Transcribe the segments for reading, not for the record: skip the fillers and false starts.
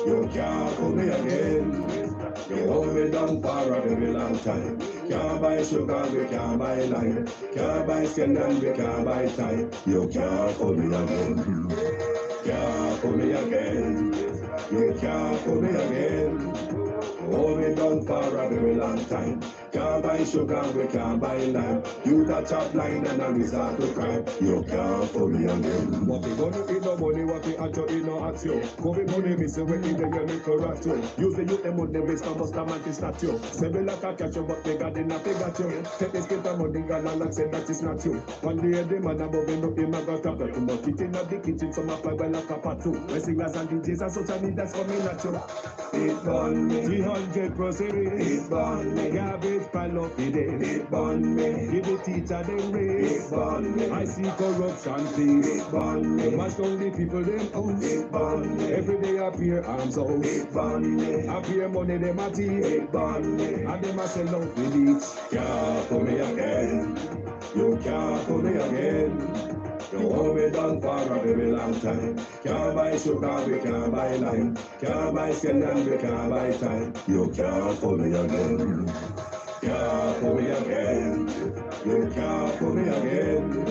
You can't pull me again. You hold me down for a very long time. Can't buy sugar, we can't buy lime. Can't buy scandal, we can't buy time. You can't pull me again. Can't pull me again. You can't pull me again. Hold me down for a very long time. Can't buy sugar, we can't buy lime. You got top line and I resort to crime. You can't pull me again. What we gonna eat no money, what we actual in no action. COVID money missing, we in the year make a ratio. Use the youth, them money waste, must a man to statue. Say we like a catch you, but they got enough, they got you. Take this kid of money, got and say that is not you. One day the man above him, him a got up. Too much kitchen at the kitchen, some apply well like a part two. When singers and DJs and social media, that's coming at you. It burn me, 300%. It burn me, garbage pile up the day. It burn me, give the teacher them raise. It burn me, I see corruption please. It burn me, mash down the people them own. It burn me, every day appear arms out. It burn me, appear money them a thief. It burn me, and them a sell out the beach. Can't pull me again, you can't pull me again. You hold me down for a very long time. Can't buy sugar, we can't buy lime. Can't buy scandal, we can't buy time. You can't pull me again. Can't pull me again. You can't pull me again.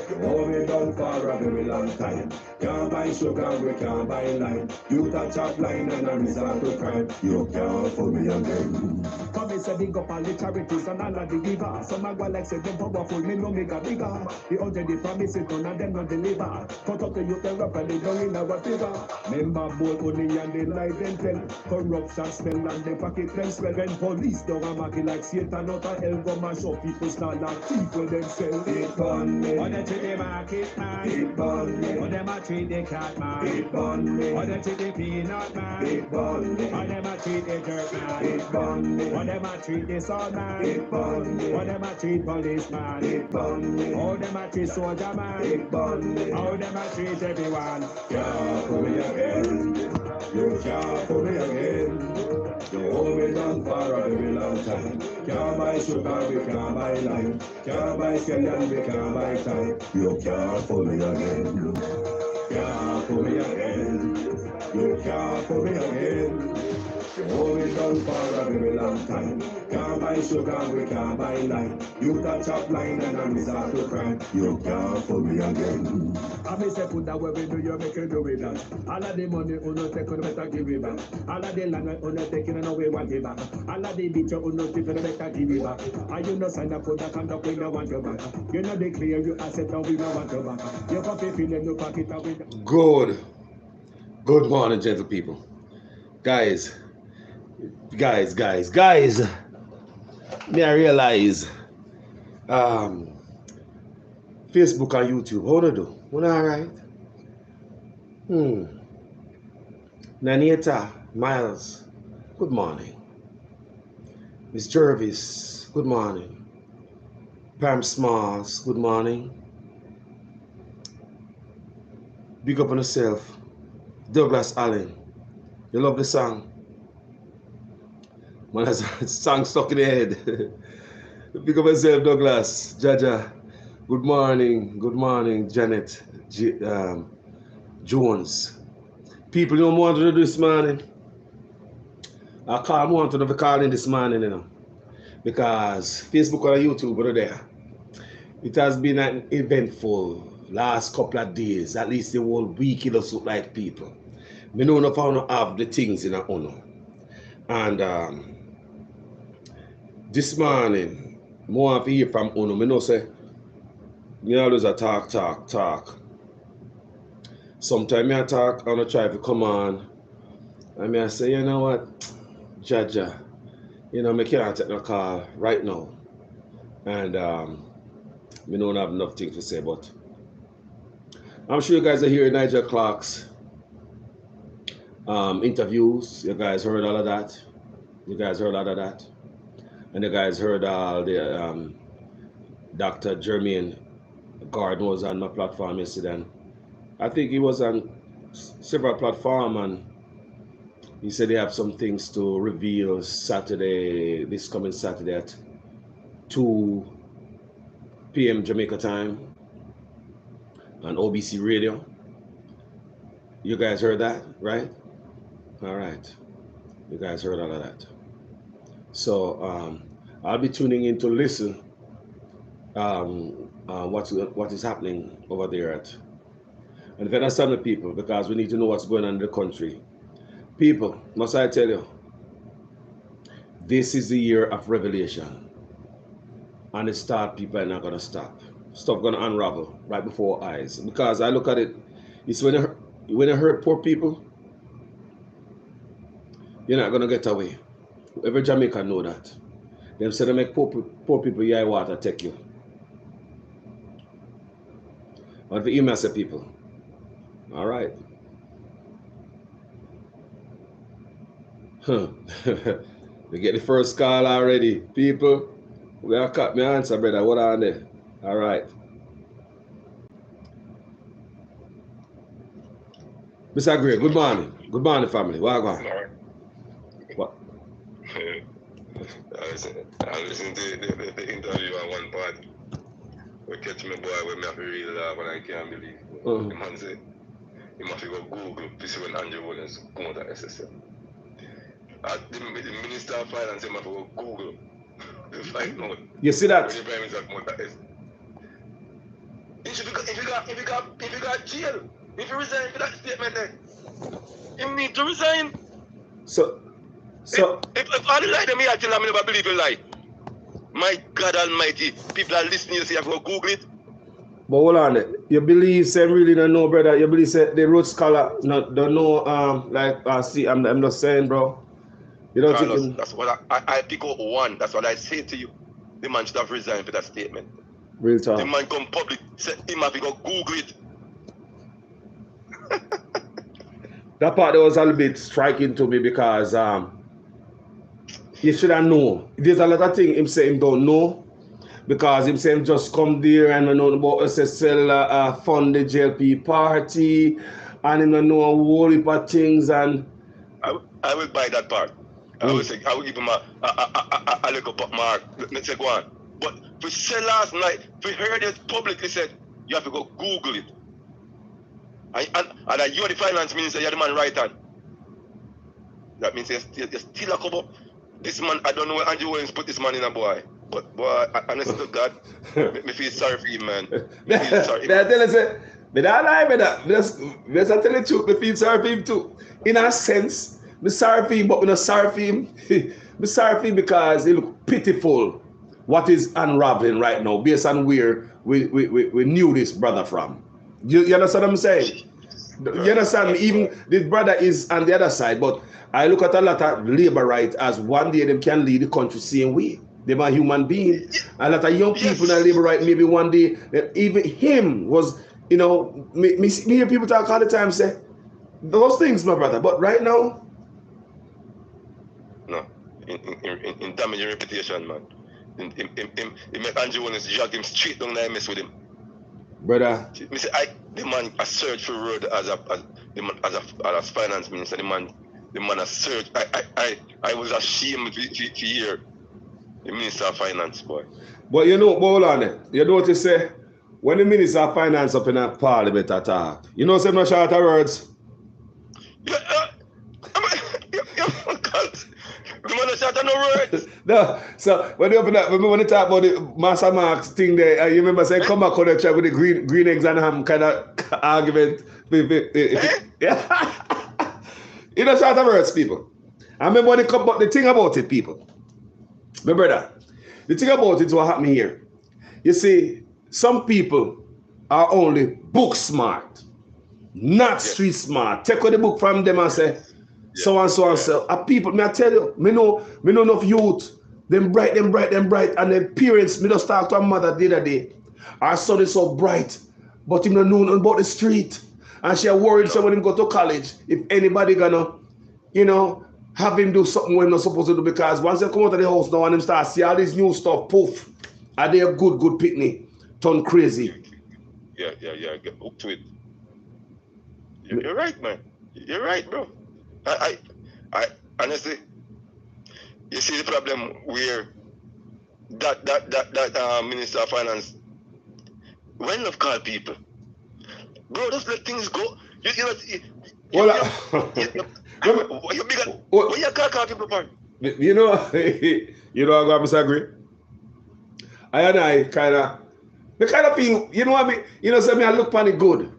You hold me down for a very long time. Can't buy sugar, we can't buy lime. You touch up line and I resort to crime. You can't pull me again. Come and say big up all the charities and all of the givers. Some a go like say them powerful, me no make a bigger. The 100 the promises, none of them not deliver. Cut up the youth, the rap and they down in our favor. Member bold money and they lie them tell. Corruption smell and they pocket them swell. When police don't a market like Satan out of hell, go mash up people start like people themselves. It burn me. Or they treat the market man. It burn me. Or them a treat the cat man. It burn me. Or they treat the peanut man. It burn me. Or them a treat the dirt man. It burn me. Or them a treat the soul man. It burn me. Or them a treat policeman. It burn me. Or them a treat soldier man. It burn me. Or them a treat everyone. Can't pull me again. You can't pull me again. You hold me down for a very long time. Can't buy sugar, we can't buy lime. Can't buy scandal, we can't buy time. You can't pull me again. Can't pull me again. You can't pull me again. You hold me down for a very long time. Can't buy sugar, we can't buy lime. You got top line and I resort to crime. You can't pull me again. I may say put that way we do, you make you do with that. All of the money uno take, you better give it back. All of the land uno take, you know we want it back. All of the beach uno take, you better give it back. And you know sign up for that conduct, we don't want you back. You know they clear you accept and we don't want you back. You can feel them, you pocket and we don't. Good morning, gentle people. Guys. Me I realize Facebook and YouTube, how to do? What alright? Nanita Miles, good morning. Miss Jervis, good morning. Pam Smalls, good morning. Big up on yourself. Douglas Allen, you love the song? Man, that's a song stuck in the head. Big up yourself, Douglas. Jaja, good morning, Janet Jones. People don't want to do this morning. I want to be calling this morning, you know, because Facebook or YouTube are there. It has been an eventful last couple of days, at least the whole week it looks like people. We know if I don't have the things in our own. And this morning, more have to hear from Uno. I know say, me always a talk. Sometimes I talk and I try to come on. And I say, you know what, Jaja, you know, I can't take no call right now. And we don't have enough things to say, but I'm sure you guys are hearing Nigel Clark's interviews. You guys heard all of that. And you guys heard all the Dr. Jermaine Gordon was on my platform yesterday. And I think he was on several platforms, and he said they have some things to reveal this coming Saturday at 2 p.m. Jamaica time on OBC Radio. You guys heard that, right? All right. You guys heard all of that. So I'll be tuning in to listen what is happening over there at and if you understand the people because we need to know what's going on in the country. People, must I tell you, this is the year of revelation. And it start, people are not gonna stop. Stuff gonna unravel right before our eyes. Because I look at it, it's when you hurt poor people, you're not gonna get away. Every Jamaican know that. Them say they make poor people yeah water take you. But the email say people. All right. Huh. We get the first call already. People, we have cut my answer, brother. What on there? All right. Mr. Gray, good morning. Good morning, family. What going on? What? I listened to the interview at one part. We catch me boy when me have to read laugh and I can't believe. The man said, he must go Google to see when Andrew Williams come out of SSL. The Minister of Finance must go Google to find out. You see that? When the Prime Minister come out of SSL. If you got jail, if you resign for that statement then, you need to resign. So if all the lie them here tell them I never believe in lie. My God Almighty, people are listening, you see, I go Google it. but hold on there. You believe some really don't know, brother. You believe say the road scholar don't know like see I'm just saying, bro. You don't Carlos, think that's what I pick out one. That's what I say to you. The man should have resigned for that statement. real talk. The man come public, say him have to go Google it. That part was a little bit striking to me because you should have known. There's a lot of things him say him don't know because him say him just come there and know about SSL fund the JLP party and him don't know a whole heap of things and I will buy that part. I will say I will give him a little mark. Let's say go on. But we said last night, we heard it publicly said you have to go Google it. And you're the finance minister, you're the man right hand. That means you're still a couple. This man, I don't know where Andrew Williams put this man in a boy. But boy, honestly to God, me feel sorry for him, man. Me feel sorry. I tell you, say, but I lie with that. Let's tell you the truth, me feel sorry for him too. In a sense, me sorry for him, but me not sorry for him. Me sorry for him because he look pitiful. What is unraveling right now, based on where we knew this brother from. You understand what I'm saying? You understand me? Even this brother is on the other side, but I look at a lot of labor rights as one day them can lead the country same way. They are human beings. A lot of young people in labor right, maybe one day, even him was, you know, me hear people talk all the time say, those things, my brother, but right now. No, in damaging reputation, man. He make Andrew Williams drag him straight down there and mess with him. Brother. Me say, the man a search for road as finance minister. The man a search. I was ashamed to hear the minister of finance, boy. But you know, hold on there. You know what they say? When the minister of finance up in a parliament attack, you know some short of words. The man a short of no words. No, so when you open up, remember when you talk about the Master Marx thing there, you remember saying come back on the track with the green eggs and ham kind of argument. Yeah. You know short of words, people. I remember when it come about the thing about it, people. My brother, the thing about it is what happened here. You see, some people are only book smart, not street smart. Take out the book from them and say, so and so and so. People, may I tell you, me know enough youth, them bright, and their parents, me just talk to a mother the other day. Our son is so bright, but him don't know nothing about the street. And she worried so when him go to college, if anybody gonna, you know, have him do something we're not supposed to do, because once they come out of the house now and them start see all this new stuff, poof, are they a good picnic, turn crazy. Yeah, get hooked to it. You're right, man. You're right, bro. I honestly, you see the problem where that Minister of Finance, when love call people, bro, just let things go. What you bigger? What you call people for? You know, you know, I'm going to disagree. I kind of feel, you know what I mean? You know, so me I look on it good.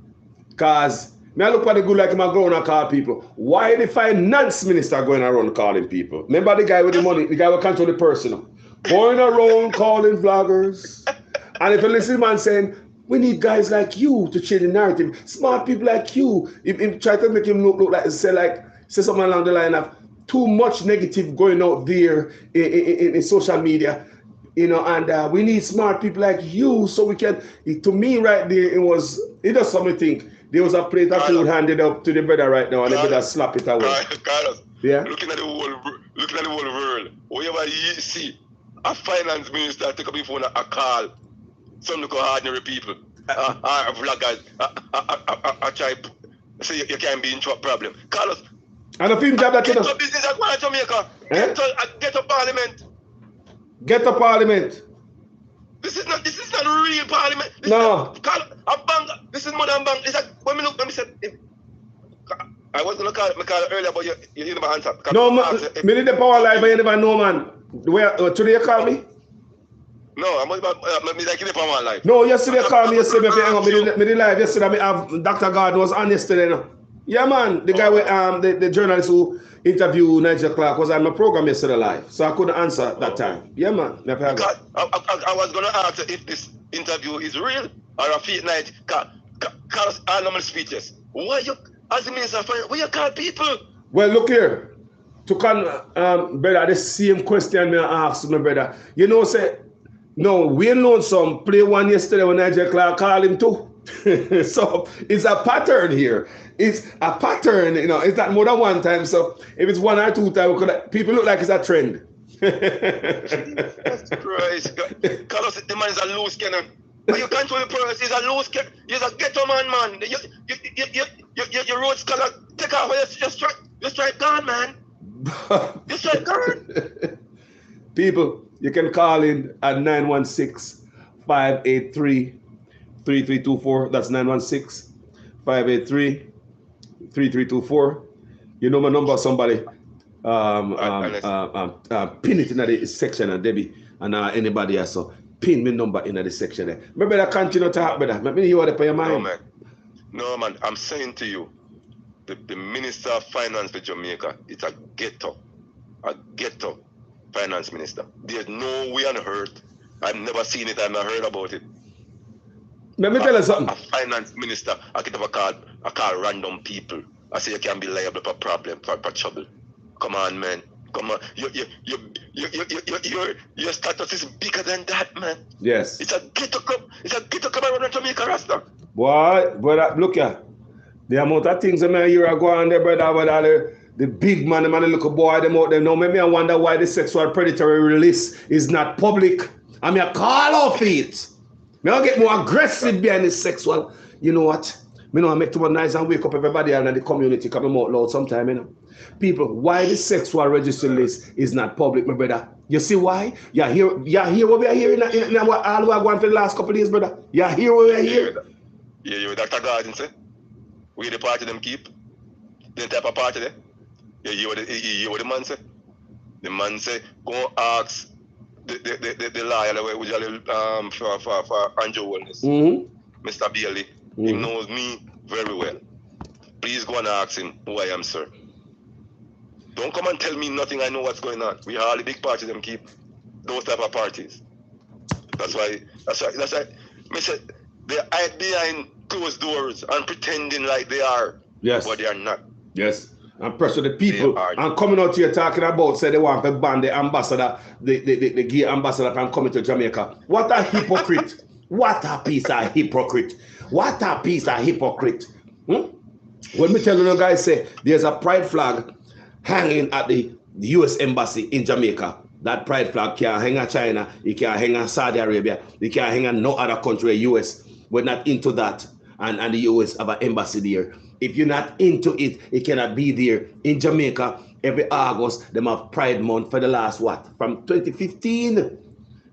Because me I look on it good like I'm going to call people. Why the finance minister going around calling people? Remember the guy with the money, the guy who control the person. Going around calling vloggers. And if you listen to man saying, we need guys like you to change the narrative. Smart people like you. If try to make him look like, say something along the line of too much negative going out there in social media. You know, and we need smart people like you so we can, to me right there, it does something think. There was a plate of food handed up to the brother right now and the brother slap it away. Carlos, yeah? looking at the whole world, wherever you see a finance minister take up the phone a call some look ordinary people, vloggers, I try say you can't be in problem. Carlos, and the film job that get to business at Jamaica. Get to parliament. Get to parliament. This is not real parliament. This is more than bank. It's like when me said I was gonna call earlier, but you never answered. No, me need the power live, but you never know, man. Today you call me? No, I'm like in the power live. No, yesterday you called me yesterday. Me the live yesterday. Me have Dr. Gordon was on yesterday. No? Yeah, man. The guy with the journalist who interviewed Nigel Clark was on my program yesterday live, so I couldn't answer that time. Yeah, man. I was gonna ask if this interview is real or a fake night. Cause all normal speeches. Why you, as the minister, why you call people? Well, look here. Brother, the same question me asked my brother. You know, say, no, we know some play one yesterday when Nigel Clark called him too. So it's a pattern here. It's a pattern, you know, it's not more than one time. So if it's one or two times, people look like it's a trend. Jesus Christ. Carlos, the man is a loose cannon. You control the person, he's a loose cannon. He's a ghetto man. Your road scholar, take off, you strike gone, man. You strike gone. People, you can call in at 916-583-3324. That's 916-583-3324. You know my number, somebody. Pin it in the section, and Debbie, and anybody else. So pin my number in the section there. Maybe I continue to talk better. Maybe you want to pay your mind. No, man. I'm saying to you, the Minister of Finance for Jamaica, it's a ghetto finance minister. There's no way on earth. I've never seen it. I've never heard about it. Let me tell you something. A finance minister, I get I call random people. I say you can be liable for problem, for trouble. Come on, man. Come on. Your status is bigger than that, man. Yes. It's a ghetto club. It's a ghetto club around Jamaica, Rasta. Boy, look here. The amount of things that I hear are going on there, brother, the big man, the little boy, them out there. Now, maybe I wonder why the sexual predatory release is not public. I mean, I call off it. May I get more aggressive behind this sexual. You know what? Me know I make too much nice and wake up everybody in the community coming out loud sometime, you know. People, why the sexual registry list is not public, my brother? You see why? You hear what we are hearing in what all we are going for the last couple of days, brother? You hear what we are hearing? Yeah, you Dr. Gordon say? We the party them keep? The type of party there? You hear what the man say? The man say, go ask the lawyer for Andrew Wellness. Mr. Bailey. He knows me very well. Please go and ask him who I am, sir. Don't come and tell me nothing. I know what's going on. We are the big parties them keep those type of parties. That's why. Mister, they hide behind closed doors and pretending like they are. Yes. But they are not. Yes. And pressure the people and coming out here talking about say they want to ban the ambassador, the gay ambassador from coming to Jamaica. What a hypocrite. What a piece of hypocrite. What a piece of hypocrite. When me tell you guys say there's a pride flag hanging at the US Embassy in Jamaica. That pride flag can't hang at China, it can't hang at Saudi Arabia, it can't hang at no other country, US. We're not into that. And the US have an embassy there. If you're not into it, it cannot be there. In Jamaica, every August, they have Pride Month for the last what? From 2015.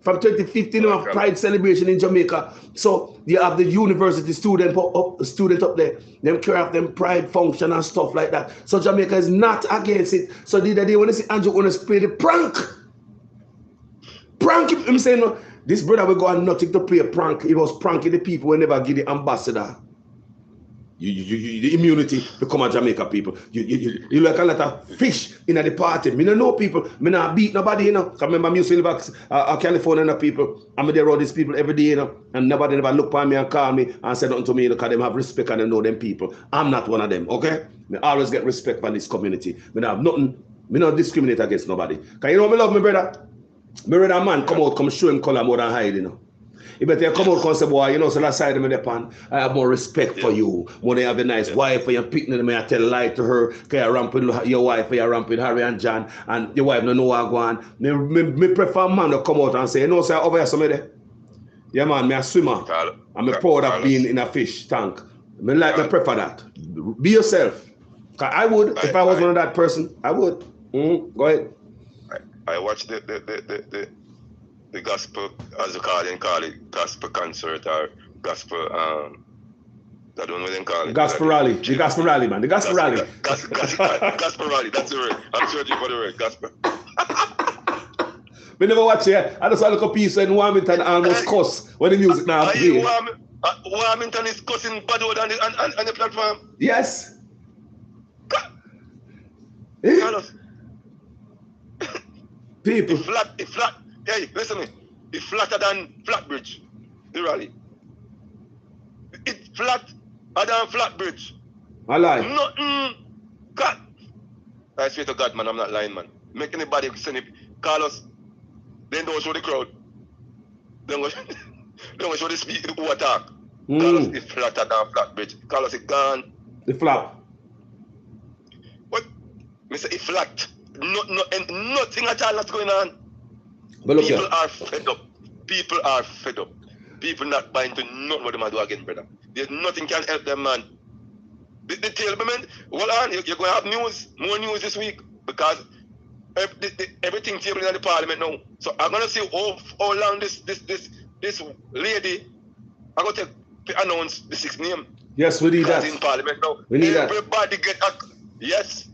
From 2015, you have Pride celebration in Jamaica. So you have the university student up there. Them carry out them Pride function and stuff like that. So Jamaica is not against it. So the other day when they see Andrew want to play the prank. Prank, I'm saying, no, this brother will go on nothing to play a prank. He was pranking the people who never give the ambassador. The immunity become a Jamaica people. You like a lot of fish in the party. Me don't know people. Me not beat nobody, you know. Cause remember me used to live California people. I'm there around these people every day, you know. And nobody never look at me and call me and say nothing to me, you know, because them have respect and they know them people. I'm not one of them, okay? Me always get respect from this community. Me not have nothing. Me not discriminate against nobody. Cause you know me love my brother. My brother man come out, come show him color more than hide, you know. You better come out and say, boy, you know, so that side of me depend. I have more respect for you. When you have a nice wife, and you're picking them, I tell a lie to her, because you ramp with your wife, or you ramp with Harry and John, and your wife don't know what going on. Me prefer a man to come out and say, you know, sir, over here, somebody. Yeah, man, me a swimmer. I'm proud of being in a fish tank. Me prefer that. Be yourself. Because I would, if I was one of that person, I would. Go ahead. I watched the gospel, as you call it, gospel concert or gospel, I don't know what they call it. Gospel rally. The gospel rally, man. The gospel rally. Gospel rally, that's the word. I'm searching for the word, gospel. We never watch it. I just saw a little piece in Warmington almost cuss when the music now play. Warmington is cussing Badwood on the platform. Yes. Carlos. People. It flat. Hey, listen to me. It's flatter than Flatbridge, the rally. It's flatter than Flatbridge. I lie. Nothing. God. I swear to God, man, I'm not lying, man. Make anybody send it. Carlos, then don't show the crowd. Don't go show the speed who attack. Carlos is flatter than Flatbridge. Carlos is gone. The flap. What? Me say it flat. Nothing at all that's going on. People are fed up. People are fed up. People not buying to nothing what they do again, brother. There's nothing can help them, man. The tell me, man, hold on, you're going to have news, more news this week, because everything table in the parliament now. So I'm going to see how long this lady, I'm going to announce the 6th name. Yes, we need that. In parliament now. We need that. Everybody get a, yes.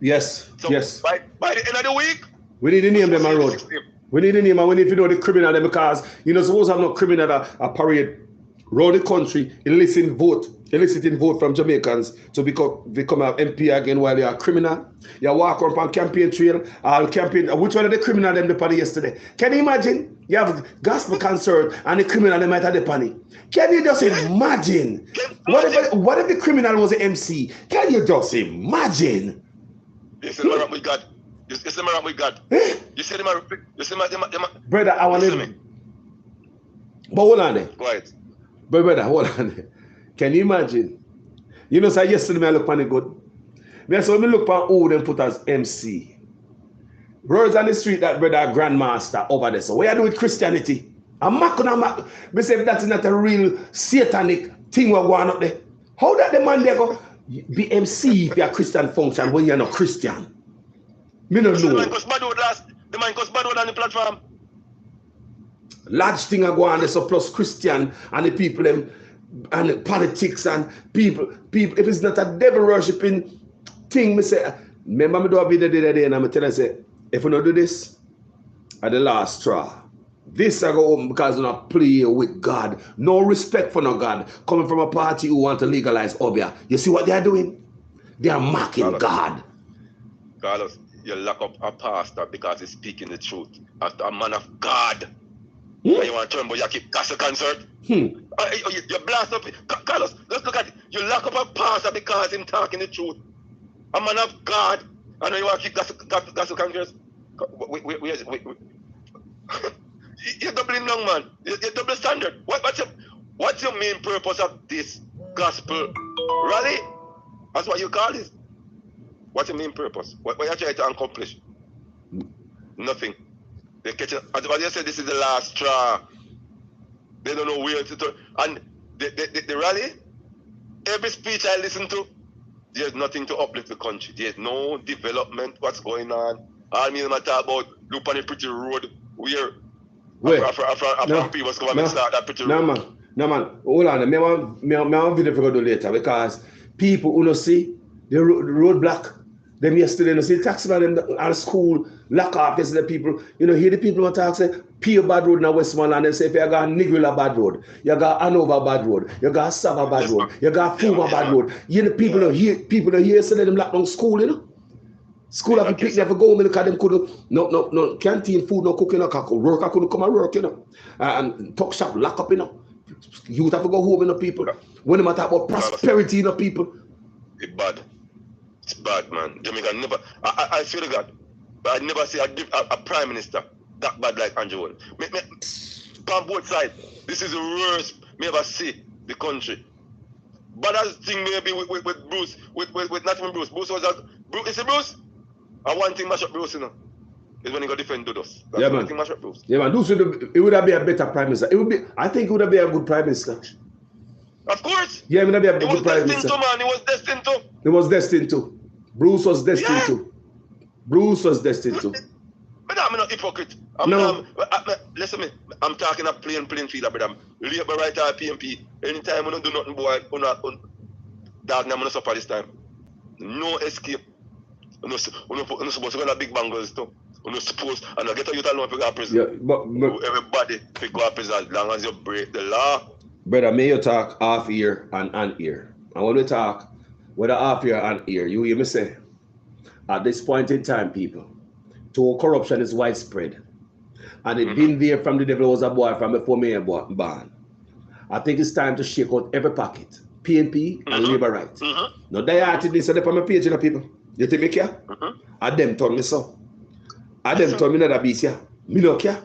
Yes, so yes. By the end of the week, we need to name them on road. We need to name and we need to know the criminal them, because you know suppose have no criminal a parade around the country eliciting vote from Jamaicans to become an MP again while you are a criminal. You walk up on campaign trail, which one of the criminal them the party yesterday? Can you imagine? You have gospel concert and the criminal them might have the party. Can you just imagine? What if the criminal was an MC? Can you just imagine? You see the man we got. You see the man we got. You see the man. You see the brother, I want to. But hold on there. Go ahead. But brother, hold on there. Can you imagine? You know, so yesterday I look on the good. So when I look on who them put as MC. Words on the street that brother grandmaster over there. So what you do with Christianity? I'm not gonna say if that's not a real satanic thing we're going up there. How that the man there go? Be MC if you're a Christian function when you're not Christian. Me don't know. The man goes bad on the platform. Large thing are going on there, so plus Christian and the people them and the politics and people. If it's not a devil worshipping thing, me say, remember me do a video the other day and I'm telling you, say, if we don't do this, at the last straw. This I go home because we not play with God. No respect for no God. Coming from a party who want to legalize Obia. You see what they are doing? They are mocking God. Carlos, you lock up a pastor because he's speaking the truth. As a man of God. You want to turn, but you keep gospel concert. You blast up. Carlos, let's look at it. You lock up a pastor because he's talking the truth. A man of God. I know you want to keep gospel concert. You're doubling down, man. You're double standard. What's your main purpose of this gospel rally? That's what you call it. What's your main purpose? What are you trying to accomplish? Nothing. They catch it. As you said, this is the last straw. They don't know where to turn. And the rally, every speech I listen to, there's nothing to uplift the country. There's no development. What's going on? All me talk about look on a pretty road where Where? From previous government start that picture. No man. Hold on. Me want video for go do later because people who don't see the road block. Them yesterday, you see the taxi man them at school lock off. This the people. You know, hear the people who talk say Pure bad road in Westmoreland. They say if you got Niguila bad road, you got Hanover bad road, you got Sava bad road, you got Fuma bad road. You know, people don't hear say them lock down school. You know. School have to pick never go home because them couldn't no canteen food, no cooking, no work. I couldn't come and work, you know. And talk shop lock up, you know. Youth have to go home, you know, people. When they talk about prosperity, you know, people. It's bad. It's bad, man. Jamaica never. I swear to God, I never see a prime minister that bad like Andrew Wall. On both sides, this is the worst me ever see the country. But as thing maybe with Bruce, not even Bruce. Bruce was Bruce. Is it Bruce? And one thing mash up Bruce, you know, is when he got defend Dudos. Yeah, man. Thing mash up Bruce. Yeah, man. It would have been a better prime minister. I think it would have been a good prime minister. Of course. Yeah, it would have been a good prime minister. Man. He was destined to. He was destined to. Bruce was destined to. Bruce was destined to. But I'm not hypocrite. Listen to me. I'm talking a plain field, but I'm labor writer at PMP. Anytime I don't do nothing, boy, dog, I'm going to suffer this time. No escape. You're supposed to go to big bangles too. You're not supposed, and I get a youth alone to go to prison. Yeah, but everybody to go to prison as long as you break the law. Brother, may you talk half ear and an ear. And when we talk, whether half ear and ear, you hear me say, at this point in time, people, total corruption is widespread. And it's been there from the devil was a boy from before me born. I think it's time to shake out every pocket. PNP and labor rights. Now, they are to this on my page, you know, people. You think me care? And them told me so. And them told me not a beast here. Me no care.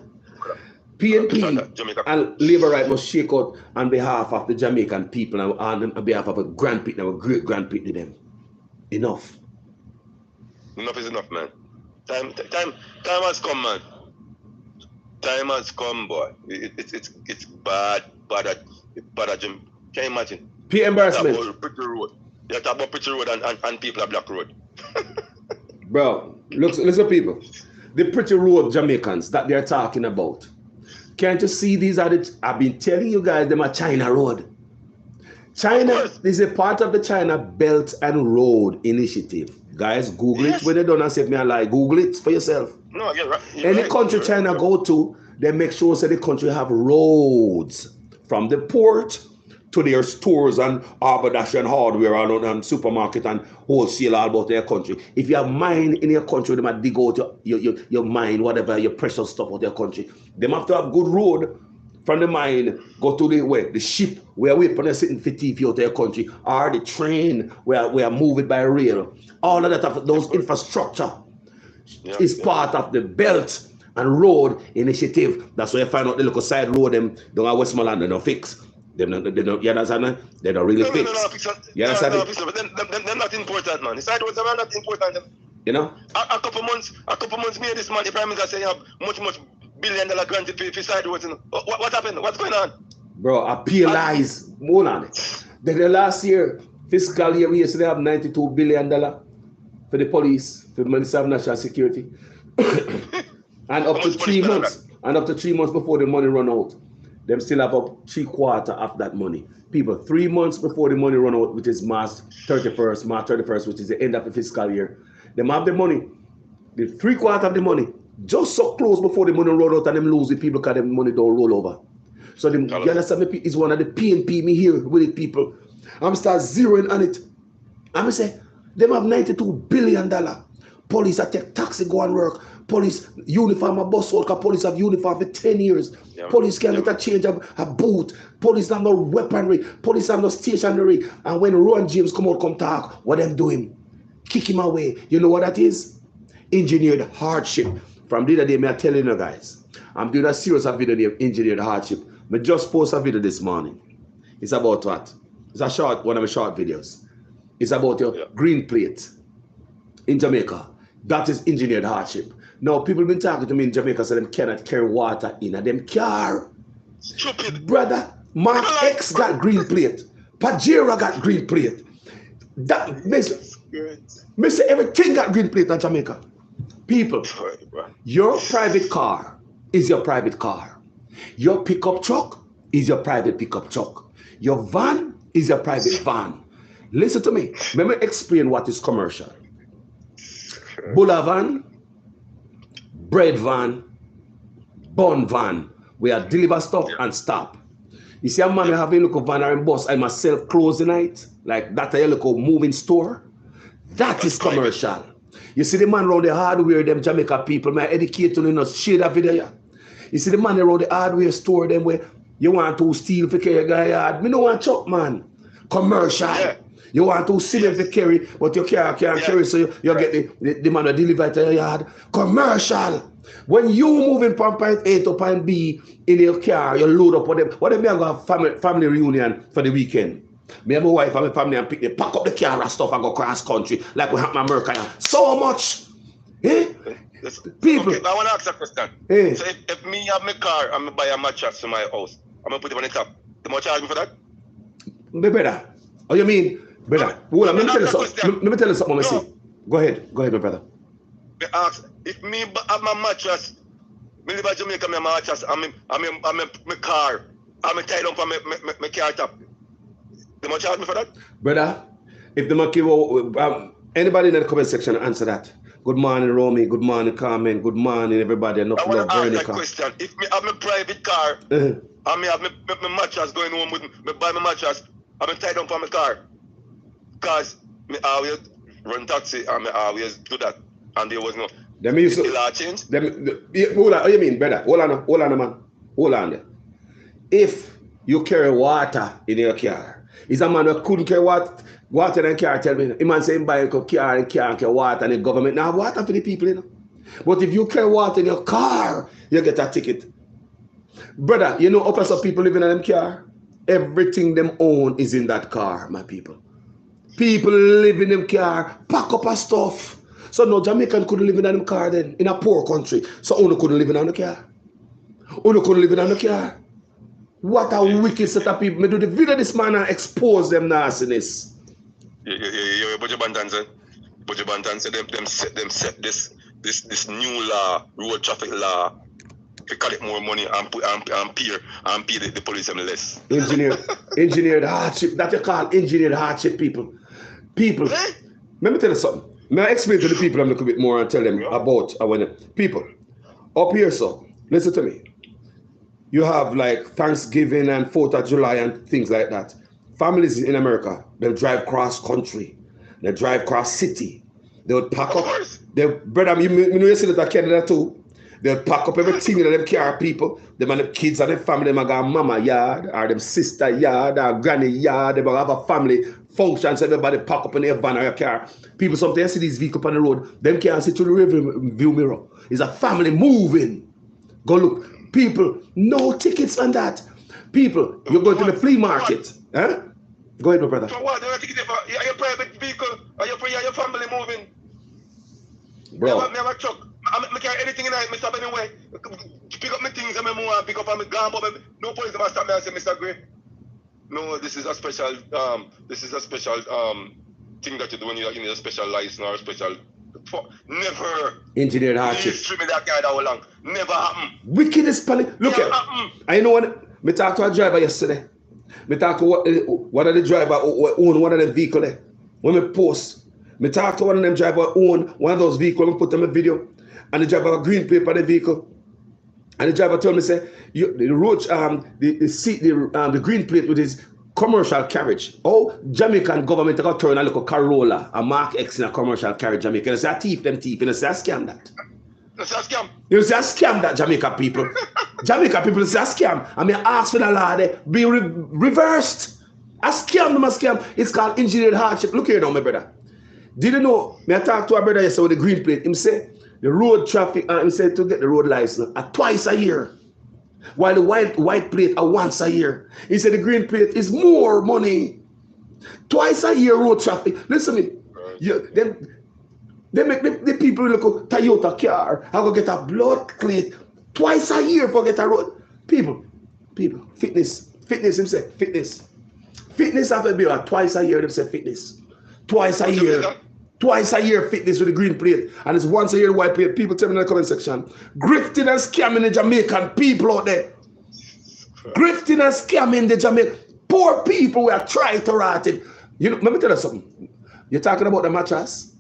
PNP and labor rights must shake out on behalf of the Jamaican people and on behalf of a grandpit, our great grandpit to them. Enough. Enough is enough, man. Time has come, man. Time has come, boy. It's bad. Can you imagine? P embarrassment. You talk about Pretty Road and people at Black Road. Bro, listen, people. The Pretty Road Jamaicans that they're talking about. Can't you see these are I've been telling you guys them are China Road. China is a part of the China Belt and Road Initiative. Guys, Google it when they don't accept me. I like Google it for yourself. No, you're right. Any country China go to, they make sure that the country have roads from the port to their stores and haberdashery and hardware and supermarket and wholesale all about their country. If you have mine in your country, they might dig out your mine, whatever, your precious stuff out your country. They have to have good road from the mine, go to the ship where we're sitting for TV out their country, or the train where we are moving by rail. All of that, those infrastructure is part of the Belt and Road Initiative. That's why you find out the local side road them down at Westmoreland, they don't fix. They don't really fix. You understand? They're not important, man. The side roads are not important. You know? A couple months me this man, the Prime Minister say you have much $billion granted for side roads. You know? What happened? What's going on? Bro, appealize more on it. The last year, fiscal year, we used to have $92 billion for the police, for the Minister of National Security. And up to 3 months. And up to 3 months before the money run out. Them still have up 3/4 of that money. People, 3 months before the money run out, which is March 31st, which is the end of the fiscal year. Them have the money, the 3/4 of the money, just so close before the money run out and them lose the people because the money don't roll over. So them, you understand me? It's one of the PNP me here with it, people. I'm start zeroing on it. I'm say, them have $92 billion. Police I take taxi, go and work. Police uniform a bus worker. Police have uniform for 10 years. Police can get a change of a boot. Police have no weaponry. Police have no stationery. And when Ron James come talk, what them doing? Kick him away. You know what that is? Engineered hardship. From the other day, I'm telling you guys, I'm doing a series of video named Engineered Hardship. I just posted a video this morning. It's about what? It's one of my short videos. It's about your green plate in Jamaica. That is engineered hardship. Now, people have been talking to me in Jamaica, so them cannot carry water in a them car. Stupid. Brother, Mark X got green plate. Pajero got green plate. That makes everything got green plate in Jamaica. People, your private car is your private car. Your pickup truck is your private pickup truck. Your van is your private van. Listen to me. Let me explain what is commercial. Bulla van, bread van, bun van. We are deliver stuff and stop. You see a man who have a local van or a bus, I must sell clothes tonight. Like that a local moving store. That is commercial. You see the man around the hardware, them Jamaica people, my educate you know, share that video. You see the man around the hardware store, them where you want to steal for carry a guy yard. Me no want chop man. Commercial. Yeah. You want to steal for carry, but you can't carry, so you get the man to deliver to your yard. Commercial. When you moving from point A to point B in your car, you load up on them. What if me have family reunion for the weekend? Me and my wife and my family and pack up the car and stuff and go cross country like we have in America. So much. Eh? People. Okay, I want to ask a question. Eh? So if me have my car and me buy a mattress to my house, I'm going to put it on the top. They must charge me for that? Me brother. Oh, you mean, brother? Hold on, let me tell you something. Let me tell you something. No. Go ahead, my brother. They ask, if me have my mattress, me live in Jamaica, my mattress, I'm my car, I'm tied up on my car top. They must charge me for that? Brother, if they must give anybody in the comment section answer that. Good morning, Romy. Good morning, Carmen. Good morning, everybody. Enough I want to ask Veronica. that question. If me have my private car, and me have my mattress going home with me buy my mattress, I'm tied up on my car. Because me always run taxi and me always do that. And there was no. Them used to, the law change? Hold on, what you mean, brother? Hold on, man. Hold on there. If you carry water in your car, is a man who couldn't carry water in the car, tell me. A man saying buy a car and can't carry water and the government now have water for the people, you know. But if you carry water in your car, you get a ticket. Brother, you know up some people living in them car? Everything them own is in that car, my people. People live in them car, pack up a stuff. So no Jamaican couldn't live in them car then, in a poor country. So Uno couldn't live in the car. Uno couldn't live in the car. What a wicked set of people. Me do the video this man and expose them nastiness. Yeah, but your bantan said them set this new law, road traffic law, to collect more money and pay the police them less. Engineered hardship. That you call engineered hardship, people. People. Let me tell you something. May I explain to the people a little bit more and tell them about people. Up here, so listen to me. You have like Thanksgiving and 4th of July and things like that. Families in America, they'll drive cross country. They drive cross city. They would pack up. Brother, you know you see that in Canada too. They'll pack up everything in them car people. Them and the kids and the family, them got mama yard, or them sister yard, or granny yard. They have a family function, so everybody pack up in their van or your car. People sometimes see these vehicles on the road, them can't see through the rear view mirror. It's a family moving. Go look. People, no tickets on that. People, you're going to the flea market. Huh? Go ahead, my brother. For what? Are your private vehicle? Are your family moving? Bro. Me have a truck. I carry anything in it, Mr. Anyway. Pick up my things and I move pick up and I gone, but no police ever stop me and say, Mr. Gray. No, this is a special thing that you do when you need a special license or a special. Never. Engineered hardship. Me that kind of long. Never happen. Wickedest panic. Look at. I know what. Me talked to a driver yesterday. Me talked to one of the driver who own one of the vehicle there. When me post, me talked to one of them driver who own one of those vehicles. Me put them a video, and the driver got green paper on the vehicle. And the driver told me, say, the road, the green plate with his commercial carriage. Oh, Jamaican government got turn a little Corolla, a Mark X in a commercial carriage, Jamaica. You say, I thief them thief. You say, I scam that. You say, I scam. You say, I scam that, Jamaica people. Jamaica people say, I scam. I mean, ask for the law, they be reversed. I scam them, I scam. It's called engineered hardship. Look here now, my brother. Did you know, me I talked to a brother yesterday with the green plate. Him say, the road traffic, he said to get the road license twice a year. While the white plate are once a year. He said the green plate is more money. Twice a year road traffic. Listen to me. They make the people look at Toyota car. I go get a blood plate twice a year for get a road. People, fitness, him say, fitness. Fitness have to be twice a year, them say fitness. Twice a year. Twice a year fitness with the green plate. And it's once a year white plate. People tell me in the comment section. Grifting and scamming the Jamaican people out there. Grifting and scamming the Jamaica. Poor people who are trying to rot it. You know, let me tell you something. You're talking about the mattress.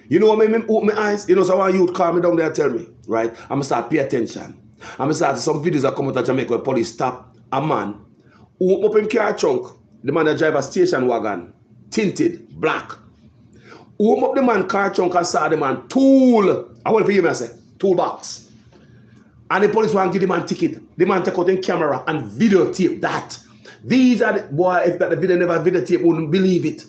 You know what made me open my eyes? You know, so one youth call me down there and tell me, right? I'm going to start pay attention. I'm going to start some videos that come out of Jamaica where police stop a man who open up him car trunk. The man that drive a station wagon, tinted, black. Who open up the man car trunk and saw the man tool. I want to hear me say, toolbox. And the police want to give the man ticket. The man take out the camera and videotape that. These are the, boy, if that the video never videotape, wouldn't believe it.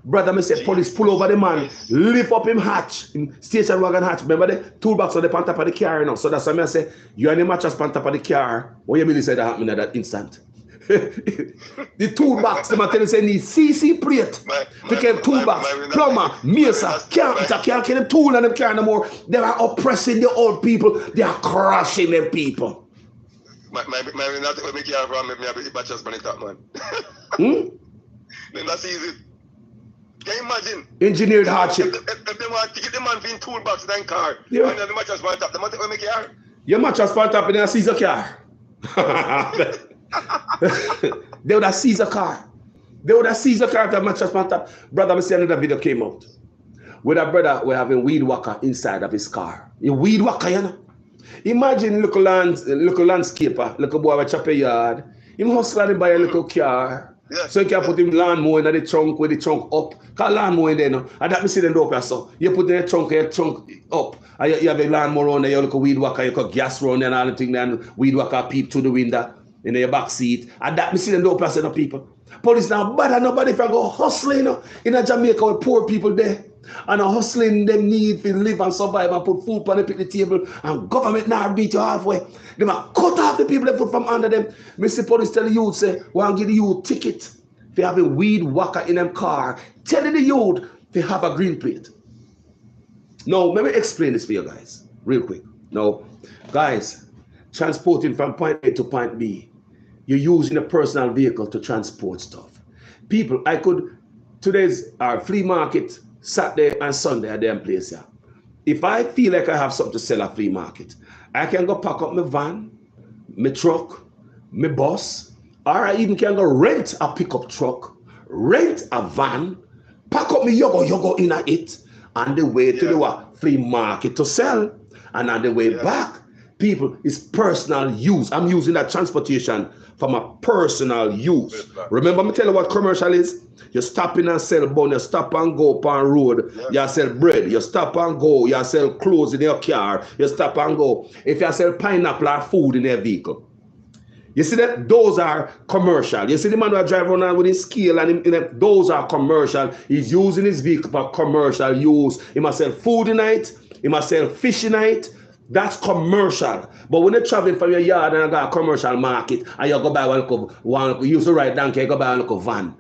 Brother, me say police pull over the man, lift up him hatch, in station wagon hatch. Remember the toolbox on the pan top of the car, you know? So that's why I say, you and the mattress pan top of the car. What you really said that happened at that instant? The toolbox, the man tell you say need CC plate. Because toolbox, plumber, mason, carpenter, can't get them tool and them car no more. They are oppressing the old people. They are crushing them people. My not to make care from me have the mattress pan top, man. Then that's easy. Can you imagine? Engineered hardship. If they want to get the man being toolbox in car, yeah. And then the mattress pan top, the man to make care. Your mattress pan top in a Caesar car. They would have seized a car. They would have seized a car if the mattress pan top. Brother, I see another video came out. With a brother we're having weed whacker inside of his car. A weed whacker, you know. Imagine little landscaper, little boy with chop a yard. Him hustling by a little car. Yeah. So you can put him lawnmower in the trunk with the trunk up. Cause lawnmower in there now. And that me see them do up so. You put the trunk up. And you have a lawnmower on there, you look a weed whacker, you got gas run and all the thing, then weed whacker peep through the window in your back seat. And that me see them do up so people. Police now bad and nobody if I go hustling in a Jamaica with poor people there. And a hustling them need to live and survive and put food on the table and government now beat you halfway. They might cut off the people that put from under them. Mr. Police tell the youth say, want to give the youth ticket for having weed whacker in them car. Telling the youth they have a green plate. Now, let me explain this for you guys real quick. Now, guys, transporting from point A to point B, you're using a personal vehicle to transport stuff. People, today's our flea market, Saturday and Sunday at them place here. If I feel like I have something to sell at flea market, I can go pack up my van, my truck, my bus, or I even can go rent a pickup truck, rent a van, pack up my yogo in it, and the way to the flea market to sell. And on the way back, people, it's personal use. I'm using that transportation for my personal use. Remember me tell you what commercial is? You stop in and sell bun, you stop and go upon road, you sell bread, you stop and go, you sell clothes in your car, you stop and go. If you sell pineapple or food in your vehicle. You see that? Those are commercial. You see the man who drive around with his scale and those are commercial. He's using his vehicle for commercial use. He must sell food in it, he must sell fish in it. That's commercial. But when you're traveling from your yard and you got a commercial market and you go buy one you used to ride donkey, you go buy a little van.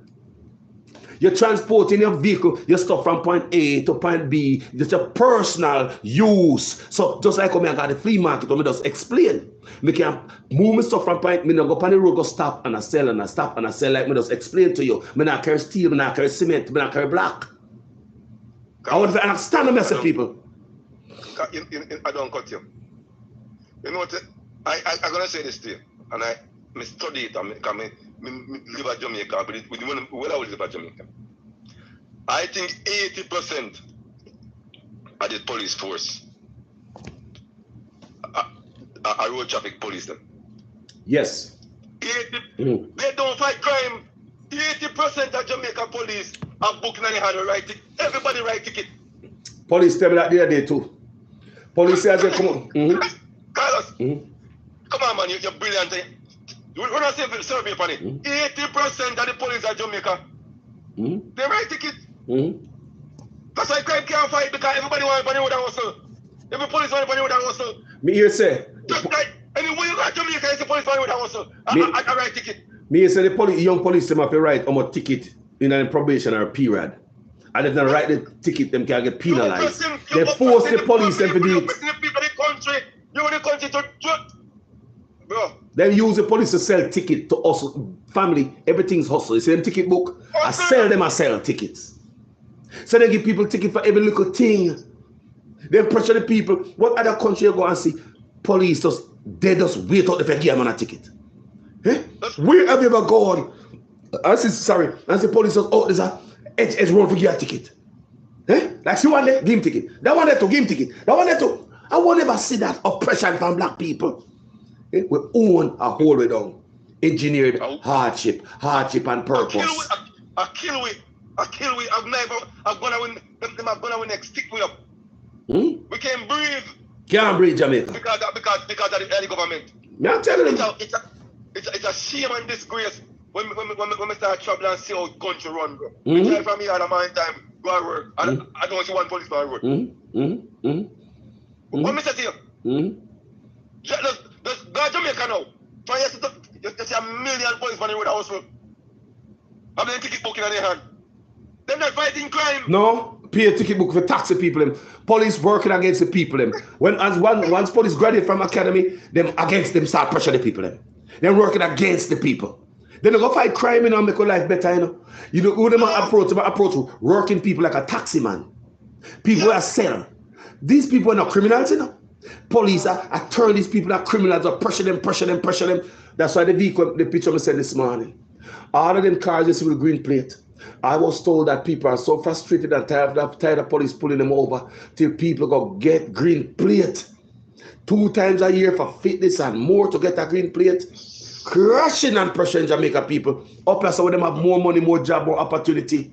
You're transporting your vehicle, your stuff from point A to point B. It's your personal use. So just like when I got the flea market, let me just explain. I can move my stuff from point, I go on the road, go stop and I sell and I stop and I sell like me just explain to you. I not carry steel, I not carry cement, I not carry black. I want to understand the message, people. I don't cut you. You know what? I'm going to say this to you. And I study it. I live at Jamaica. But when I live at Jamaica, I think 80% of the police force are road traffic police. Them. Yes. 80, They don't fight crime. 80% of Jamaica police are booking and they have a right ticket. Everybody right ticket. Police tell me that the other day too. Police says they come on. Carlos, come on, man, you're brilliant. We're not saying survey for it. 80% of the police at Jamaica, they write ticket. That's why crime can't fight because everybody wants money with a hustle. Every police wants money with a hustle. Me here say. Just like, anyway, you got Jamaica, it's the police money with a hustle. I write ticket. Me say the young police them have to write on a ticket in a probationary period. And if they write the ticket, them can get penalized. They force the police them to do it. Bro. They use the police to sell ticket to hustle. Family, everything's hustle. You see them ticket book? I sell tickets. So they give people ticket for every little thing. They pressure the people. What other country you go and see? Police they just wait out if you give them on a ticket. Eh? Where have you ever gone? I said, sorry. I said, police says, oh, there's a edge road for your ticket. Eh? Like, see one there, give him ticket. That one there to give him ticket. That one there to. I won't ever see that oppression from black people. Eh? We own a whole way down. Engineered hardship and purpose. I kill with. I'm gonna win next stick with up. We can't breathe. Can't breathe, Jamaica. Because of the government. Yeah, I'm telling you. It's a shame and disgrace when we start traveling and see how the country run, bro. We try from here at a man time, go and work. I don't see one policeman work. What me say to you? Just go to Jamaica now. Try to see a million policemen in the house. Have a ticket book in their hand. They're not fighting crime. No, pay a ticket book for taxi people. Them. Police working against the people. Them. Once police graduate from academy, them against them start pressure the people. Them. They're working against the people. Then they go fight crime and make your life better. You know who them approach working people like a taxi man. People are sell. These people are not criminals, Police are turn these people are criminals, or pressure them. That's why the picture I said this morning. All of them cars you see with green plate. I was told that people are so frustrated and tired of police pulling them over till people go get green plate. 2 times a year for fitness and more to get a green plate. Crashing and pressuring Jamaica people. Up as some of them have more money, more job, more opportunity.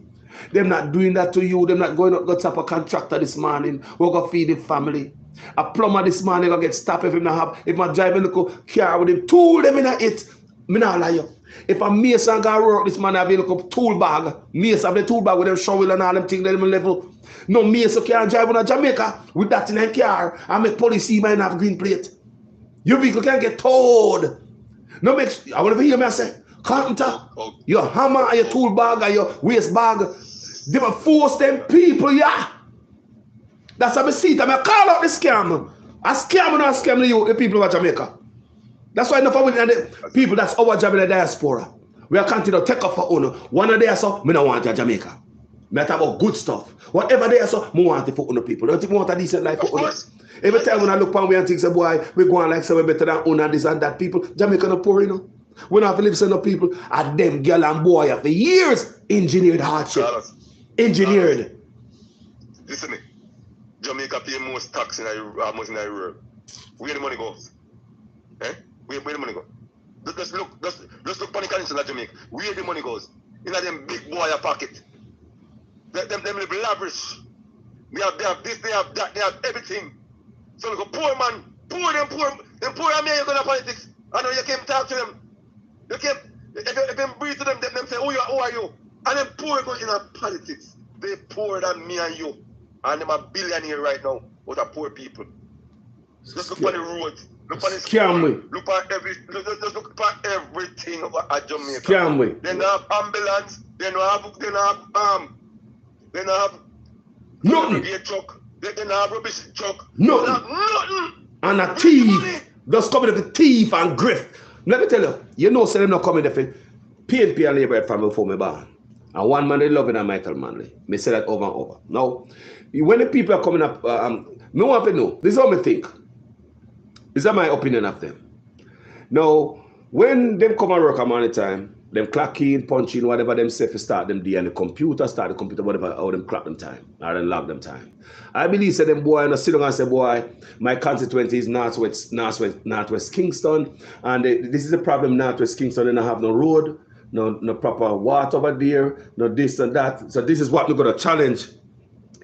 Them not doing that to you. Them not going up, got up a contractor this morning. We're going to feed the family. A plumber this morning going to get stopped if my driving look car with him. Tool them in it. Me not lie you. If a mason got work this man have a look tool bag. Mason have the tool bag with them shovel and all them things them level. No mason can't drive on a Jamaica with that in a car and make police see man have green plate. Your vehicle can't get towed. No makes I want to hear me I say, Carpenter, your hammer and your tool bag and your waist bag, they will force them people, yeah. That's how I see it. I call out the scam. A scam you, the people of Jamaica. That's why enough of the people that's our job in the diaspora. We are continuing to take off for owner. One of them so, me don't want to Jamaica. Me talk about good stuff. Whatever they are so, me want it for owner people. Don't you want a decent life for owner? Every time when I look on we and think, say, boy, we go on like so we better than owner this and that people. Jamaica no poor, We don't have to live some people at them girl and boy for years engineered hardship. Engineered. Listen me. Jamaica pay most tax in the world. Where the money goes? Eh? Where the money goes? Just look on the condition of Jamaica. Where the money goes? In them big boy pocket. Them live lavish. They have this, they have that, they have everything. So look, poor man, poor man, you go to politics. I know you can't talk to them. You can't, if them breathe to them say, who are you? And them poor go in politics. They poorer than me and you. And them a billionaire right now with the poor people. Just look on the roads. Look on the school. Look at everything at Jamaica. Scam we. They don't have ambulance. They don't have nothing. Truck. They don't have rubbish truck. Nothing. And a thief. Just coming with thief and grift. Let me tell you, say them not coming there for PNP and Labour family before me born. And one man they loving a Michael Manley. Me say that over and over. Now, when the people are coming up, me want to know. This is how me think. This is my opinion of them. Now, when them come and work a money time, them clock in, punch in, whatever them say for start them day, and the computer start the computer, whatever, how them clock them time, or them log them time. I believe say them boy, and I sit down and say, boy, my constituency is Northwest Kingston, and this is the problem, Northwest Kingston, they don't have no road, no proper water over there, no this and that. So this is what we're going to challenge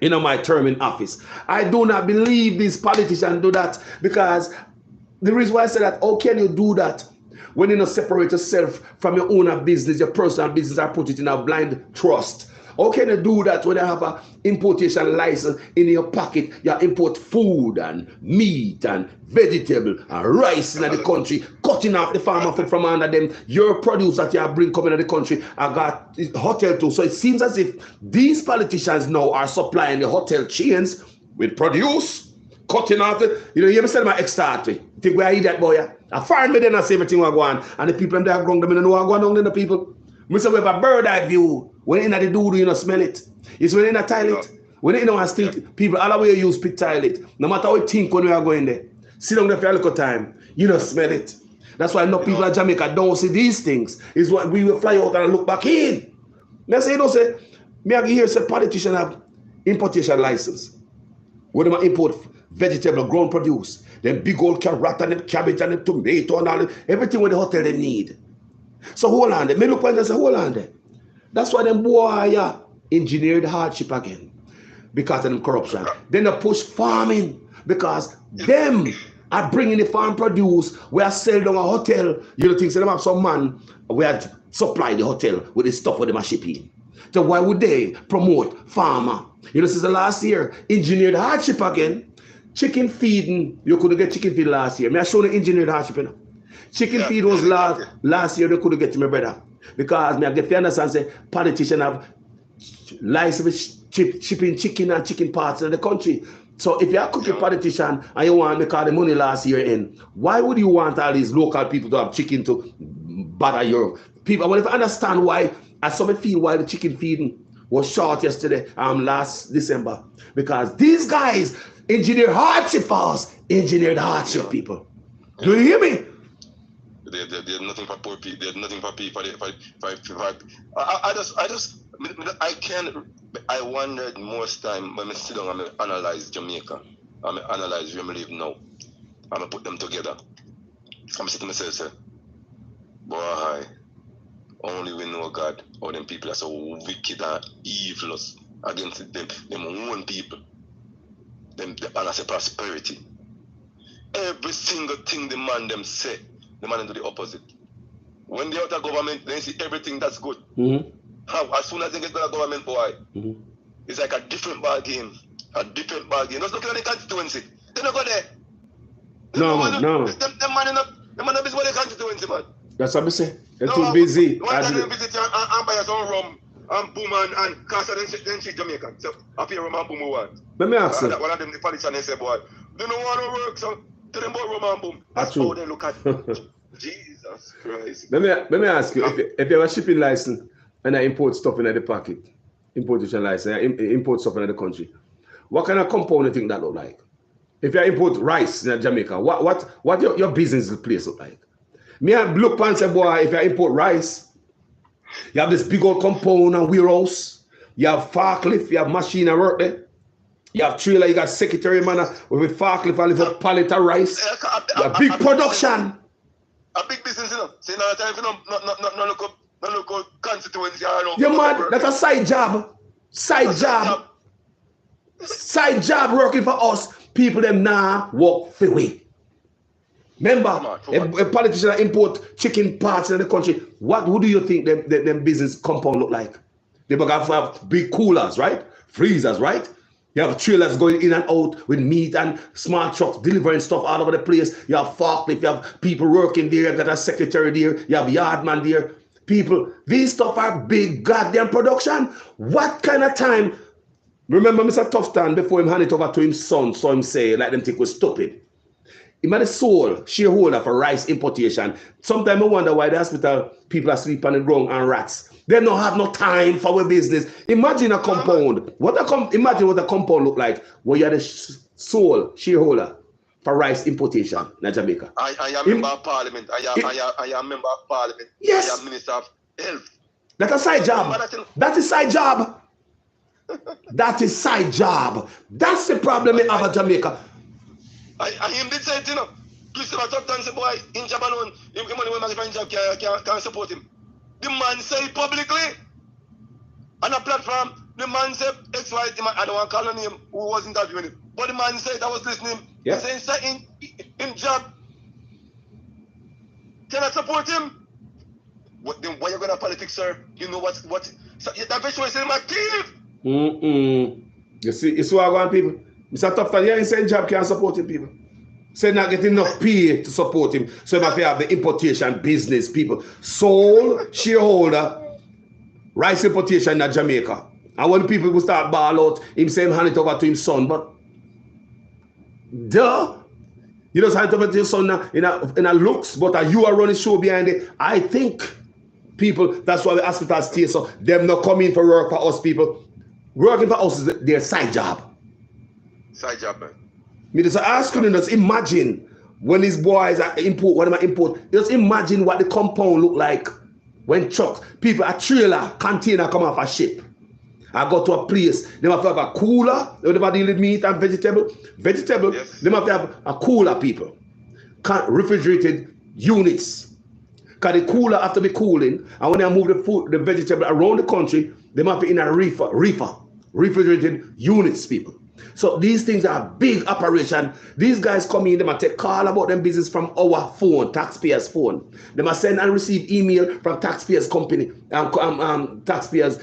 my term in office. I do not believe these politicians do that, because the reason why I say that, how can you do that when you don't separate yourself from your own business, your personal business, and put it in a blind trust? How can you do that when you have an importation license in your pocket? You import food and meat and vegetable and rice in the country, cutting off the farmer food from under them. Your produce that you bring coming in the country, I got hotel too. So it seems as if these politicians now are supplying the hotel chains with produce, cutting off it. You hear me say my ex-starter. Think where I eat that boy? I find me then I say everything will go on. And the people there are growing them, they know what going on, the people. I say we have a bird eye view. When in the doo-doo, you don't smell it. It's when in a toilet. When you know I stink, people all the way use pit toilet. No matter how you think when you are going there. Sit down there for a little time, you don't smell it. That's why no people at Jamaica don't see these things. Is what we will fly out and look back in. Me say, you know, say, me I hear say politicians have importation license. When they import vegetable, grown produce, them big old carrot and them cabbage and them tomato and all, everything with the hotel they need. So hold on there. Me look and say, hold on there. That's why them boy engineered hardship again. Because of them corruption. Then they push farming because them are bringing the farm produce. We are selling down a hotel. You know, think so them have some man we had supply the hotel with the stuff for them are shipping. So why would they promote farmer? You know, since the last year, engineered hardship again. Chicken feeding, you couldn't get chicken feed last year. May I show the engineered hardship, you know? Chicken feed was last year, they couldn't get to my brother. Because me I get to understand, say, politicians have license shipping chicken and chicken parts in the country. So if you're a cooking politician and you want to make all the money last year in, why would you want all these local people to have chicken to bother your people? I want to understand why, I saw me feel why the chicken feeding was short yesterday, last December. Because these guys engineer hardship for us, engineered hardship people. Do you hear me? There's nothing for poor people. There's nothing for people. I wondered most time when I sit down and I analyze Jamaica, and I analyze where I live now, and I put them together. I'm sitting myself say, boy, only we know God, or them people are so wicked and evil against them own people. Them and I say prosperity. Every single thing the man them say, the man do the opposite. When they out of government, they see everything that's good. How? As soon as they get to the government, boy, it's like a different ball game. A different ball game. Just look at the constituency. They don't go there. No, man. Them man not busy with the constituency, man. That's what I say. They're too busy. One time they visit and buy some rum and boom and cast then see Jamaican. So up here rum and boom what? Let me ask you. One of them the politicians say, boy, they don't want to work, so tell them about rum and boom. That's how they look at it. Jesus Christ. Let me ask you, if you have a shipping license and I import stuff in the pocket, importation license, I import stuff in the country, what kind of compound do you think that look like? If you import rice in Jamaica, what your business place look like? Me I look and say, boy, if you import rice, you have this big old compound and warehouse, you have forklift, you have machine and work there, you have trailer, you got secretary man with forklift and live a pallet of rice, you have big production. A big business, you know. See, now time for no look up constituency. Yeah, man, that's a side job. Side job working for us. People them now work for we. Remember, a politician import chicken parts in the country. Who do you think them business compound look like? They have big coolers, right? Freezers, right? You have trailers going in and out with meat and small trucks delivering stuff all over the place. You have forklift, you have people working there, you got a secretary there, you have yardman there. People, these stuff are big goddamn production. What kind of time? Remember Mr. Tufton, before him hand it over to his son, saw him say, like them think was stupid. He had a sole shareholder for rice importation. Sometimes I wonder why the hospital people are sleeping on the ground and rats. They don't have no time for our business. Imagine a compound. Imagine what a compound look like where you are the sole shareholder for rice importation in Jamaica. I am member of parliament. I am member of parliament. Yes. I am minister of health. That's a side job. That is side job. That is side job. That's the problem in other Jamaica. I him did say it, you know. Christopher Tufton say, boy, in Japan alone, if the money when find job can't support him. The man say it publicly on a platform. The man said XY, I don't want to call on him who was interviewing him. But the man said I was listening. Yeah. He said in job. Can I support him? Then why you gonna politics, sir? You know what so that bitch was saying my teeth. You see what I want people? Mr. Tufton, yeah, he said job can't support him people. Say not get enough pay to support him. So if you have the importation business people, sole shareholder, rice importation in Jamaica. And when people will start ball out, him saying hand it over to his son, but duh. You just hand it over to your son now in a looks, but you are running show behind it. I think people, that's why the hospital stay so them not coming for work for us people. Working for us is their side job. Side job, man. Me just asking us, imagine when these boys are import, what am I import? Just imagine what the compound look like when trucks, people, a trailer, container come off a ship. I go to a place, they have to have a cooler, they have to deal with meat and vegetable. Vegetable, yes. They have to have a cooler, people. Refrigerated units. Because the cooler have to be cooling, and when they move the food, the vegetable around the country, they have to be in a refrigerated units, people. So these things are big operation. These guys come in, they must take call about them business from our phone, taxpayers' phone. They must send and receive email from taxpayers' company, taxpayers'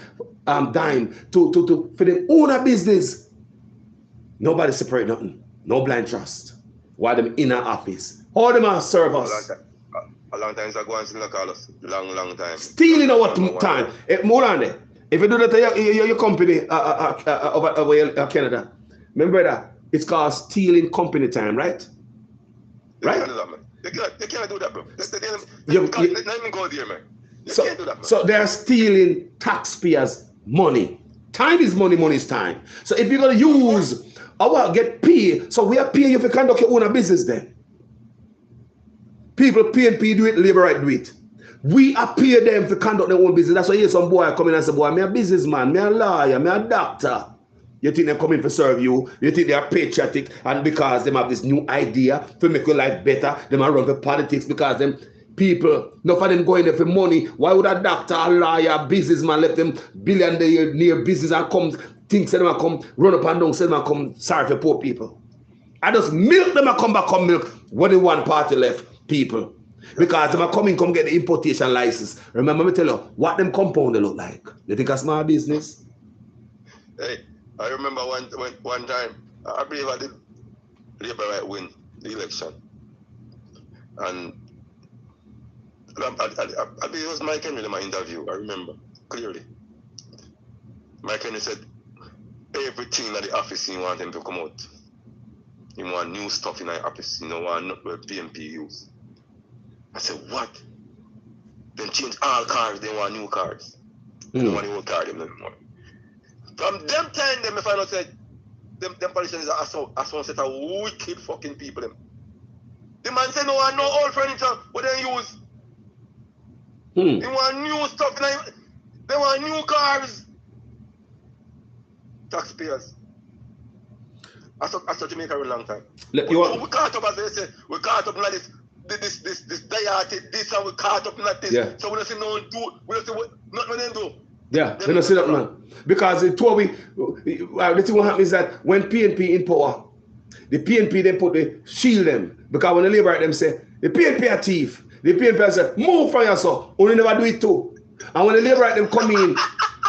dime to for them own a business. Nobody separate nothing. No blind trust. Why them in our office? All them are serve us. A long time ago, and still call us. Long time. Stealing our time. More on there. If you do that to your company over Canada, remember that it's called stealing company time, right? Right? They can't do that, bro. Let me go there, man. They can't do that, man. So they're stealing taxpayers' money. Time is money, money is time. So if you're going to use our get paid, so we are paying you if you conduct your own business then. People pay and pay do it, labor right do it. We are paying them to conduct their own business. That's why you hear some boy come in and say, boy, me a businessman, me a lawyer, me a doctor. You think they come in to serve you, you think they are patriotic, and because they have this new idea to make your life better, they might run for politics because them people, enough of them going there for money. Why would a doctor, a lawyer, businessman let them billionaire near business and come, think say them come, run up and down, say them come, sorry for poor people. I just milk them and come back, come milk. What the one party left, people. Because them come in, come get the importation license. Remember me tell you, what them compound they look like. You think a small business? Hey, I remember one time, I believe I did Labour right win the election. And I believe it was Mike Henry in my interview, I remember clearly. Mike Henry said, everything at the office he want him to come out. He want new stuff in the office, you know, want PNP use. I said, what? Then change all cars, they want new cars. They don't want the old car them anymore. From them time, them if I not said, them politicians are some set of wicked fucking people. Them. The man said, no, I know old furniture, what they use. They want new stuff, they want new cars. Taxpayers. I saw Jamaica a long time. We caught up, as they say, we caught up like this diet, this, and we caught up like this. Yeah. So we don't see no one do, we don't see what they do. Yeah, they don't see that, man. Because the thing what happens is that when PNP in power, the PNP then put the shield them. Because when the Labour them say, the PNP are thief. The PNP say, move from yourself. Only never do it too. And when the Labour them come in,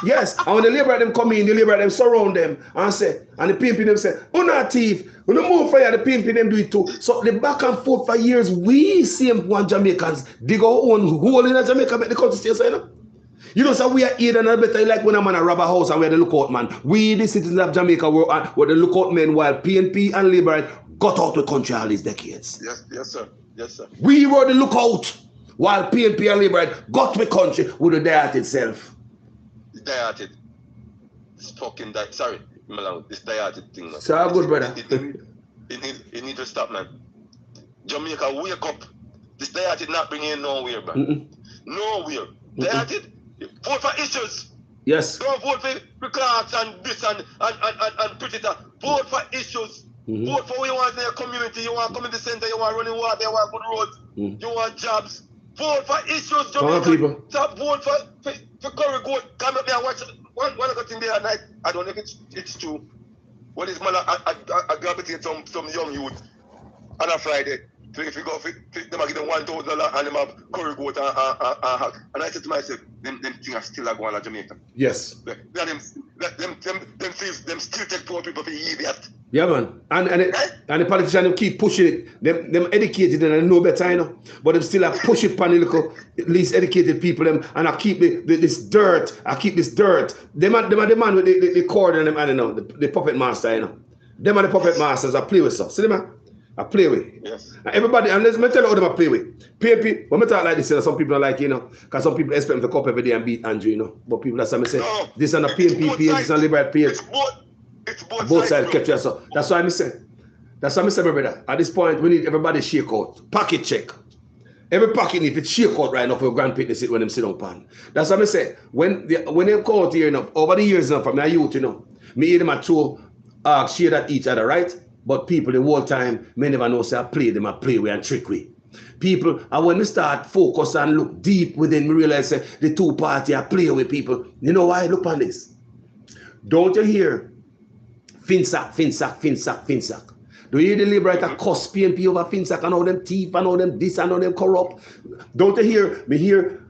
yes, and when the Labour them come in, the Labour them surround them and say, and the PNP them say, oh not thief. When they move for you, the PNP them do it too. So the back and forth for years, we same one Jamaicans dig our own hole in a Jamaica, make the country stay so, you know? You know, so we are here and better like when a man a rob a house and we are the lookout man. We, the citizens of Jamaica, were the lookout men while PNP and Labour got out the country all these decades. Yes, sir. Yes, sir. We were the lookout while PNP and Labour got the country with the diet itself. The diet. It's fucking diet. Sorry, this diet thing, man. So good, brother. It need to stop, man. Jamaica, wake up. This diet is not bringing in nowhere, man. Nowhere. Diet. Vote for issues. Yes. Don't vote for clerks and this and predator. Vote for issues. Vote for what you want in your community. You want community center. You want running water. You want good roads. You want jobs. Vote for issues. People. Stop vote for curry goat. Come up there and watch one of the thing there at night. I don't know if it's true. What is man? I gravitate some young youth on a Friday. So if you go for them, I give them $1,000 and them have curry goat and hack. And I said to myself, them things are still going on Jamaica. Yes. Them still take poor people for idiot. Yeah, man. And the politicians keep pushing it. Them educated and they know better, you know. But them still have push it upon the little least educated people. And I keep this dirt. I keep this dirt. Them are the man with the cord and them, I don't know, the puppet master, you know. Them are the puppet masters I play with stuff. See them, man? I play with. Yes. And everybody, and let me tell you how them I play with. PNP, when I talk like this, you know, some people are like, you know, because some people expect them to come up every day and beat Andrew, you know. But people, that's what I say. No, this on the PNP page, this on the Liberal page. It's both sides kept you, so that's why I say. That's what I say, my brother. At this point, we need everybody shake out. Pocket check. Every pocket need to shake out right now for your grandparents sit when them sit down pan. That's what I say. When they come out here, over the years from my youth, me hear them at two share at each other, right? But people the whole time, me never know say I play them, I play with and trick with. People, and when we start focus and look deep within, we realize the two party I play with people. You know why? Look on this. Don't you hear Finsack? Do you hear the liberator cuss PNP over Finsack and all them thief and all them this and all them corrupt? Don't you hear me hear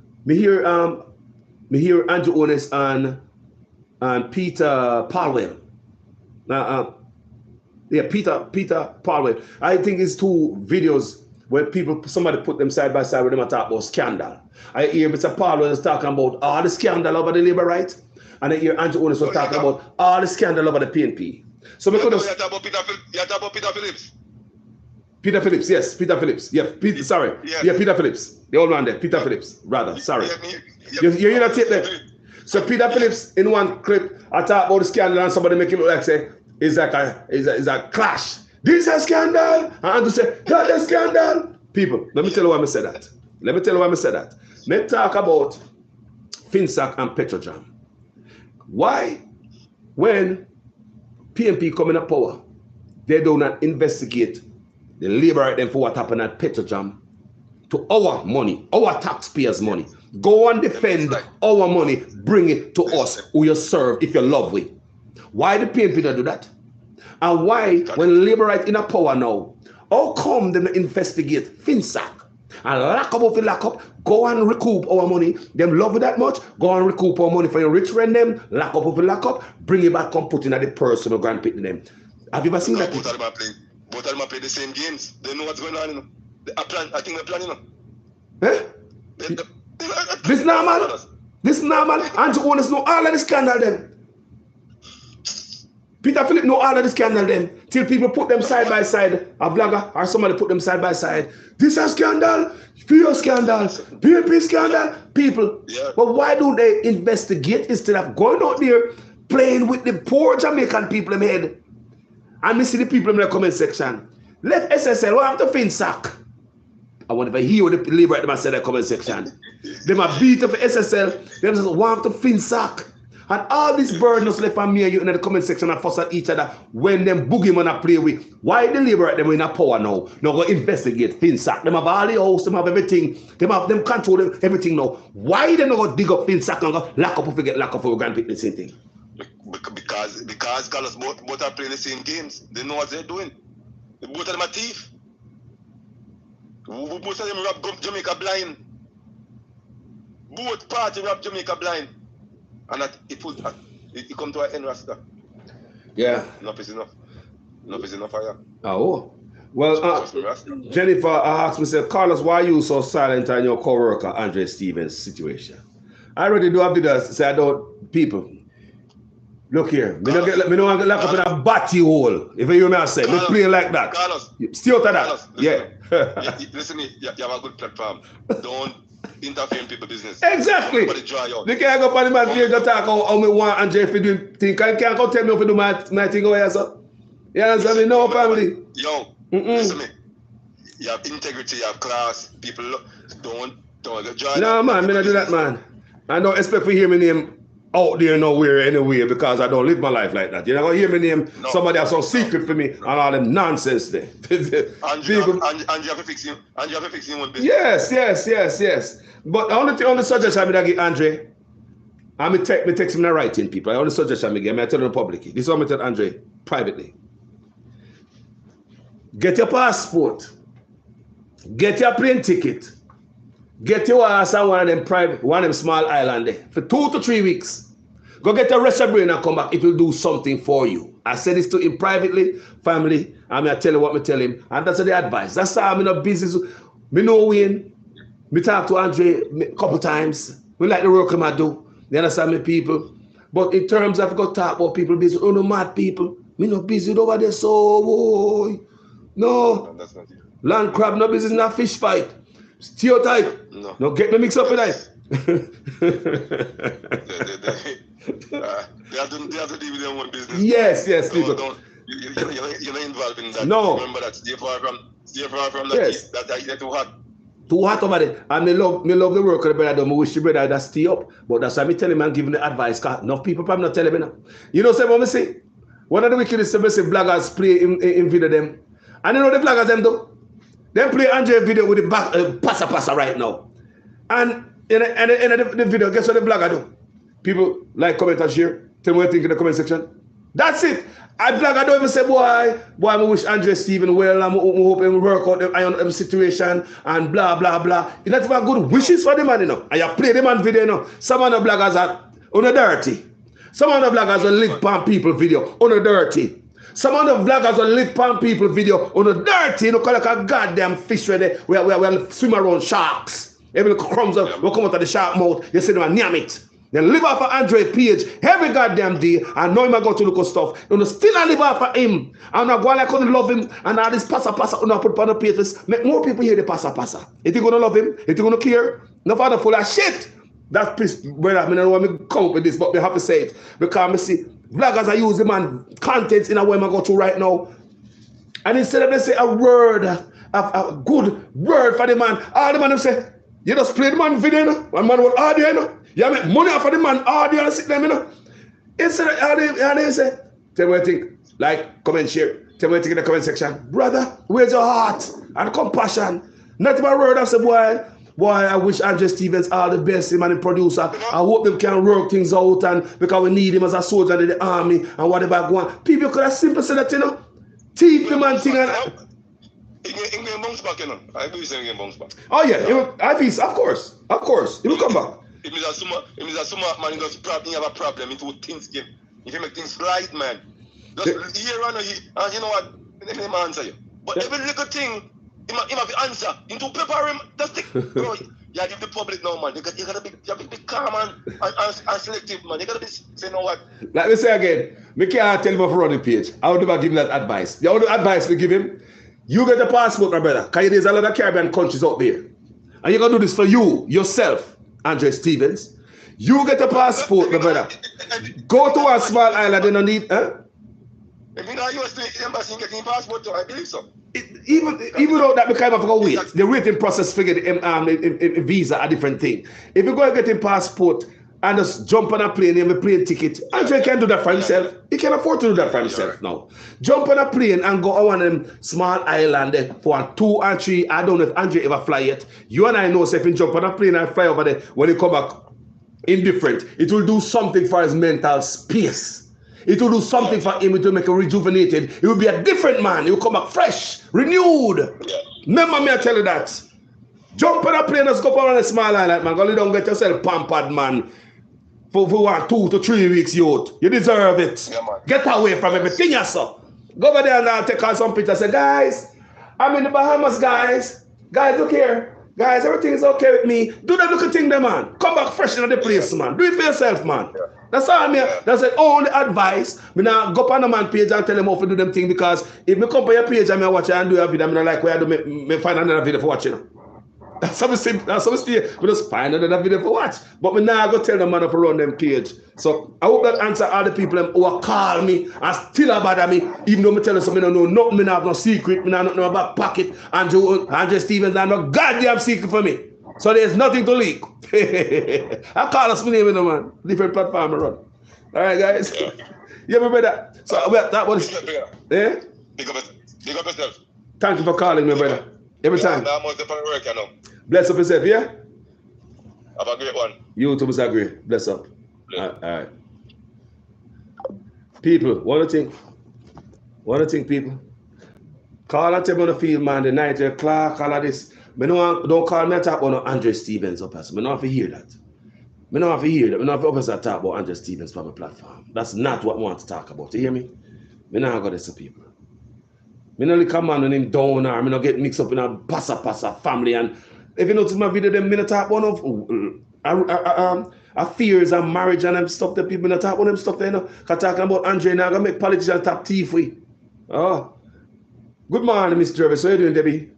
Andrew Honest and Peter Palwell. Peter Palwell. I think it's two videos where somebody put them side by side with them and talk about scandal. I hear Mr. Palwell is talking about all the scandal over the labor right, and I hear Andrew Honest was talking about all the scandal over the PNP. So you talk about Peter Phillips. Peter Phillips, yes, Peter Phillips. Yeah, Peter Phillips. The old man there, Peter Phillips, rather, sorry. You hear that tape there? So Peter Phillips, in one clip, I talk about the scandal and somebody make it look like say, it's a clash. This is a scandal. And Andrew say, that's a scandal. People, let me tell you why I said that. Let's talk about Finsack and Petrojam. Why, when PNP come in power, they do not investigate, they liberate them for what happened at Petrojam to our money, our taxpayers' money. Go and defend our money, bring it to us who you serve if you love we. Why the PNP don't do that? And why, when liberate in a power now, how come them investigate Finsack and lock up, go and recoup our money? Them love you that much, go and recoup our money for your rich friend them, lock up, bring it back and put in at the personal grandpit them. Have you ever seen that? Both of them play the same games. They know what's going on, I think they're planning, Eh? This normal. Andrew Honest know all of the scandal them. Peter Phillips know all of the scandal them. Till people put them side by side, a blogger or somebody put them side by side. This is a scandal, fear scandal, PNP scandal. People, but why don't they investigate instead of going out there playing with the poor Jamaican people in the head? And me see the people in the comment section. Let SSL, what happened to Finsack? I wonder if I hear what the liberate them and say in the comment section. They might beat up SSL, they just want to Finsack. And all this burden is left on me and you in the comment section and fuss at each other when them boogeyman are play with. Why they liberate them in a power now? Now go investigate Finsack. Them have all the house, them have everything. Them control everything now. Why they not go dig up Finsack and go lock up for grandparents the same thing? Because Carlos, both are playing the same games. They know what they're doing. Both of them are thief. Both of them rob Jamaica blind. Both parties rob Jamaica blind. And it come to an end, Rasta. Yeah. Enough is enough. Enough is enough for you. Oh. Well, Jennifer asked me, said, Carlos, why are you so silent on your co-worker, Andre Stevens' situation? I already do have to say, I don't, people, look here. Me don't get locked up in a batty hole. If you hear me, I say, me play like that. Carlos. Stay out of that. Carlos, yeah. Listen, you have a good platform. Don't interfere in people's business. Exactly. They can't go on the man here to talk how me want and Jeff doing things. Can't go tell me if I do my thing over here, sir. You understand me? No, family. Yo, listen to me. You have integrity, you have class. People don't join. No, man, me not do that, man. I don't expect to hear my name out there nowhere anyway because I don't live my life like that. You're not going to hear my name, somebody has some secret for me and all them nonsense there. And you have to fix him. And you have to fix him one business. Yes. But the only suggestion I give Andre, I'm text him the writing, people. The only suggestion I give, I tell him publicly. This is what I tell Andre privately. Get your passport. Get your plane ticket. Get your ass on one of them small island there for 2 to 3 weeks. Go get a rest of brain and come back. It will do something for you. I said this to him privately, family. I'm going to tell you what I tell him. And that's the advice. That's how I'm in a business. Me know Wayne. Me talk to Andre a couple times. We like the work I do. You understand me, people? But in terms of go talk about people business, no mad people. Me no business over there, so boy. No. That's not it. Land crab, no business, not fish fight. Stereotype. No, get me mixed up with that. They have to deal with their own business. Yes, people. You're not involved in that. No. Remember that. Stay far from that. Yes. That's too hot. Too hot over there. And me love the work of the brother. I wish the brother that stay up. But that's why me tell him and giving the advice. Cause enough people probably not tell him. You know what I say? One of the wickedest things bloggers play in video them. And you know the bloggers them do? They play Andre video with the back passa right now. And in the video, guess what the blogger do? People like, comment, and share. Tell me what you think in the comment section. That's it. I blogger don't even say, boy, I wish Andre Stephen well. I hope him work out the situation and blah, blah, blah. You not even good wishes for the man, you know. And you play the man video, you know. Some of the bloggers are on the dirty. Some of the bloggers will lick palm people video on the dirty. Some of the bloggers will lick palm people video on the dirty, you know, like a goddamn fish where we swim around sharks. Every little crumbs will come out of the shark mouth. You see them and yam it. They live off of Andre page every goddamn day. And know him I go to look at stuff. You know, still I live off of him. And I go like I couldn't love him. And all this passa you know, put on the pages. Make more people hear the passa. If you gonna love him, if you gonna care, no father full of shit. That's piss, brother. I mean, I don't want to come up with this, but we have to say it. Because I see vloggers are using man contents in a way I go to right now. And instead of they say a word, a good word for the man, all the man will say, you just play the man video, you know? One man will audio, you know? You make money off of the man audio and sit them, you know? Instead of all they say, tell me what you think, like, comment, share. Tell me what you think in the comment section. Brother, where's your heart and compassion? Not even a word of say, boy, I wish Andre Stevens all the best, him and the producer. I hope they can work things out, and because we need him as a soldier in the army and whatever go on. People could have simply said that, you know? Teeth him and thing and He can bounce back, you know. I do say he can bounce back. oh yeah, of course. He will come back. If he's a smart man, he have a problem. He do things game. If you make things right, man. Just hear and you know what? Let him answer you. But every little thing, he have the answer. Into prepare him. Just think, bro. You give the public now, man. You gotta be calm and selective, man. You gotta be say, you know what? Like me say again, me can't tell him off run the page. I would never give him that advice. The only advice we give him, you get a passport, my brother. Because there's a lot of Caribbean countries out there. And you're gonna do this for you, yourself, Andre Stevens. You get a passport, my brother. Go to a small island, they don't need, If you know you the embassy getting passport, I believe so. Even though that became a wait, the waiting process figure the visa a different thing. If you go and get a passport and just jump on a plane and a plane ticket, Andre can do that for himself. He can afford to do that for himself now. Jump on a plane and go on one of them small island for 2 and 3. I don't know if Andre ever fly yet. You and I know so if you jump on a plane and fly over there, when you come back indifferent, it will do something for his mental space. It will do something for him to make him rejuvenated. He will be a different man. He will come back fresh, renewed. Yeah. Remember me, I tell you that. Jump on a plane and go on a small island, man. Go don't get yourself pampered, man. For 2 to 3 weeks, youth. You deserve it. Yeah, get away from everything, you saw. Go over there and I'll take out some pictures. Say, guys, I'm in the Bahamas, guys. Guys, look here. Guys, everything is okay with me. Do that little thing there, man. Come back fresh in the place, man. Do it for yourself, man. Yeah. That's all I mean. That's the only advice. I now go on the man page and tell them how to do them thing, because if me come on your page and me watch and do a video, I like where I do me find another video for watching. That's how we see. That's how we see. We just find another video for watch. But me now go tell the man to run them page. So I hope that answer all the people who call me and still bother me, even though me tell them something I don't know nothing, me have no secret, me not know about pocket, Andre Stevens have no goddamn secret for me. So there's nothing to leak. I call us my name in the man. Different platform I run. All right, guys. Yeah, my brother. So that was. Yeah. Big up yourself. Thank you for calling me, brother. Every time. Work, you know. Bless up yourself, yeah? Have a great one. You too, Mr. Gray. Bless up. All right. People, what do you think, people? Call and tell me on the field, man, the Nigel Clark, all of this. Don't call me and talk about Andre Stevens up as. I don't have to hear that. I don't have to hear that. I don't have to talk about Andre Stevens from my platform. That's not what I want to talk about. You hear me? I don't go this to people. I don't come on and him down, or I don't get mixed up in a passa family. And if you notice my video, them I talk about affairs and marriage and them stuff that people don't talk about them stuff there, you know. Because talking about Andre now, I make politicians tap teeth for you. Oh. Good morning, Miss Jervis. How are you doing, Debbie?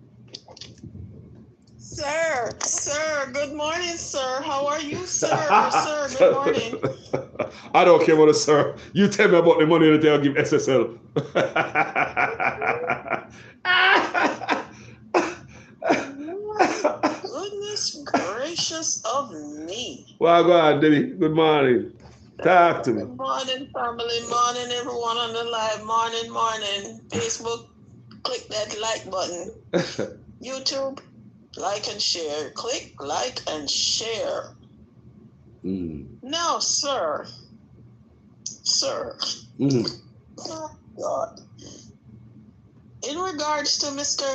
Sir, good morning, sir. How are you, sir? Sir, good morning. I don't care about the sir. You tell me about the money that they'll give SSL. Goodness gracious of me. Well, go on, Debbie. Good morning. Talk to me. Good morning, family. Morning, everyone on the live. Morning, morning. Facebook, click that like button. YouTube, like and share. Click, like, and share. Now, sir. Oh, God. In regards to Mr.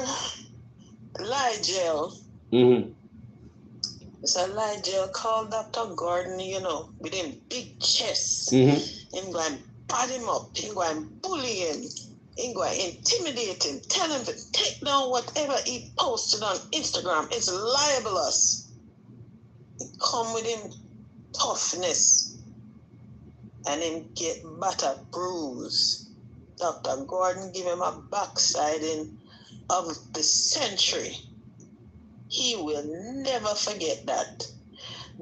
Ligel, Mr. Ligel called Dr. Gordon, with him big chest. Him going to pat him up. Him going to bully him. Him going to intimidate him. Tell him to take down whatever he posted on Instagram. It's libelous. He come with him toughness. And him get battered, bruised. Dr. Gordon give him a backsliding of the century. He will never forget that.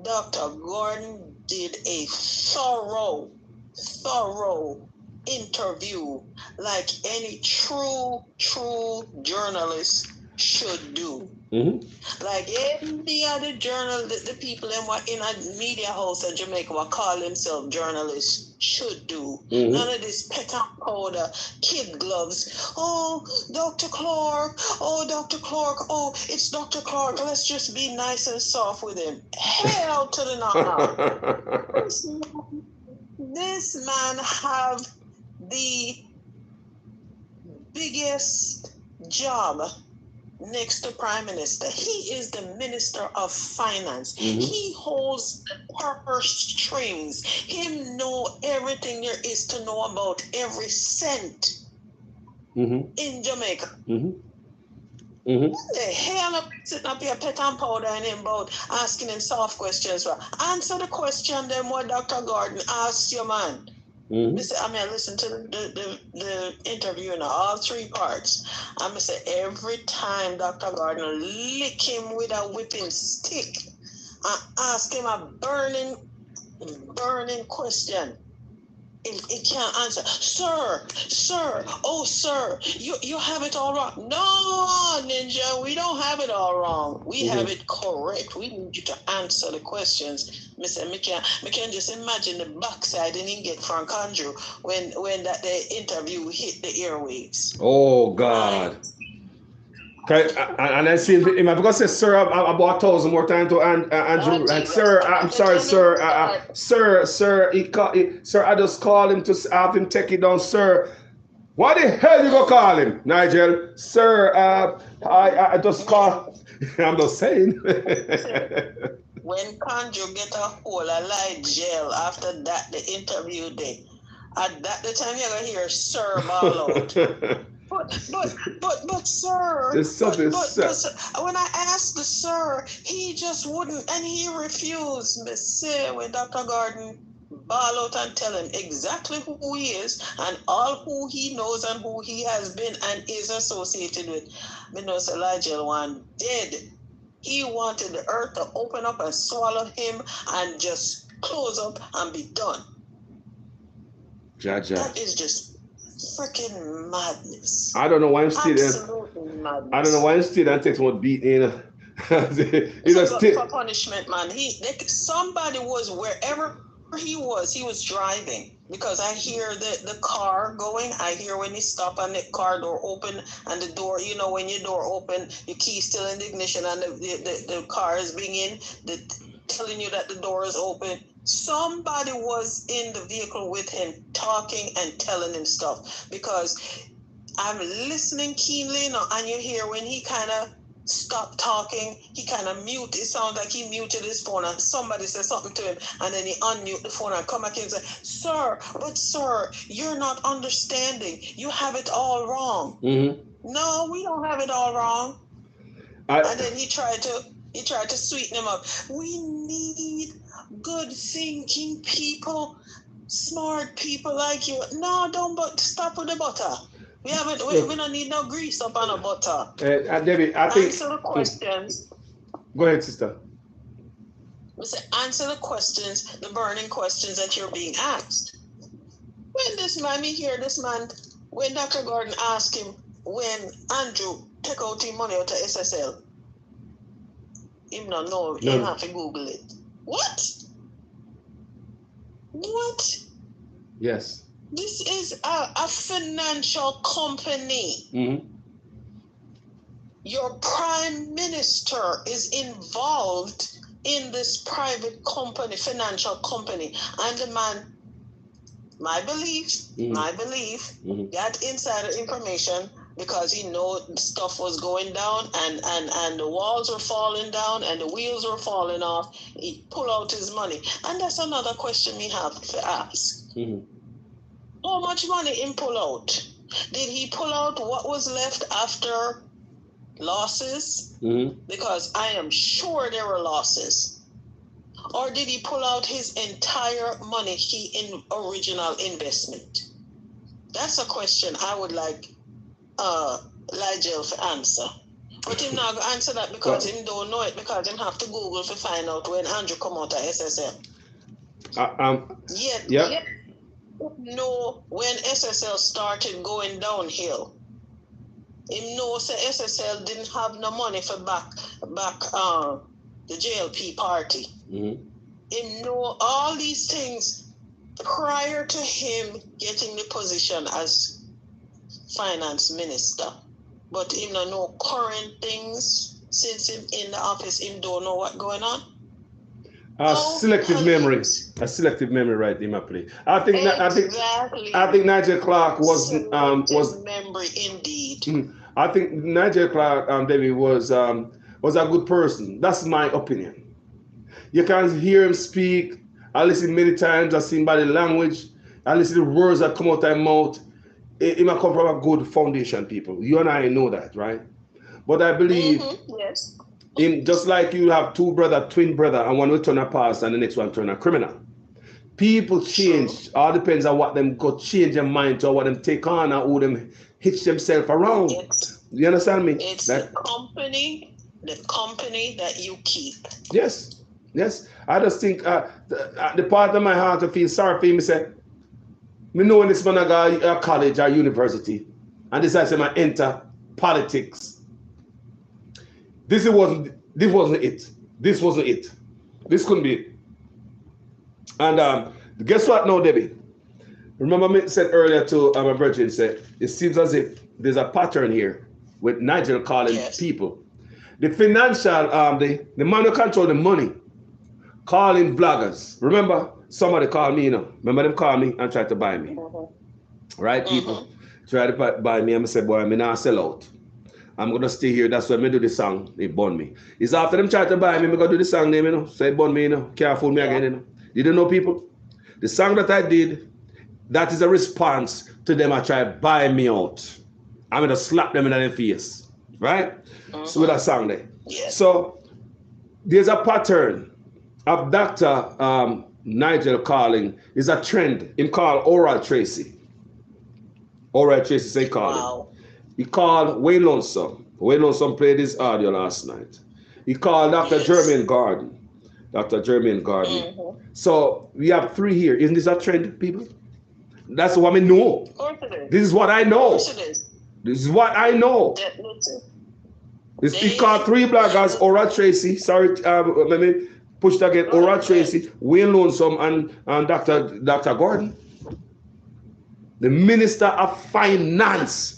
Dr. Gordon did a thorough interview like any true journalist should do. Like any other journal, the people in a media house in Jamaica will call themselves journalists should do. None of this pet and powder, kid gloves. Oh, Dr. Clark. Oh, Dr. Clark. Oh, it's Dr. Clark. Let's just be nice and soft with him. Hell to the knock. This man have the biggest job next to Prime Minister. He is the Minister of Finance. He holds the purse strings. Him know everything there is to know about every cent in Jamaica. What the hell am I sitting up here pet and powder and him about asking him soft questions? Answer the question then what Dr. Gordon asked you, man. I listened to the interview in all three parts. I say every time Dr. Gordon lick him with a whipping stick and ask him a burning question, he can't answer. Sir, oh sir, you have it all wrong. No, Ninja, we don't have it all wrong. We have it correct. We need you to answer the questions. Me can just imagine the backside and he get Frank Andrew when that the interview hit the airwaves. Oh God. Okay, and I see him because say sir about 1,000 more times to Andrew and sir, I'm sorry, sir, sir, I just called him to have him take it down, sir. What the hell you go call him, Nigel? Sir, I just call. I'm just saying. When Conjo get a whole of light gel after that the interview day, at that the time you're gonna hear sir ball out. But sir, when I asked the sir, he just wouldn't, and he refused. Me say when Dr. Gordon ball out and tell him exactly who he is and all who he knows and who he has been and is associated with. Me know say Ligel one dead. He wanted the earth to open up and swallow him and just close up and be done. Jaja. That is just freaking madness. I don't know why I'm still there. Absolutely madness. I don't know why I'm still there and takes one beating. For punishment, man. Somebody was wherever he was driving. Because I hear the car going. I hear when he stop and the car door open and the door, when your door open, your key still in the ignition and the car is being in, telling you that the door is open. Somebody was in the vehicle with him talking and telling him stuff. Because I'm listening keenly, and you hear when he kind of stopped talking, he kind of mute. It sounds like he muted his phone and somebody said something to him and then he unmute the phone and come back in and say, sir, you're not understanding. You have it all wrong. No, we don't have it all wrong. And then he tried to sweeten him up. We need good thinking people, smart people like you. No, don't stop with the butter. We don't need no grease up on a butter. Debbie, I think. Answer the questions. Go ahead, sister. We say, answer the questions, the burning questions that you're being asked. When this man, me hear this man, when Dr. Gordon asked him, when Andrew take out his money out of SSL, him not know, him have to Google it. What? What? Yes. This is a financial company. Mm-hmm. Your prime minister is involved in this private company, financial company. And the man, my belief, got insider information because he know stuff was going down and the walls were falling down and the wheels were falling off. He pull out his money. And that's another question we have to ask. Mm-hmm. How much money he pull out? Did he pull out what was left after losses? Mm-hmm. Because I am sure there were losses. Or did he pull out his entire money in original investment? That's a question I would like Ligel to answer. But him not gonna answer that because him don't know it, because him have to Google to find out when Andrew come out of SSL. Yet, no, when SSL started going downhill, him know say SSL didn't have no money for back the JLP party. Mm-hmm. Him know all these things prior to him getting the position as finance minister. But him don't know current things since him in the office. Him don't know what going on. Selective memory, right? In my play. I think Nigel Clark was memory indeed. I think Nigel Clark, David, was a good person. That's my opinion. You can hear him speak. I listen many times. I see body language. I listen to words that come out of his mouth. It might come from a good foundation, people. You and I know that, right? But I believe, yes. Just like you have twin brother, and one will turn a past and the next one turn a criminal. People change. True. All depends on what them go change their mind to, or what them take on, or who them hitch themselves around. You understand me? It's the company that you keep. Yes. I just think the part of my heart to feel sorry for him, say, me know when this man go to college or university, and decides to enter politics. This wasn't it. This couldn't be it. And guess what now, Debbie? Remember me said earlier to my brethren, said, it seems as if there's a pattern here with Nigel calling people. The financial, the man who control the money, calling bloggers. Remember, somebody called me, Remember them call me and try to buy me. Right, people? Try to buy me, and I said, boy, I'm not sell out. I'm going to stay here. That's why I do the song. They burn me. It's after them try to buy me, I'm going to do the song name, So they burn me, Can't fool me again, You don't know, people? The song that I did, that is a response to them. I try to buy me out. I'm going to slap them in their face. Right? So with that song there. Yes. So there's a pattern of Dr. Nigel calling. Is a trend. Him called Oral Tracy. Oral Tracy, say call him. He called Wayne Lonesome. Wayne Lonesome played his audio last night. He called Dr. Jermaine Garden. So we have three here. Isn't this a trend, people? That's what I know. Of course it is. This is what I know. Of course it is. This is what I know. He called three bloggers, Oral Tracy. Sorry, let me push that again. Oral Tracy, Wayne Lonesome, and Dr. Gordon. The Minister of Finance.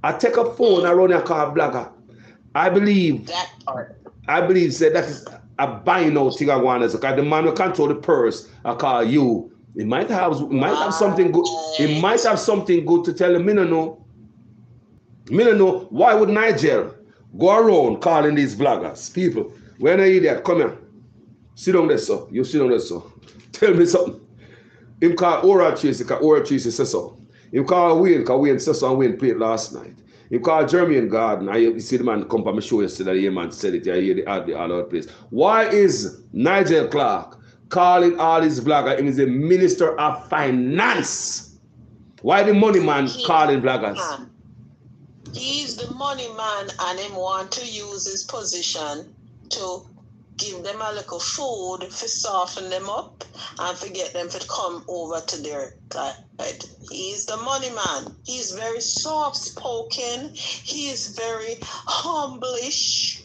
I take a phone and run a call blogger. I believe that part. I believe that is a buying out thing I want, because the man who control the purse, I call you. It might have something good. It might have something good to tell him. Me no know. Why would Nigel go around calling these bloggers? People, when are you there? Come here. Sit down there, sir. You sit down there, sir. Tell me something. Him call Oral Tracy, because Oral Tracy says so. Him call Wayne, because Wayne said so, and Wayne played last night. Him call Jermaine Garden. You see the man come from my show yesterday, the man said it, I hear the all over the place. Why is Nigel Clark calling all his bloggers? He is the Minister of Finance. Why the money man calling bloggers? He's the money man, and him want to use his position to give them a little food to soften them up and to get them to come over to their side. He's the money man. He's very soft-spoken. He is very humblish.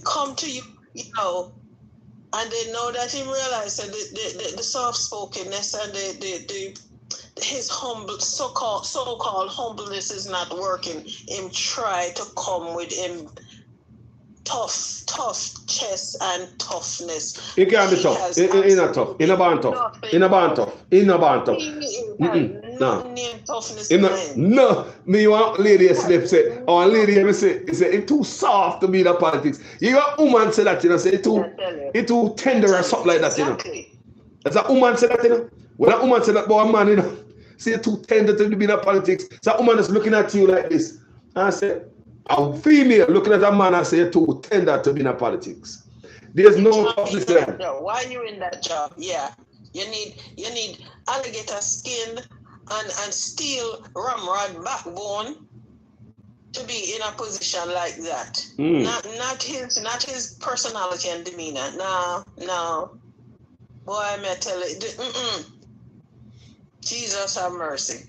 Come to you, you know, and they know that he realized that the soft-spokenness and his humble so-called humbleness is not working. Him try to come with him tough chest and toughness. He can't be tough. He's not tough. He's not born tough. He's not born tough. He's not born tough. No toughness. No, me want lady slip say, or lady me say, he say it's too soft to be in the politics. You got woman say that, you know, say it's too tender or something like that, you know. As a woman say that, you know. When a woman say that about a man, you know, say too tender to be in the politics. So a woman is looking at you like this, and I say, a female looking at a man and say too tender to be in politics. There's no toughness there. Why are you in that job? Yeah. You need alligator skin and steel ramrod backbone to be in a position like that. Not his personality and demeanor. No. Boy, I may tell you. Jesus have mercy.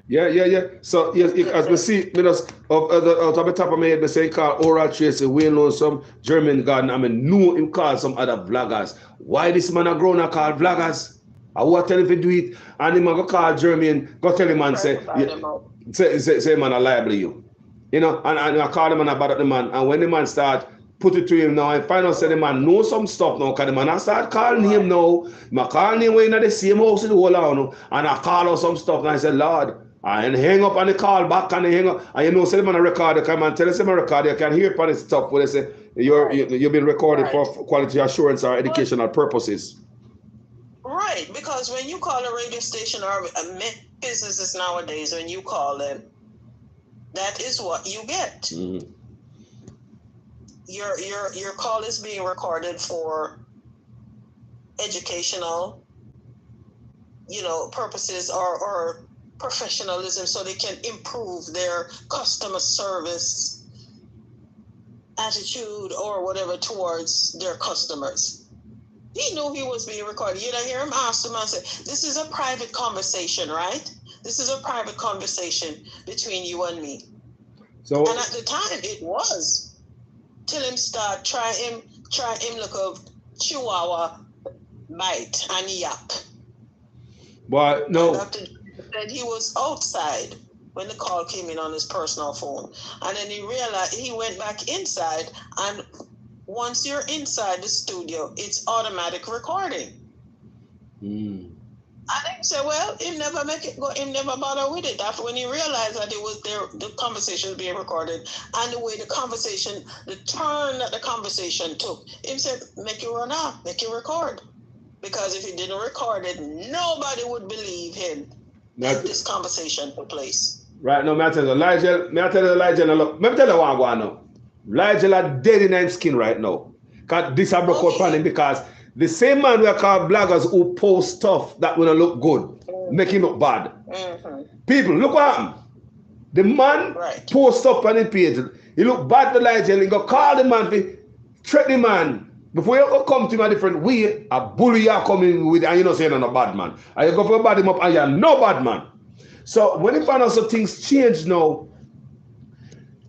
Yeah. So yes, as we see with us out of the top of my head, they say call Oral Tracy, we know some German garden. I mean, know him call some other vloggers. Why this man a grown up called vloggers? I want to tell him to do it, and him go call German, go tell him and say man I liable you. You know, and I call him and I bad up the man, and when the man start put it to him now, and find out say the man know some stuff now, because the man I start calling him now, I call him when in the same house in the whole hour, and I call out some stuff, and I say, Lord, and hang up on the call back and hang up, and you know, say the man a record, come and tell us him a record, you can hear upon this stuff where they say you've been recorded for quality assurance or educational purposes. Right, because when you call a radio station or businesses nowadays, when you call them, that is what you get. Mm-hmm. Your call is being recorded for educational, purposes or professionalism, so they can improve their customer service attitude or whatever towards their customers. He knew he was being recorded. You don't hear him ask him and say, this is a private conversation, right? This is a private conversation between you and me. And at the time it was. Till him start, try him look of Chihuahua bite and yap. But no. Dr. said he was outside when the call came in on his personal phone. And then he realized, he went back inside, and once you're inside the studio, it's automatic recording. And they say, well, he never make it go, he never bother with it. After when he realized that it was there, the conversation was being recorded, and the way the conversation, the turn that the conversation took, he said, make it run out, make it record. Because if he didn't record it, nobody would believe him that this conversation took place. Right, no, may I tell you, Elijah, look, let me tell you what I'm going on. Elijah is dead in his skin right now. Because this I broke out on him, because the same man we are called bloggers who post stuff that will look good, make him look bad. People, look what happened. The man post stuff on his page. He look bad to Elijah, and he go call the man, threaten the man. Before you go come to him a different way, a bully you are coming with, and you know saying you're not a bad man. And you go for bad him up, and you're no bad man. So when you find out some things change now,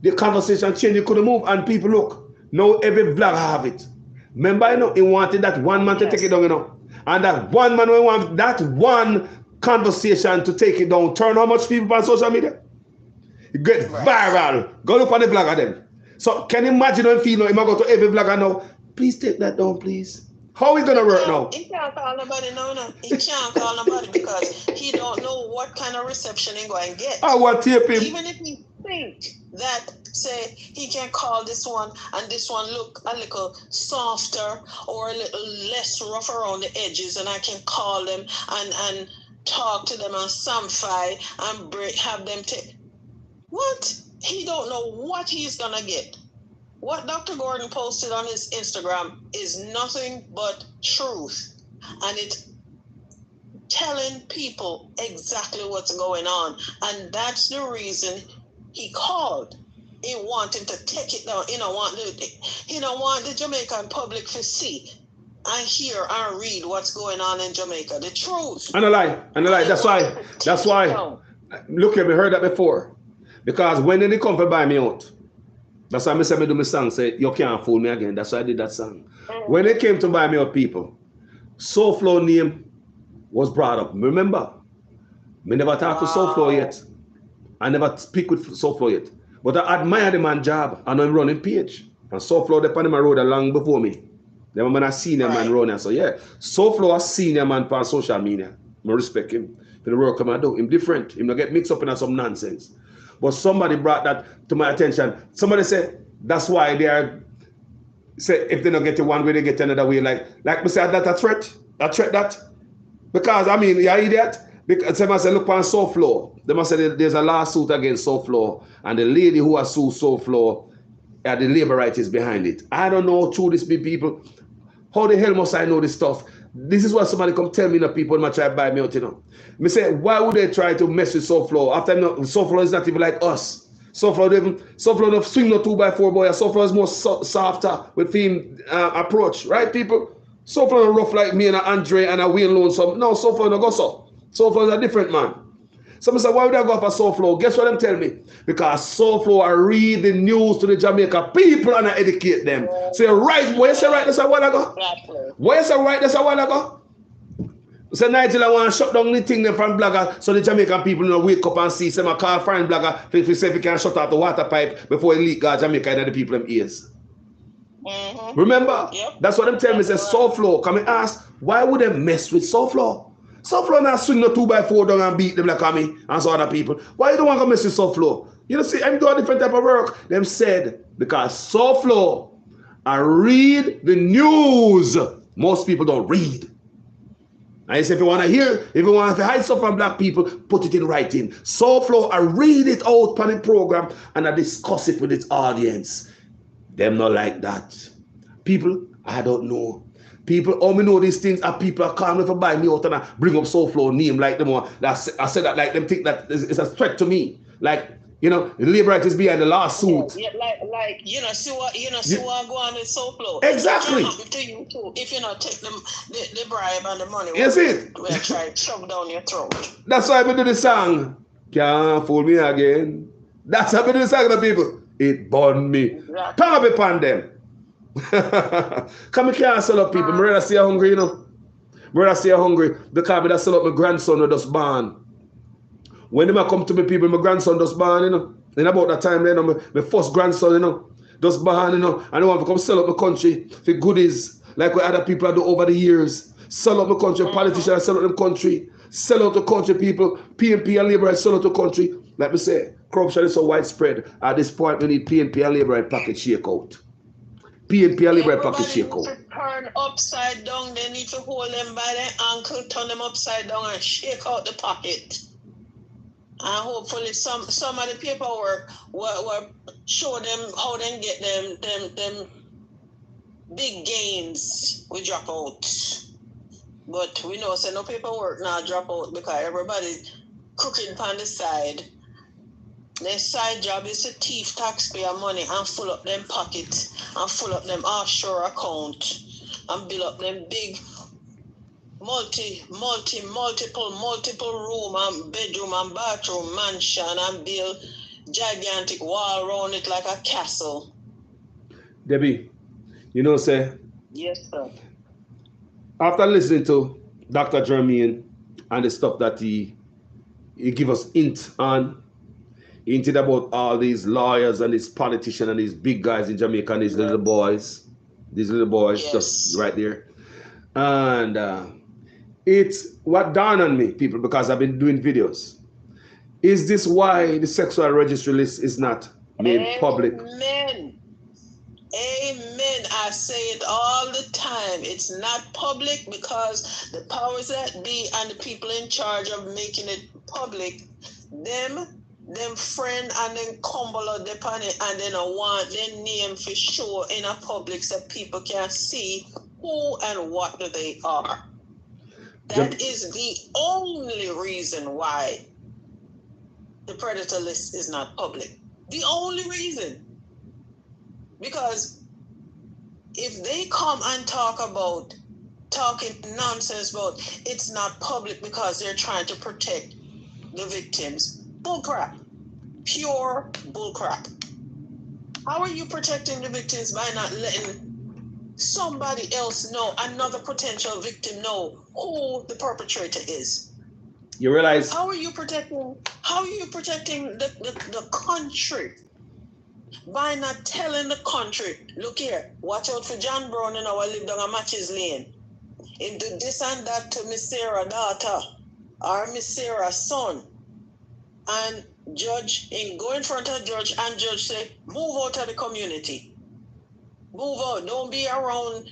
the conversation change, you couldn't move, and people look, now every vlogger have it. Remember, he wanted that one man to take it down, and that one man, we want that one conversation to take it down. Turn how much people on social media? It get viral. Go look on the vlogger then. So can you imagine when feel now, he might go to every vlogger now, please take that down, please. How is it gonna work now? He can't call nobody, no. He can't call nobody because he don't know what kind of reception he going to get. I want to tape him. Even if he think that, say, he can call this one and this one look a little softer or a little less rough around the edges, and I can call them and talk to them and samplify and have them take. What? He don't know what he's gonna get. What Dr. Gordon posted on his Instagram is nothing but truth, and it's telling people exactly what's going on, and that's the reason he called. he wanting to take it down. He don't want the Jamaican public to see and hear and read what's going on in Jamaica. The truth. And a lie. That's why. Look at me, heard that before. Because when they come to buy me out, that's why I said me do my song, say, you can't fool me again. That's why I did that song. When they came to buy me out, people, Soul Flow name was brought up. Remember? Me never talk to Soul Flow yet. I never speak with Soul Flow yet. But I admire the man job and I'm running page. And Soul Flow depend on my road long before me. Then when I senior man running, so yeah. Soul Flow a senior man on social media. I respect him. For the work I do. Him different. Him not get mixed up in some nonsense. But somebody brought that to my attention. Somebody said that's why they are say if they don't get it one way, they get another way. Like we said, that a threat. A threat that. Because I mean, you idiot. Because they must say, look on Soul Flow. They must say there's a lawsuit against Soul Flow. And the lady who has sued Soul Flow, the labor rights is behind it. I don't know through this people. How the hell must I know this stuff? This is what somebody come tell me, people might try to buy me out, Me say, why would they try to mess with Soul Flow? After Soul Flow is not even like us. Soul Flow don't swing no 2x4 boy. Soul Flow is more softer with theme approach, right, people? Soul Flow is rough like me and Andre and a Wayne Lonesome. No, Soul Flow no go so. Soul Flow is a different man. Somebody say, why would I go for Soul Flow? Guess what them tell me? Because Soul Flow, I read the news to the Jamaica people and I educate them. Say, right, where you say right, that's a while ago? Where you say right, that's a while ago? So Nigel, I want to shut down the thing from Blagger so the Jamaican people wake up and see some call foreign Blagger if say if we can shut out the water pipe before it leak Jamaica and the people them ears. Remember? Yep. That's what them tell me. Say Soul Flow. Come and ask, why would they mess with Soul Flow? Soul Flow not swing no 2x4 down and beat them like me and some other people. Why you don't want to mess with Soul Flow? You know, see, I'm doing a different type of work. Them said, because Soul Flow, I read the news. Most people don't read. I say, if you want to hear, if you want to hide stuff from black people, put it in writing. Soul Flow, I read it out on the program and I discuss it with its audience. Them not like that. People, I don't know. People, all me know these things are people are calling me for buy me out and I bring up Soul Flow name like them. I said that like them think that it's a threat to me. Like, you know, the labor rights is behind the lawsuit. Yeah, like see what go on with Soul Flow. Exactly. To you too, if you not take the bribe and the money. Yes, it. We'll try to shove down your throat. That's why I do the song. Can't fool me again. That's how I do the song to people. It burned me. Exactly. Turn up upon them. Come and can't sell up people. I'm ready to see you hungry, you know. I'm ready to see you hungry. Because I sell up my grandson who just born. When they come to me, people, my grandson just born, you know. In about that time, you know, my first grandson, you know, just born, you know. And I want to come sell up my country for goodies, like what other people do over the years. Sell up my country, politicians sell out the country. Sell out the country, people. PNP and Labour sell out the country. Like me say, corruption is so widespread. At this point, we need PNP and Labour pocket shake out. PNP and Labour pocket shake out. Turn upside down, they need to hold them by their ankle, turn them upside down and shake out the pocket. And hopefully some of the paperwork will show them how they get them big gains we drop out. But we know no paperwork now drop out because everybody crooked on the side. Their side job is to thief taxpayer money and full up them pockets and full up them offshore account and build up them big multiple room and bedroom and bathroom mansion and build gigantic wall around it like a castle. Debbie, you know, say. Yes, sir. After listening to Dr. Jermaine and the stuff that he give us hinted about all these lawyers and these politicians and these big guys in Jamaica and these little boys, yes. Just right there. And it's what dawned on me, people, because I've been doing videos. Is this why the sexual registry list is not made public? Amen. Amen. I say it all the time. It's not public because the powers that be and the people in charge of making it public, them friend and then cumble upon it and then want their name for sure in a public so people can see who and what they are. That is the only reason why the predator list is not public. The only reason. Because if they come and talking nonsense about it's not public because they're trying to protect the victims, bullcrap. Pure bullcrap. How are you protecting the victims by not letting somebody else know, another potential victim know who the perpetrator is? You realize? How are you protecting the country by not telling the country, look here, watch out for John Brown and I live down a Matches Lane. He do this and that to Miss Sarah daughter or Miss Sarah's son. And judge in go in front of judge and judge say, move out of the community. Move out. Don't be around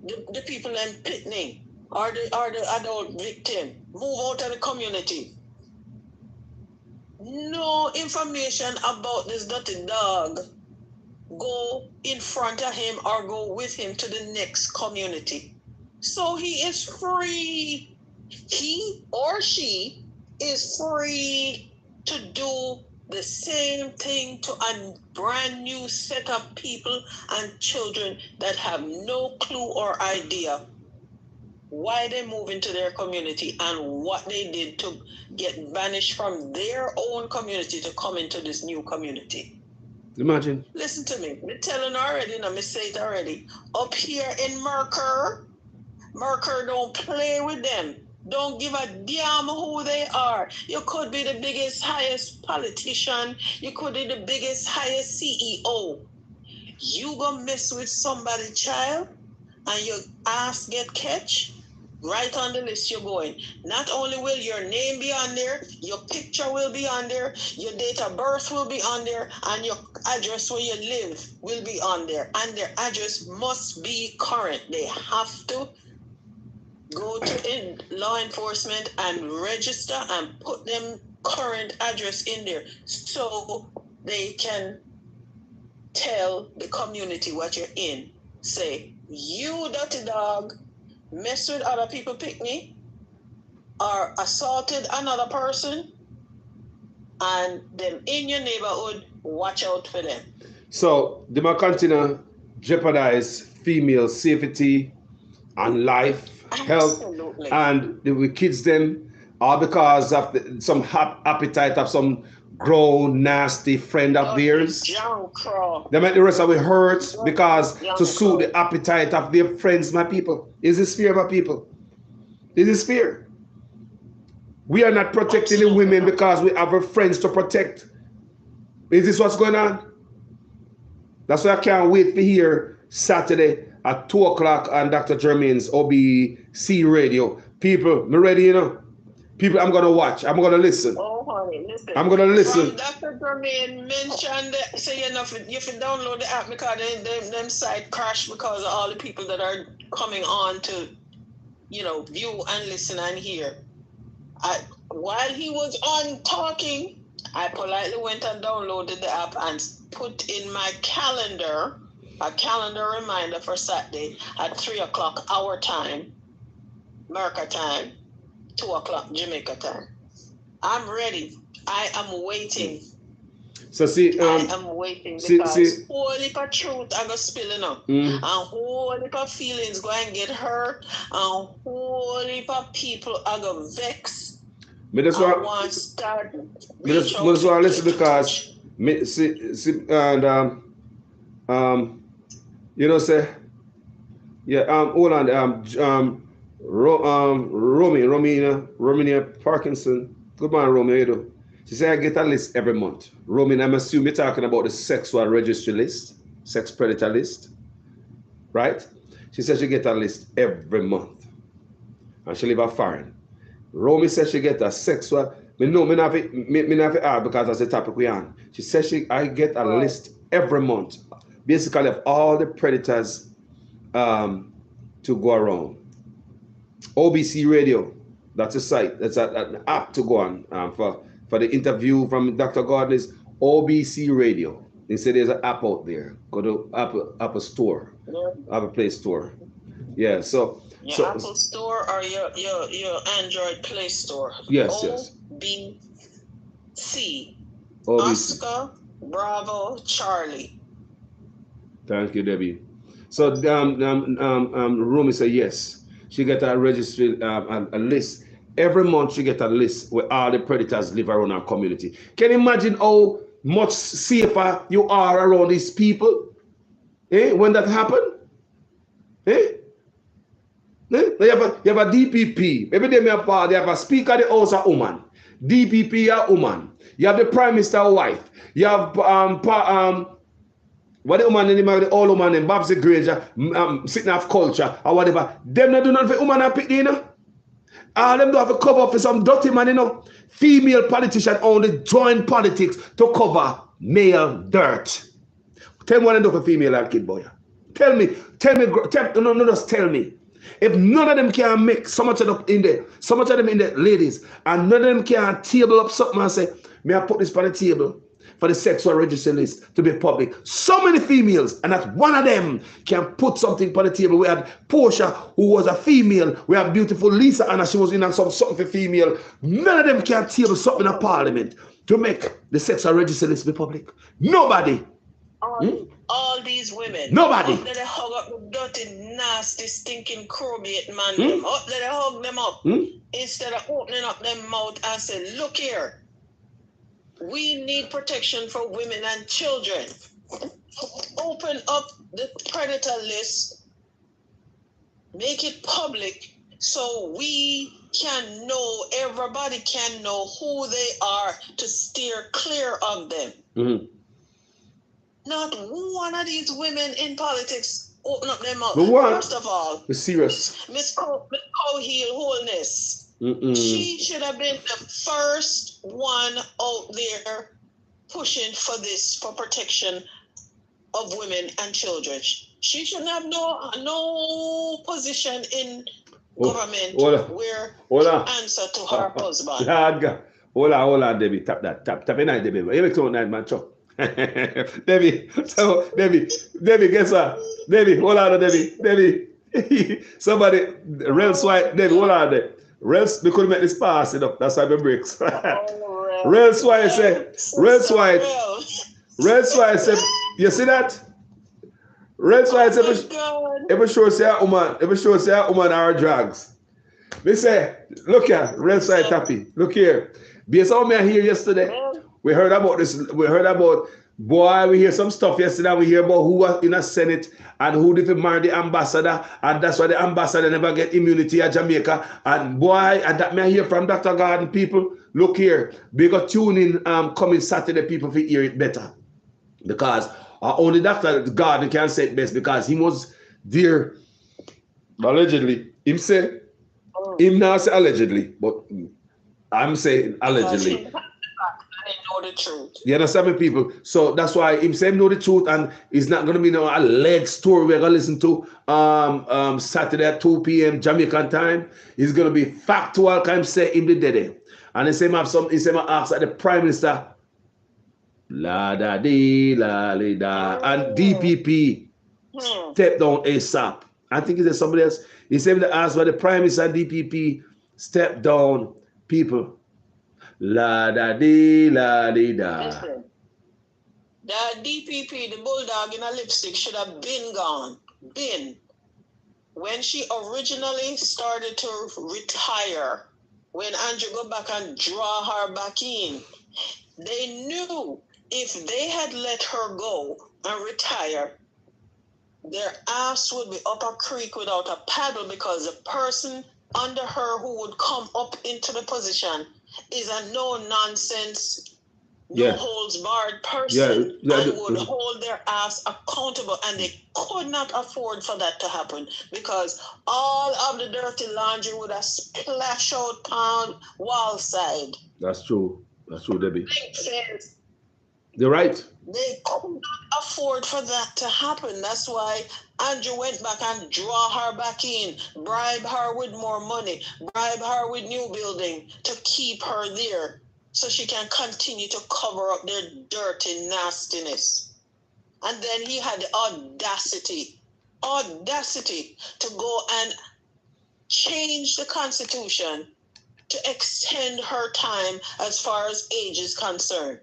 the people in Pitney or the adult victim. Move out of the community. No information about this dirty dog go in front of him or go with him to the next community. So he is free. He or she is free to do the same thing to a brand new set of people and children that have no clue or idea why they move into their community and what they did to get banished from their own community to come into this new community. Imagine. Listen to me. Me telling already, me say it already. Up here in Mercer don't play with them. Don't give a damn who they are. You could be the biggest, highest politician. You could be the biggest, highest CEO. You gonna mess with somebody, child, and your ass get catch, right on the list you're going. Not only will your name be on there, your picture will be on there, your date of birth will be on there, and your address where you live will be on there. And their address must be current. They have to go to law enforcement and register and put them current address in there so they can tell the community what you're in. Say, you dirty dog mess with other people picnic or assaulted another person and them in your neighborhood, watch out for them. So they might continue jeopardize female safety and life, health, Absolutely. and the kids them, all because of some appetite of some grown nasty friend of theirs. They make the rest of it hurt because to suit the appetite of their friends, my people. Is this fear, my people? Is this fear? We are not protecting the women because we have our friends to protect. Is this what's going on? That's why I can't wait to hear Saturday at 2 o'clock on Dr. Jermaine's OBC radio. People, me ready, you know? People, I'm going to watch. I'm going to listen. Oh, honey, listen. I'm going to listen. From Dr. Jermaine mentioned, say you can download the app because them site crashed because of all the people that are coming on to, view and listen and hear. While he was on talking, I politely went and downloaded the app and put in my calendar a calendar reminder for Saturday at 3 o'clock our time, America time, 2 o'clock Jamaica time. I'm ready. I am waiting. So see, I am waiting because whole heap of truth I go spilling up, and whole heap of feelings go and get hurt, and whole heap of people I go vex. I want to start. Listen because say, yeah, hold on, Romina Parkinson. Good morning, Romina. She said I get a list every month. Romina, I'm assuming you're talking about the sexual registry list, sex predator list, right? She said she get a list every month, and she live a foreign. Romy said she get a sexual. Me not because that's the topic we on. She said I get a list every month, basically of all the predators to go around. OBC Radio, that's a site, that's an app to go on for the interview from Dr. Gardner's OBC Radio. They say there's an app out there. Go to Apple Store, Apple Play Store. Yeah, so your Apple Store or your Android Play Store. Yes, OBC. Oscar Bravo, Charlie. Thank you, Debbie. So Rumi said yes. She get a registry a list. Every month she get a list where all the predators live around our community. Can you imagine how much safer you are around these people? When that happen? Eh? You have a DPP. Every day they have a speaker of the house a woman. DPP a woman. You have the prime minister a wife. You have what the woman name of the old woman named Babsy Granger sitting off culture or whatever. Them not do nothing for woman and pick, you know. All them do have to cover up for some dirty man, you know. Female politician only join politics to cover male dirt. Tell me what they do for female and kid boy. Tell me, no, just tell me. If none of them can make so much of them in there, so much of them in there, ladies, and none of them can table up something and say, may I put this on the table for the sexual register list to be public? So many females, and not one of them can put something on the table. We had Portia, who was a female. We have beautiful Lisa Anna, she was in on something for female. None of them can table something in parliament to make the sexual register list be public. Nobody. All these women. Nobody. Up there they hug up the dirty, nasty, stinking crowbait man. Up there they hug them up. Instead of opening up their mouth and say, look here, we need protection for women and children. Open up the predator list, make it public so we can know, everybody can know who they are to steer clear of them. Not one of these women in politics open up their mouth. First of all, it's serious. Miss Cowheel Wholeness. She should have been the first one out there pushing for this, for protection of women and children. She shouldn't have no position in government where she answer to her husband. Hold on, Debbie. Tap that. Tap it night, Debbie. You make it night, man. Chop. Debbie, guess what? Debbie, hold on, Debbie. Somebody, Rels White, Debbie, hold on there. Rels, we couldn't make this pass, you know. That's why we breaks. Rels White said, Rels White said, you see that? Rels White said, every show say a woman are drugs. They say, look here, Rels White happy. Look here. Based on me here yesterday. We heard about this. We heard about, boy, we hear some stuff yesterday. We hear about who was in a Senate and who did marry the ambassador. And that's why the ambassador never get immunity at Jamaica. And boy, and that may hear from Dr. Garden people. Look here. We got tune in coming Saturday, people to hear it better. Because only Dr. Garden can say it best because he was there allegedly. Him say, him now say allegedly, but I'm saying allegedly. Know the truth. You understand me, people? So that's why him say know the truth, and it's not gonna be no alleged story we're gonna listen to Saturday at 2 p.m. Jamaican time. It's gonna be factual, kind of say him the dead. And he say have some, he say ask at the Prime Minister la da dee la li da and DPP step down ASAP. I think he said somebody else. He said to ask why the Prime Minister and DPP step down people. La da dee la di da. Listen, the DPP, the bulldog in a lipstick, should have been gone. When she originally started to retire, when Andrew go back and draw her back in, they knew if they had let her go and retire, their ass would be up a creek without a paddle because the person under her who would come up into the position is a no-nonsense, no-holds-barred person and would hold their ass accountable, and they could not afford for that to happen because all of the dirty laundry would have splashed out on wall side. That's true, Debbie. You're right. They could not afford for that to happen. That's why Andrew went back and draw her back in, bribe her with more money, bribe her with new building to keep her there so she can continue to cover up their dirty nastiness. And then he had the audacity to go and change the Constitution to extend her time as far as age is concerned.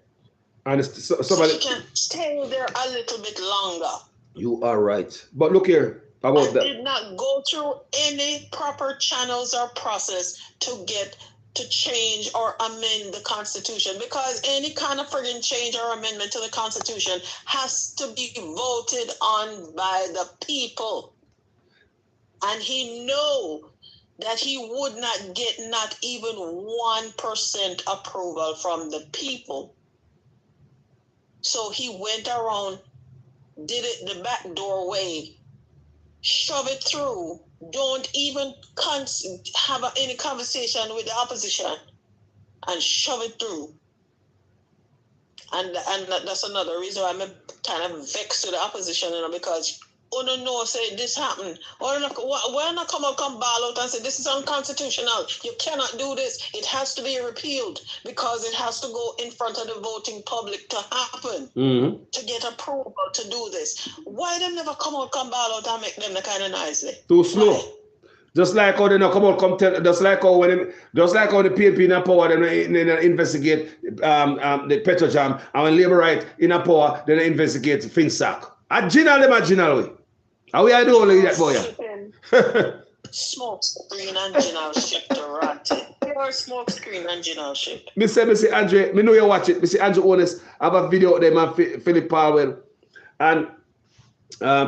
And so he can stay there a little bit longer. You are right. But look here about that. Did not go through any proper channels or process to get to change or amend the Constitution, because any kind of friggin' change or amendment to the Constitution has to be voted on by the people. And he knew that he would not get not even 1% approval from the people. So he went around, did it the back door way, shove it through, don't even have any conversation with the opposition, and shove it through. And that's another reason why I'm kind of vexed with the opposition, because no say this happened. Why not come ball out and say this is unconstitutional? You cannot do this. It has to be repealed because it has to go in front of the voting public to happen, to get approval to do this. Why them never come ball out and make them the kind of nicely? Too slow. Why? Just like how they not come out, just like how the PNP in a power, they investigate the Petrojam, and when Labour right in a power, then they investigate FinSac. General way. How we are doing that boy? Smoke screen and general ship to rat it. Pure smoke screen and general ship. Me say Andre, me know you watch it. Me say Andre Honest, I have a video of them and Philip Powell and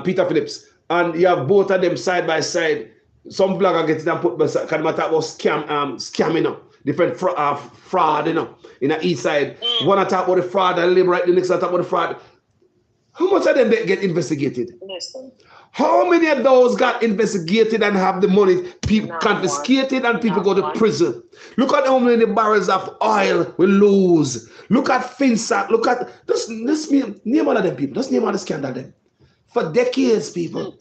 Peter Phillips, and you have both of them side by side. Some blogger get it and put because they talk about scam, you know, different fraud, you know, in the east side. One talk about the fraud and Labour right, the next talk about the fraud. How much of them get investigated? Listen. How many of those got investigated and have the money people confiscated and people go to prison? Look at how many barrels of oil we lose. Look at FinSac. Look at this name all of them people. Just name all the scandal them. For decades, people.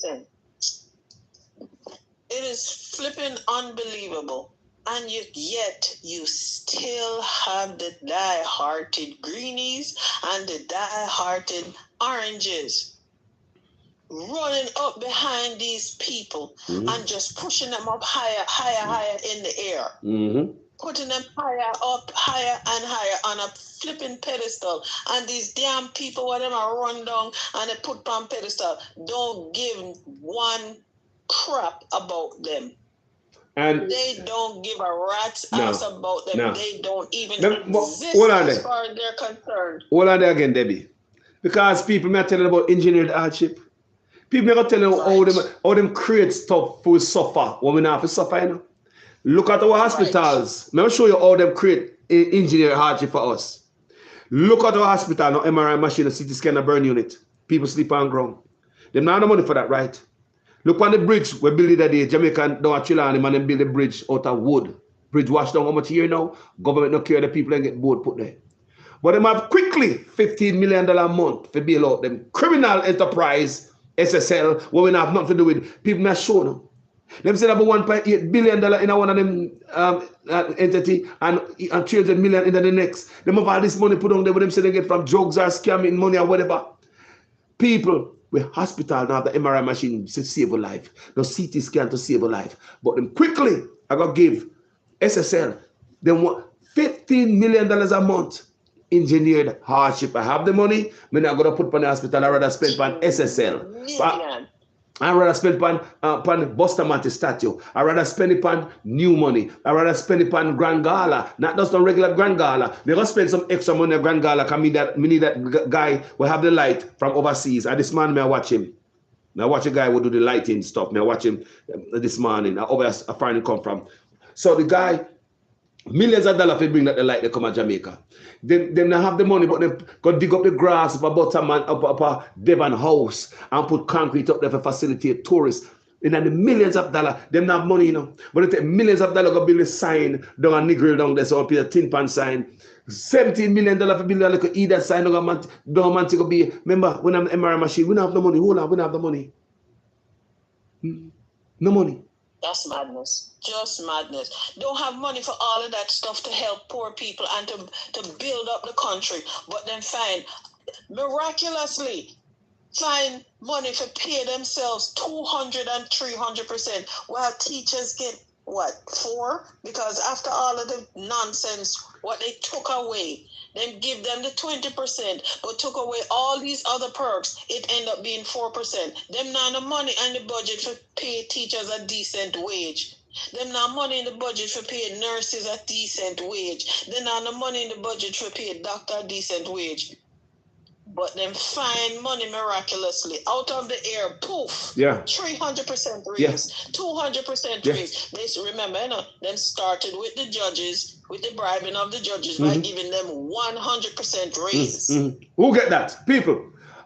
It is flipping unbelievable. And yet you still have the die-hearted greenies and the die-hearted oranges running up behind these people and just pushing them up higher in the air. Putting them higher and higher on a flipping pedestal. And these damn people, whatever, run down and they put on pedestal, don't give one crap about them. And they don't give a rat's ass about them. They don't even exist as far as they're concerned. Hold on there again, Debbie. Because people may tell you about engineered hardship. People may tell you how them create stuff for suffer when we not have to suffer, you know. Look at our hospitals. Let me show you how them create engineered hardship for us. Look at our hospital, no MRI machine, a CT scanner, burn unit. People sleep on ground. They don't have the money for that, right? Look on the bridge we build it that day. Jamaica down at Chilani, man, them build the bridge out of wood. Bridge washed down how much year now? Government no care the people and get board put there. But them have quickly $15 million a month to bail out them criminal enterprise, SSL, where we have nothing to do with. People not show them. Them said about $1.8 billion in one of them entity and 300 million in the next. Them have all this money put on there, but them say they get from drugs or scamming money or whatever. People with hospital now, the MRI machine to save a life, the CT scan to save a life. But them quickly, I got give SSL, they want $15 million a month. Engineered hardship. I have the money, I'm not going to put on the hospital. I rather spend on SSL. I rather spend on Bustamante statue. I rather spend it on new money. I rather spend it on Grand Gala. Not just on regular Grand Gala. They're going to spend some extra money on Grand Gala because me need that guy will have the light from overseas. And this man, may I watch him. Now watch a guy who do the lighting stuff. May I watch him this morning. Over a foreign come from. So the guy, millions of dollars to bring that the light they come at Jamaica. They don't have the money, but they go dig up the grass up a Devon house and put concrete up there for facilitate tourists. And then the millions of dollars, they don't have money, you know. But they take millions of dollars to build a sign down a nigger down there, so up here a tin pan sign. $17 million for building a little either sign down a man to be. Remember, when I'm MRI machine, we don't have no money. Hold on, we don't have the money. No money. That's madness. Just madness. Don't have money for all of that stuff to help poor people and to build up the country. But then miraculously find money to pay themselves 200 and 300%, while teachers get what, 4? Because after all of the nonsense, what they took away, then give them the 20%, but took away all these other perks, it ended up being 4%. Them now the money and the budget for pay teachers a decent wage. Them now money in the budget for pay nurses a decent wage. Them now the money in the budget for pay doctor a decent wage. But them find money miraculously out of the air, poof. Yeah. 300% raise, Yeah. 200% Yeah. raise. They remember, them started with the judges, with the bribing of the judges by giving them 100% raise. Who get that? People.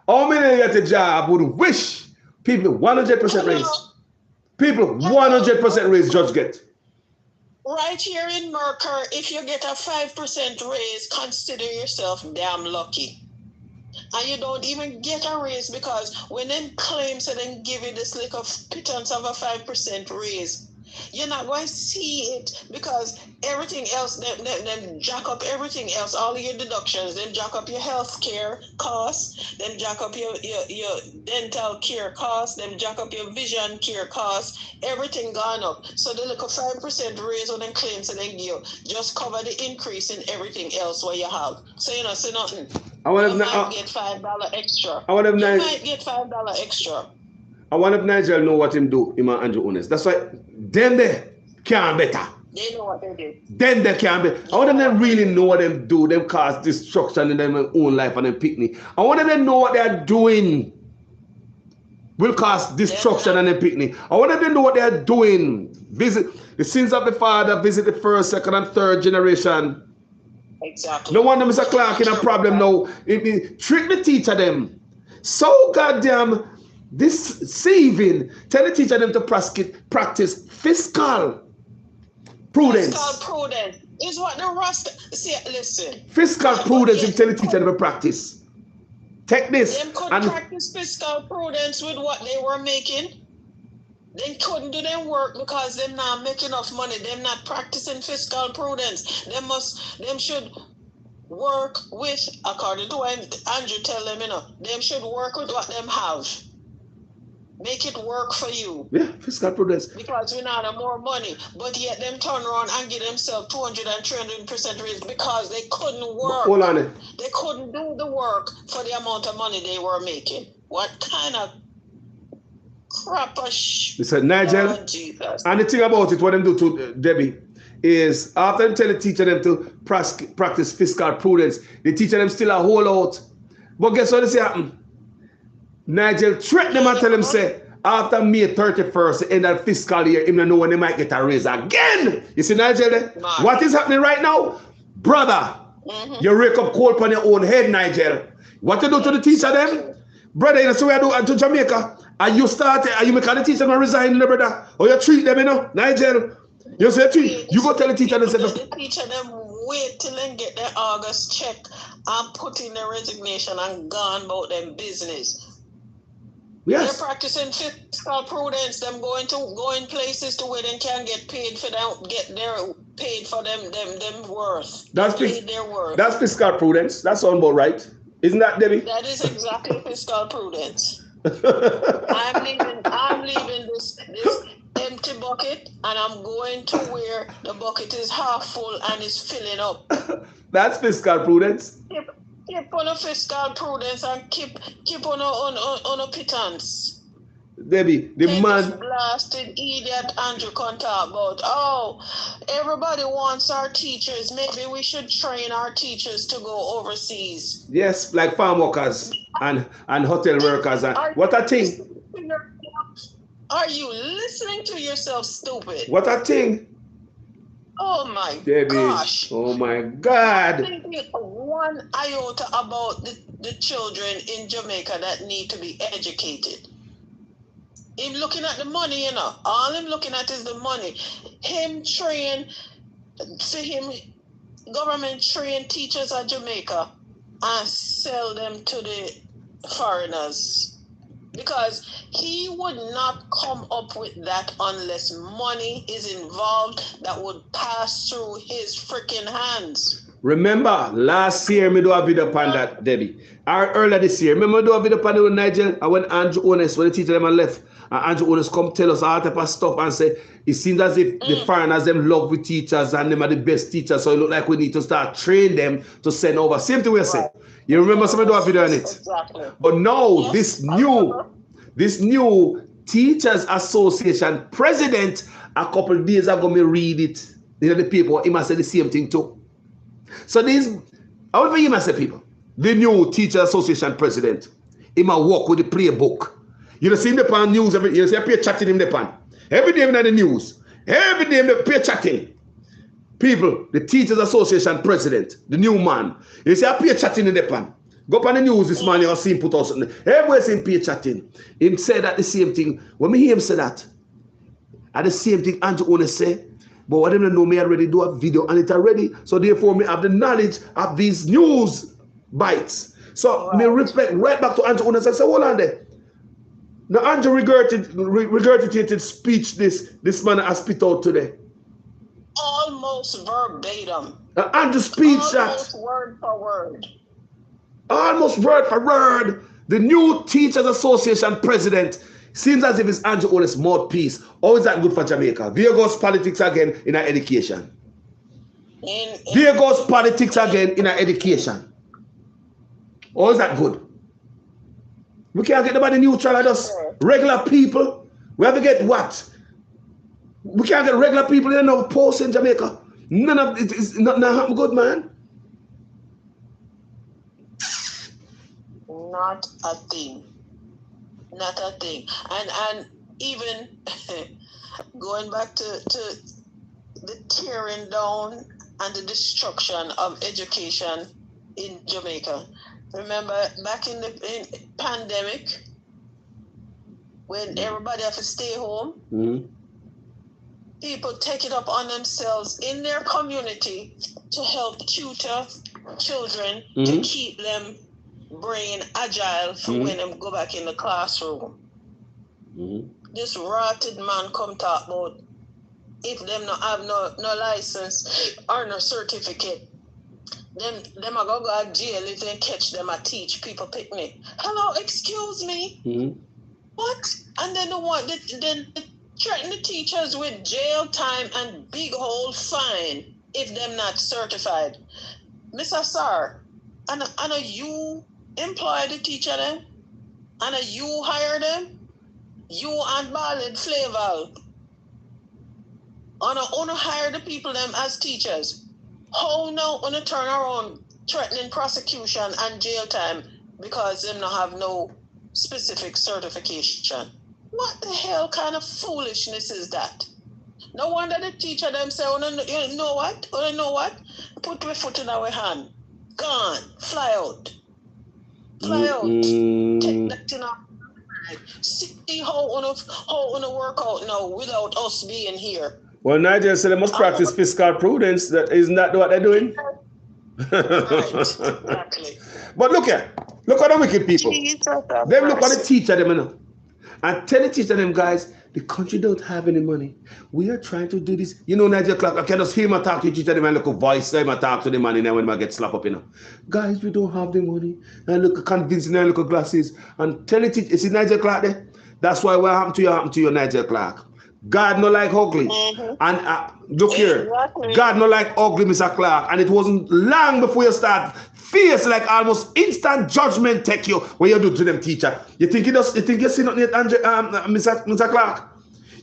How many get a job would wish people 100% raise? People 100% raise judge get. Right here in Mercer, if you get a 5% raise, consider yourself damn lucky. And you don't even get a raise because when them claims and then give you this little pittance of a 5% raise, you're not going to see it because everything else, them jack up everything else, all of your deductions, then jack up your health care costs, then jack up your dental care costs, then jack up your vision care costs, everything gone up. So the little 5% raise on them claims and then give just cover the increase in everything else what you have. So you know, say nothing. You might get $5 extra. You might get $5 extra. I want if Nigel know what him do, him and Andrew Honest. That's why them they can't better. They know what they do. Then they can't be. I want them really know what them do. Them cause destruction in their own life and them picnic. I want them know what they are doing will cause destruction and them picnic. I want them know what they are doing. Visit the sins of the father. Visit the first, second, and third generation. Exactly. No wonder Mr. Clark in a problem now. Trick the teacher them. So goddamn deceiving. Tell the teacher them to practice fiscal prudence. Fiscal prudence is what the Rasta. See, listen. Fiscal prudence and tell the teacher them to practice. Take this. Them couldn't practice fiscal prudence with what they were making. They couldn't do their work because they're not making enough money. They're not practicing fiscal prudence. Them should work with, according to what Andrew tell them, them should work with what them have. Make it work for you. Yeah, fiscal prudence. Because we now have more money. But yet them turn around and give themselves 200 and 300% raise because they couldn't work. Hold on it. They couldn't do the work for the amount of money they were making. What kind of crappish? Listen, Nigel, and the thing about it, what them do to Debbie, is after them tell the teacher them to practice fiscal prudence, the teacher them still a hold out. But guess what they say happen? Nigel threaten them and tell them say after May 31st, the end of the fiscal year, him don't know when they might get a raise again. You see, Nigel, what is happening right now? Brother, you rake up coal on your own head, Nigel. What you do to the teacher them? Brother, you know what I do to Jamaica? Are you make the teacher not resign, brother? Or you treat them, Nigel? You say you go tell the teacher and say the teacher them wait till they get their August check and put in their resignation and gone about them business. Yes. They're practicing fiscal prudence, them going places to where they can get paid for them, paid for them worth. That's their worth. That's fiscal prudence. That's all about right. Isn't that, Debbie? That is exactly fiscal prudence. I'm leaving this empty bucket and I'm going to where the bucket is half full and is filling up. That's fiscal prudence. Keep on a fiscal prudence and keep on a pittance. Debbie, the man blasted idiot Andrew can talk about. Everybody wants our teachers. Maybe we should train our teachers to go overseas. Yes, like farm workers and hotel workers. And what a thing. Are you listening to yourself, stupid? What a thing. Oh my Debbie. gosh. Oh my God. Thinking one iota about the children in Jamaica that need to be educated. Him looking at the money, all him looking at is the money. Government train teachers at Jamaica and sell them to the foreigners. Because he would not come up with that unless money is involved that would pass through his freaking hands. Remember, last year, me do a video upon that, Debbie. Or earlier this year, remember do a video upon it with Nigel and when Andrew Honest, when the teacher them left, And Andrew Otis come tell us all type of stuff and say, it seems as if the foreigners them love with teachers and them are the best teachers. So it look like we need to start train them to send over. Same thing we say. You remember somebody do a video on it? Exactly. But no, this new Teachers Association president, a couple of days ago, me read it in the paper. He must say the same thing too. So this, I would you must say people, the new Teachers Association president, he must work with the playbook. You know, see him the pan news every. You see a peer chatting him the pan every day in the news. Every day the peer chatting. People, the Teachers Association president, the new man. You see a peer chatting in the pan. Go up on the news this morning, you'll see him put out something. Everywhere see him peer chatting. Him said that the same thing. When me hear him say that, at the same thing Andrew Otis say, but what them know me already do a video and it already, so therefore me have the knowledge of these news bites. So me reflect right back to Andrew Otis and say, hold on there. Now Andrew regurgitated speech this man has spit out today. Almost verbatim. Andrew speech almost word for word. Almost word for word. The new Teachers Association president seems as if it's Andrew Otis' mouthpiece. How is that good for Jamaica? There goes politics again in our education. There goes politics again in our education. How is that good? We can't get nobody neutral at us. Regular people. We have to get what? We can't get regular people in no posts in Jamaica. None of it is not good, man. Not a thing. Not a thing. And even going back to the tearing down and the destruction of education in Jamaica. Remember back in the pandemic when everybody had to stay home, people take it up on themselves in their community to help tutor children to keep them brain agile for when them go back in the classroom. This rotted man come talk about if them not have no license or no certificate, them are gonna go to jail if they catch them and teach people picnic. Hello, excuse me. What? And then then threaten the teachers with jail time and big old fine if them not certified. Mr. Sir, and you employ the teacher them? And you hire them? You and Ballad Flaval. And hire the people them as teachers. How now on turn around threatening prosecution and jail time because them not have no specific certification? What the hell kind of foolishness is that? No wonder the teacher them say, you know what? Put my foot in our hand. Gone. Fly out. Fly out. Take that in our hand. See how on work out now without us being here. Well, Nigeria said they must practice fiscal prudence. Isn't that what they're doing? Right, exactly. But look at the wicked people. They look at the teacher them, you know, and tell the teacher them, guys, the country don't have any money. We are trying to do this. You know, Nigeria Clark, I can just hear him talk to the teacher them and look a voice them and talk to the man in there when I get slapped up, you know. Guys, we don't have the money. And look convincing and look at glasses. And tell the teacher, is it Nigeria Clark there? That's why what happened to you, Nigeria Clark. God no like ugly. And look here, God no like ugly, Mr. Clark. And it wasn't long before you start fierce, like almost instant judgment take you when you do to them teacher. You think you see nothing yet, Mr. Clark?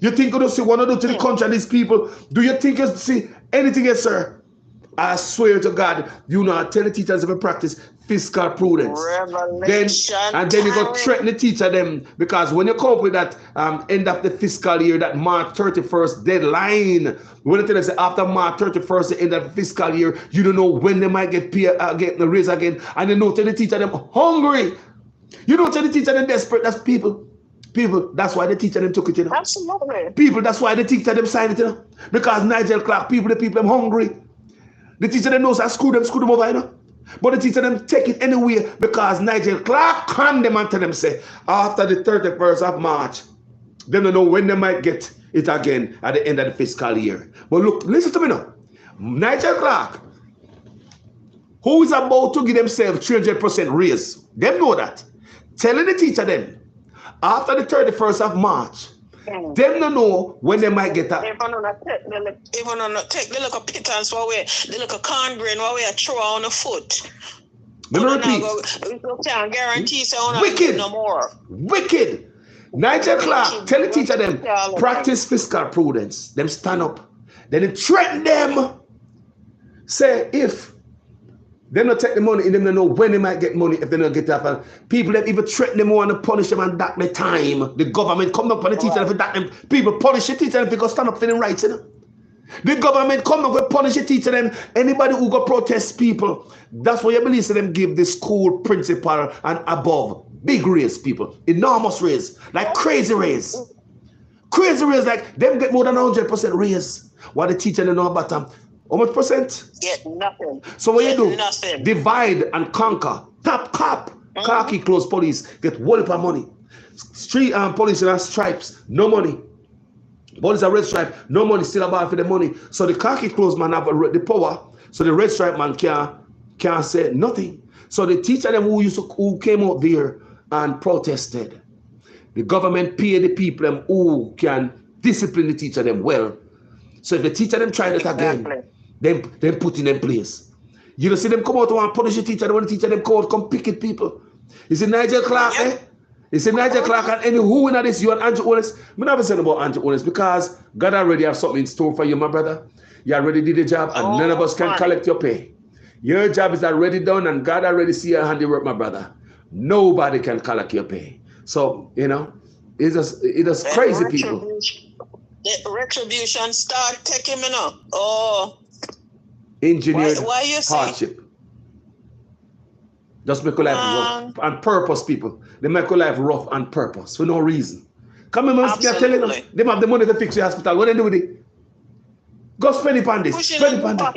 You think you don't see what you do to the country and these people? Do you think you see anything yet, sir? I swear to God, you know, I tell the teachers if you practice fiscal prudence. Then you go threaten the teacher them, because when you come up with that end of the fiscal year, that March 31st deadline, when you tell us after March 31st, the end of the fiscal year, you don't know when they might get the raise again, and you know tell the teacher them hungry. You don't tell the teacher them desperate. That's people. That's why the teacher them took it, you know. Absolutely. People, that's why the teacher them signed it, you know. Because Nigel Clark, the people them hungry. The teacher them knows I screw them over, you know. But the teacher them take it anyway because Nigel Clark crammed them and tell them say after the 31st of March, they don't know when they might get it again at the end of the fiscal year. But look, listen to me now. Nigel Clark, who is about to give themselves 300% raise, them know that. Telling the teacher them, after the 31st of March, them don't know when they might get that. Even on take the little pittance the little corn grain we throw on the foot. Let me repeat. We can't guarantee so wicked. No more. Wicked. Nigel Clark, tell the teacher them, practice fiscal prudence. Them stand up. Then they threaten them. Say if they don't take the money, and them don't know when they might get money if they don't get that. People that even threaten them want to punish them and that the time. The government come up for the teacher and that them. People punish the teacher if they go stand up for their rights. You know? The government come up and punish the teacher them. Anybody who go protest people. That's why you believe so them give the school principal and above. Big raise people. Enormous raise. Like crazy raise. Crazy raise like them get more than 100% raise. While the teacher don't know about them. How much percent? Get nothing. So what you do? Nothing. Divide and conquer. Top cop. Khaki clothes police get wallop of money. Street police and stripes, no money. Police are red stripe, no money, still about for the money. So the khaki clothes man have the power. So the red stripe man can't say nothing. So the teacher them who came out there and protested. The government pay the people them who can discipline the teacher them well. So if the teacher them try that again, then put in them place. You don't see them come out and punish the teacher. They want the teacher them come out, come pick it people. You see Nigel Clark, You see Nigel Clark and any who in this, you and Andrew Owens. I'm never saying about Andrew Owens because God already have something in store for you, my brother. You already did the job and none of us can collect your pay. Your job is already done and God already see your handiwork, my brother. Nobody can collect your pay. So, you know, it's just crazy people. The retribution start taking me now. Oh. Engineered why you hardship. Just make your life rough on purpose, people. They make your life rough on purpose for no reason. Come on, man, you're telling them they have the money to fix your hospital. What they do with it? Go spend it on this. Spend it on that.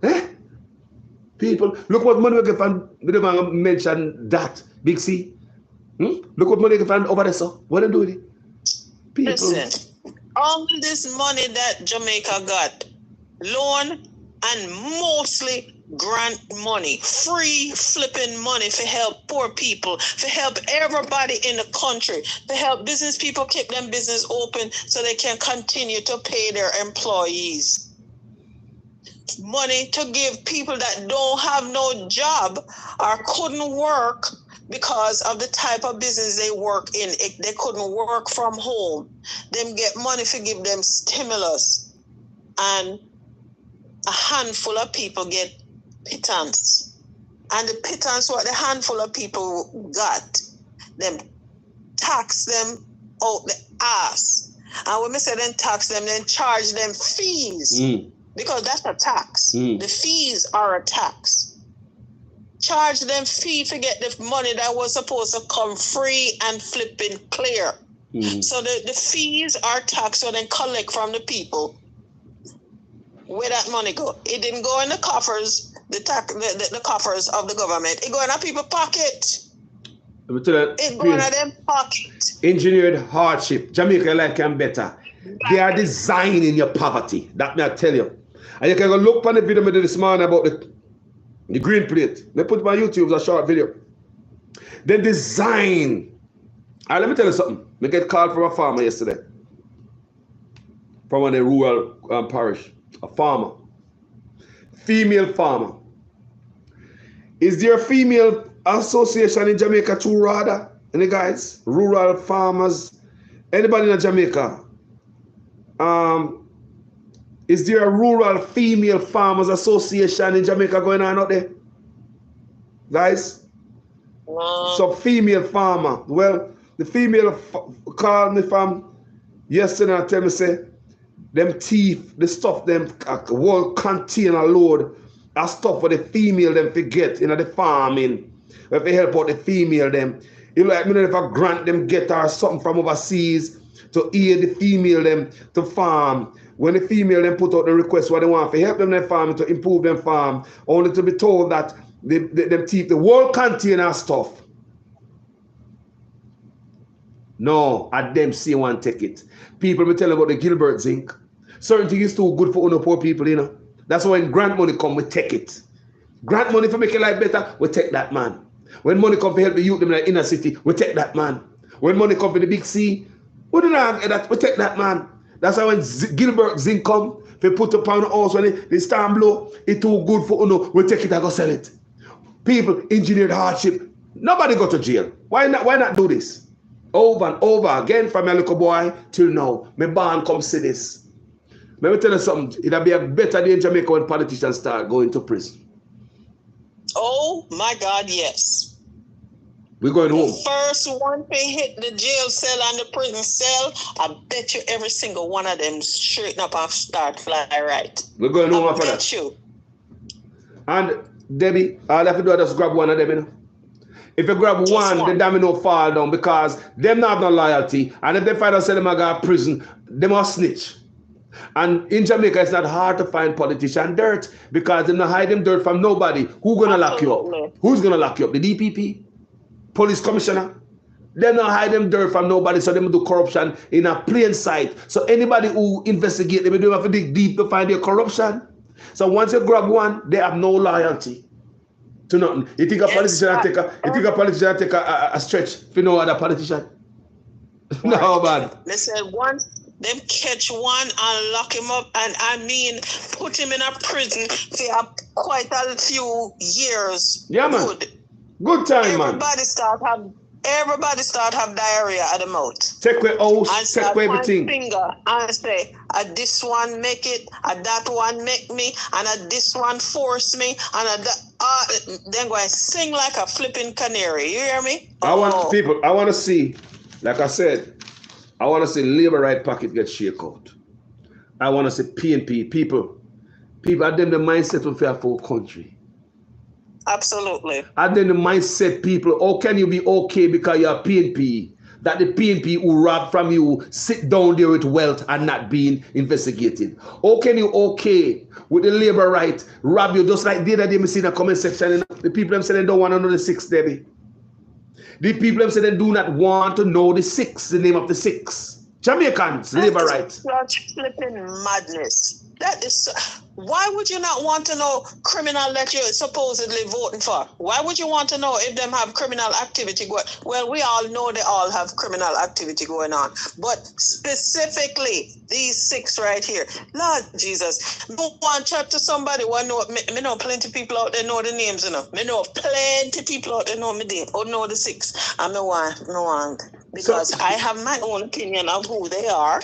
Eh? People, look what money we get from. We don't mention that. Big C. Look what money we get from over there, so. What they do with it? People. Listen, all this money that Jamaica got, loan and mostly grant money, free flipping money for help poor people, for help everybody in the country, to help business people keep them business open so they can continue to pay their employees. Money to give people that don't have no job or couldn't work because of the type of business they work in. They couldn't work from home. Them get money to give them stimulus. And a handful of people get pittance. And the pittance what the handful of people got, them tax them out the ass. And when we say then tax them, then charge them fees. Because that's a tax. The fees are a tax. Charge them fee to get the money that was supposed to come free and flipping clear. So the fees are taxed and then collect from the people. Where that money go? It didn't go in the coffers, the coffers of the government. It go in our people's pocket. It go in them pocket. Engineered hardship. Jamaica like and better. They are designing your poverty. That may I tell you. And you can go look on the video I did this morning about the green plate. They put it on YouTube, it's a short video. They design. Let me tell you something. I get called from a farmer yesterday. From a rural parish. A farmer. Female farmer. Is there a female association in Jamaica too, rather? Any guys? Rural farmers? Anybody in Jamaica? Is there a rural female farmers association in Jamaica going on out there? Guys? So female farmer. Well, the female called me from yesterday and tell me, say, them thief, the stuff them whole container load of stuff for the female them forget in the farming. If they help out the female them. You like me if I grant them get or something from overseas to aid the female them to farm. When the female them put out the request what they want to help them their farm to improve them farm, only to be told that them thief the whole container stuff. No, at them see one take it. People be telling about the Gilbert zinc. Certain things is too good for poor people, you know. That's why when grant money come, we take it. Grant money for make your life better, we take that man. When money come to help the youth in the inner city, we take that man. When money come from the big C, we don't have that. We take that, man. That's how when Gilbert Zinc come, they put upon the house when the storm blow, it's too good for we take it and go sell it. People engineered hardship. Nobody go to jail. Why not do this? Over and over again from a little boy till now. My band come see this. Let me tell you something. It'll be a better day in Jamaica when politicians start going to prison. Oh my God, yes. We're going home. The first one they hit the jail cell and the prison cell, I bet you every single one of them straighten up and start fly right. We're going home after that. You. And Debbie, all I have to do is just grab one of them, you know. If you grab one, the domino fall down because them not have no loyalty. And if they find out them go to prison, they must snitch. And in Jamaica, it's not hard to find politician dirt because they don't hide them dirt from nobody. Who's gonna lock you up? Who's gonna lock you up? The DPP? Police commissioner? They don't hide them dirt from nobody, so they do corruption in a plain sight. So anybody who investigate, they don't have to dig deep to find their corruption. So once you grab one, they have no loyalty to nothing. You think a politician take a stretch for no other politician? Right. No, man. They said once them catch one and lock him up, and I mean put him in a prison for quite a few years. Yeah, man. Good time, man. Everybody start have diarrhea at the mouth. Take away house, take away everything. Finger and say, this one make it, that one make me, and this one force me, and then go and sing like a flipping canary. You hear me? I want to see, like I said, I want to see labor right pocket get shake out. I want to see PNP people are them the mindset of fair for country. Absolutely. And then the mindset people, how can you be okay because you're PNP? That the PNP who rob from you sit down there with wealth and not being investigated. How can you okay with the labor right rob you just like the other day me see in the comment section? And the people them say they don't want to know the 6, Debbie. The people them say they do not want to know the 6, the name of the 6. Jamaicans, labor right. Such flipping madness. That is, why would you not want to know criminal that you're supposedly voting for? Why would you want to know if them have criminal activity going? Well, we all know they all have criminal activity going on. But specifically, these 6 right here. Lord Jesus, no one chat to somebody who know, me know plenty of people out there know the names, you know. Me know plenty of people out there know me name, or know the 6. And no one. Because I have my own opinion of who they are.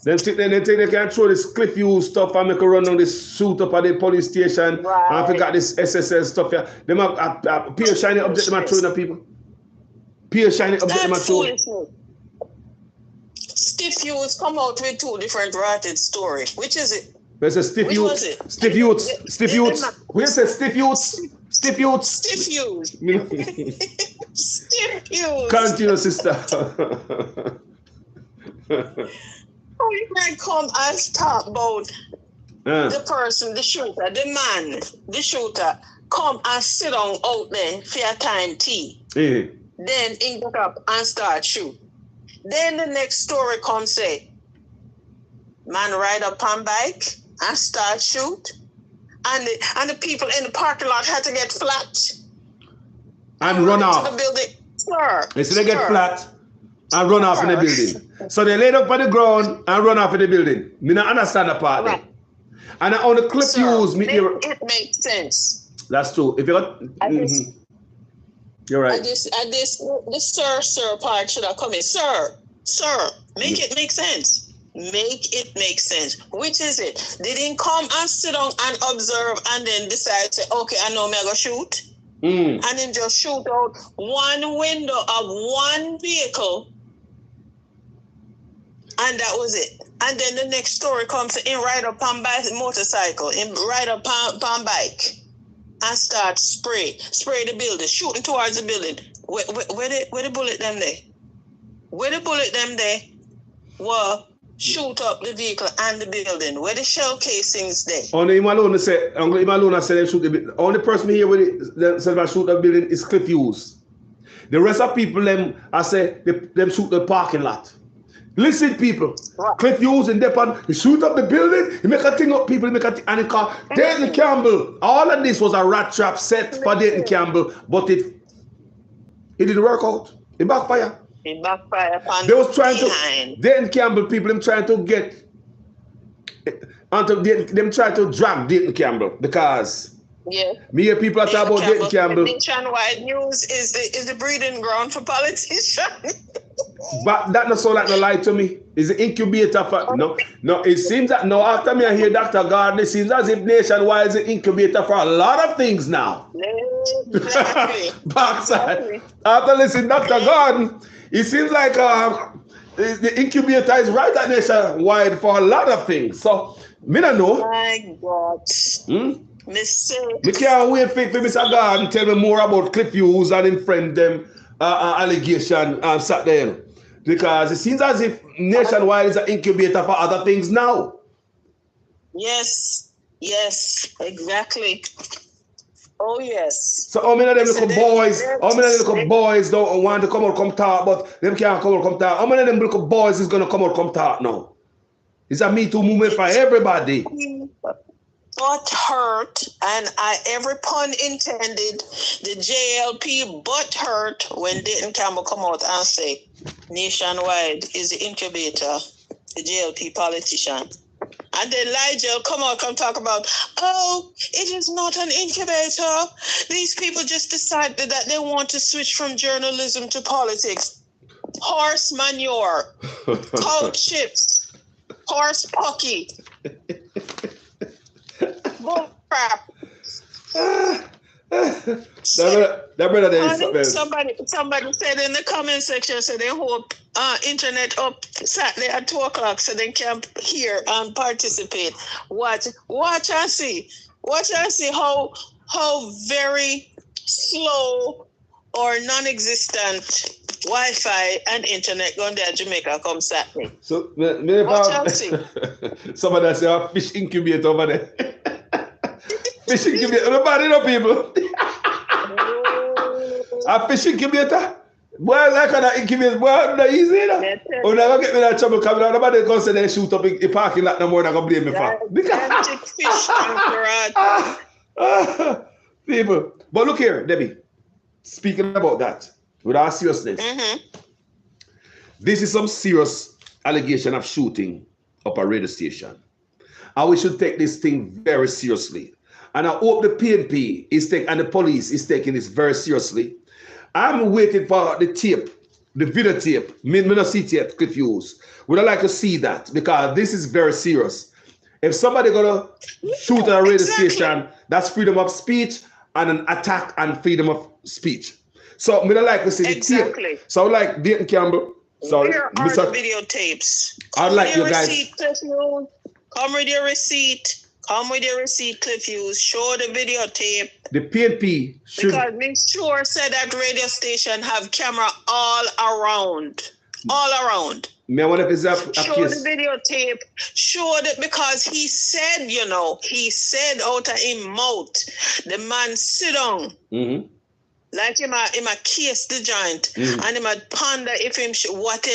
Then they think they can throw this Cliff Hughes stuff and make a run on this suit up at the police station. Right. And I forgot this SSL stuff here. Them have Pierre shiny object them are throwing at people. Pierre shiny object them are throwing. Stiff Hughes come out with 2 different ratted stories. Which is it? There's a Stiff Hughes. Stiff Hughes. Stiff Hughes. Who says Stiff Hughes? Stiff Hughes. Stiff Hughes. Stiff Hughes. Continue, sister. You might come and talk about the person, the shooter, the man, the shooter, come and sit down out there for a time tea. Then he get up and start shoot. Then the next story comes say, man ride up on bike and start shoot. And the people in the parking lot had to get flat. And run off. To the building. Sir. They get flat and run off in the building. So they laid up on the ground and run off in the building. Me not understand the part there. And on the Cliff Hughes, it makes sense. That's true. If you're you're right. The sir part should have come in. Sir, make it make sense. Make it make sense. Which is it? They didn't come and sit down and observe and then decide to say, okay, I know me I go shoot. And then just shoot out one window of one vehicle. And that was it. And then the next story comes in ride up on motorcycle, in ride up on bike, and start spray the building, shooting towards the building. Where the bullet them there? Where the bullet them there? Well, shoot up the vehicle and the building. Where the shell casings there? Only Imalona said they shoot the building. Only person here with the shoot the building is Cliff Hughes. The rest of people them shoot the parking lot. Listen, people. Right. Cliff Hughes and Depan, he shoot up the building, he make a thing up, people, he make a thing, and he call Dayton Campbell. All of this was a rat trap set for Dayton Campbell, but it didn't work out. It backfire. It backfire upon They was trying behind. to, Dayton Campbell people, them trying to get, onto them trying to drag Dayton Campbell because me hear people talk about Dayton Campbell. Nationwide news is the breeding ground for politicians. But that not so like no lie to me. Is the incubator for no. It seems that no, after me I hear Dr. Gardner, it seems as if Nationwide is the incubator for a lot of things now. Exactly. Backside. Exactly. After listening to Dr. Gardner, it seems like the incubator is right at Nationwide for a lot of things. So me don't know. My God. Me can't wait for Mr. Gardner tell me more about Cliff Hughes and him friend them allegation sat there. Because it seems as if Nationwide is an incubator for other things now. Yes, exactly. Oh yes. So how many of them little boys don't want to come out come talk, but them can't come out come talk. How many of them little boys is gonna come out come talk now? It's a Me Too movement for everybody. Butt hurt, and every pun intended, the JLP butt hurt when Dayton Campbell come out and say Nationwide is the incubator, the JLP politician. And then Ligel come talk about, oh, it is not an incubator. These people just decided that they want to switch from journalism to politics. Horse manure, cow chips, horse pucky. Bull crap. That brother there is somebody said in the comment section, so they hope internet up Saturday at 2 o'clock so they can hear and participate. Watch and see how very slow or non-existent Wi-Fi and internet going there at Jamaica come Saturday. So watch and see. Somebody say a fish incubator over there. Fish incubator, nobody know people. A fish incubator? Boy, like that incubator, boy, not easy, you know. Oh, now get me that trouble coming out. Nobody going to say they shoot up in the parking lot no more than going to blame me for. People. But look here, Debbie. Speaking about that, with our seriousness, this is some serious allegation of shooting up a radio station. And we should take this thing very seriously. And I hope the PNP and the police is taking this very seriously. I'm waiting for the tape, the videotape. Me not see it yet, Cliff Hughes. Would I like to see that? Because this is very serious. If somebody gonna shoot at a radio station, that's freedom of speech and an attack on freedom of speech. So me not like to see the tape. So like Dayton Campbell. Sorry, where are the videotapes? I'd like you guys. Come with your receipt. Come with your receipt, Cliff Hughes. Show the videotape. The PNP should. Because make sure said that radio station have camera all around. All around. Me wonder if it's a show case. The videotape. Show that because he said, out of his mouth, the man sit down. Like him a case the joint. And him a ponder if him what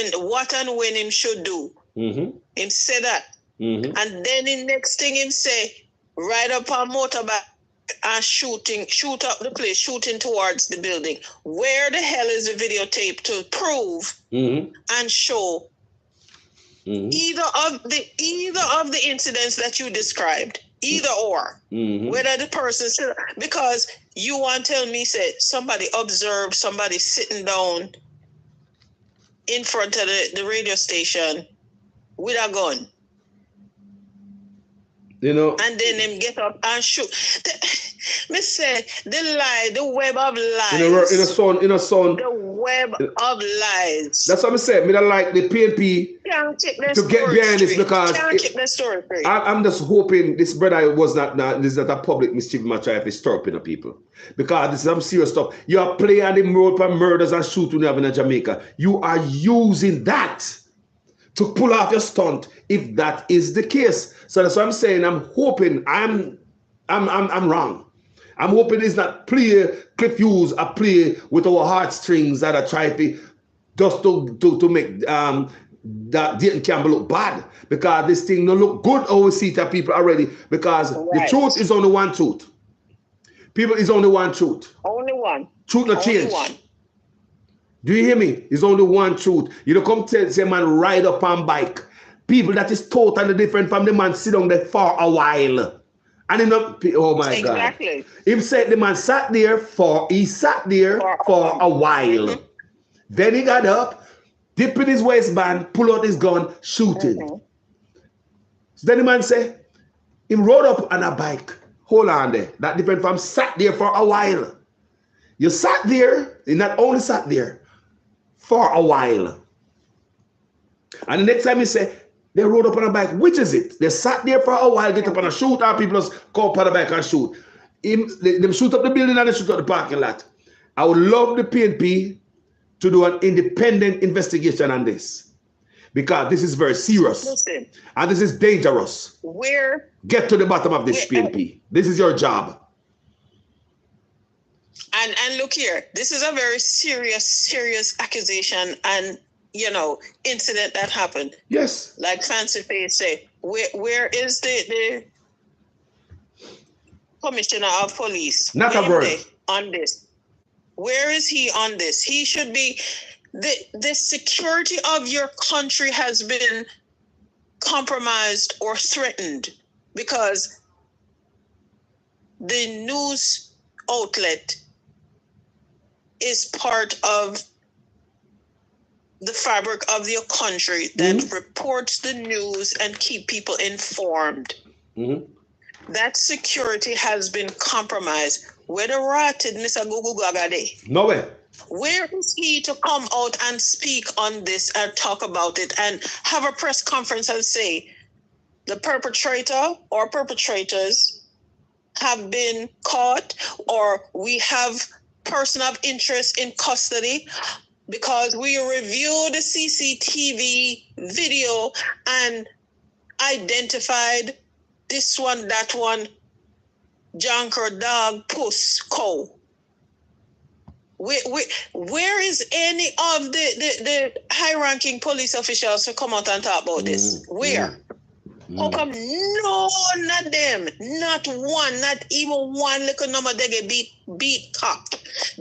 and when him should do. Him say that. And then the next thing him say, ride up on motorbike and shoot up the place, shooting towards the building. Where the hell is the videotape to prove and show either of the incidents that you described, either or, whether the person because you want to tell me say somebody observed somebody sitting down in front of the radio station with a gun. And then them get up and shoot. Me say the web of lies. In a son. The web of lies. That's what I said. Me don't like the PNP to get behind this because I'm just hoping this brother was not this is not a public mischief match if it's stirring people. Because this is some serious stuff. You are playing the road for murders and shooting you have in Jamaica. You are using that to pull off your stunt if that is the case. So that's what I'm saying. I'm hoping I'm wrong. I'm hoping it's not Cliff Hughes a play with our heartstrings that are trying to just to make that Dayton Campbell look bad. Because this thing don't look good how we see it to people already. Because the truth is only one truth. People is only one truth. Only one. Truth not change. One. Do you hear me? It's only one truth. You don't come tell say man ride up on bike. People that is totally different from the man sit down there for a while. And he not, oh my God. Exactly. Him said the man sat there for a while. Then he got up, dip in his waistband, pull out his gun, shooting. So then the man said, him rode up on a bike. Hold on there. That different from sat there for a while. You sat there, you not only sat there for a while. And the next time he said, they rode up on a bike. Which is it? They sat there for a while, get up on a shoot, and people just go up on a bike and shoot. They shoot up the building and they shoot up the parking lot. I would love the PNP to do an independent investigation on this. Because this is very serious. Listen, and this is dangerous. Get to the bottom of this, PNP. This is your job. And look here, this is a very serious accusation and, you know, incident that happened. Yes. Like Fancy Face say, where is the commissioner of police? Not a word on this. Where is he on this? He should be. The security of your country has been compromised or threatened because the news outlet is part of the fabric of your country that reports the news and keep people informed. That security has been compromised. Where the ratted Mr. Gugu Gagade? No way. Where is he to come out and speak on this and talk about it and have a press conference and say the perpetrator or perpetrators have been caught or we have person of interest in custody because we reviewed the CCTV video and identified this one, that one, junker, dog, puss, cow. Where is any of the high-ranking police officials to come out and talk about this? Where? How come none of them, not one, not even one little number they get beat cop,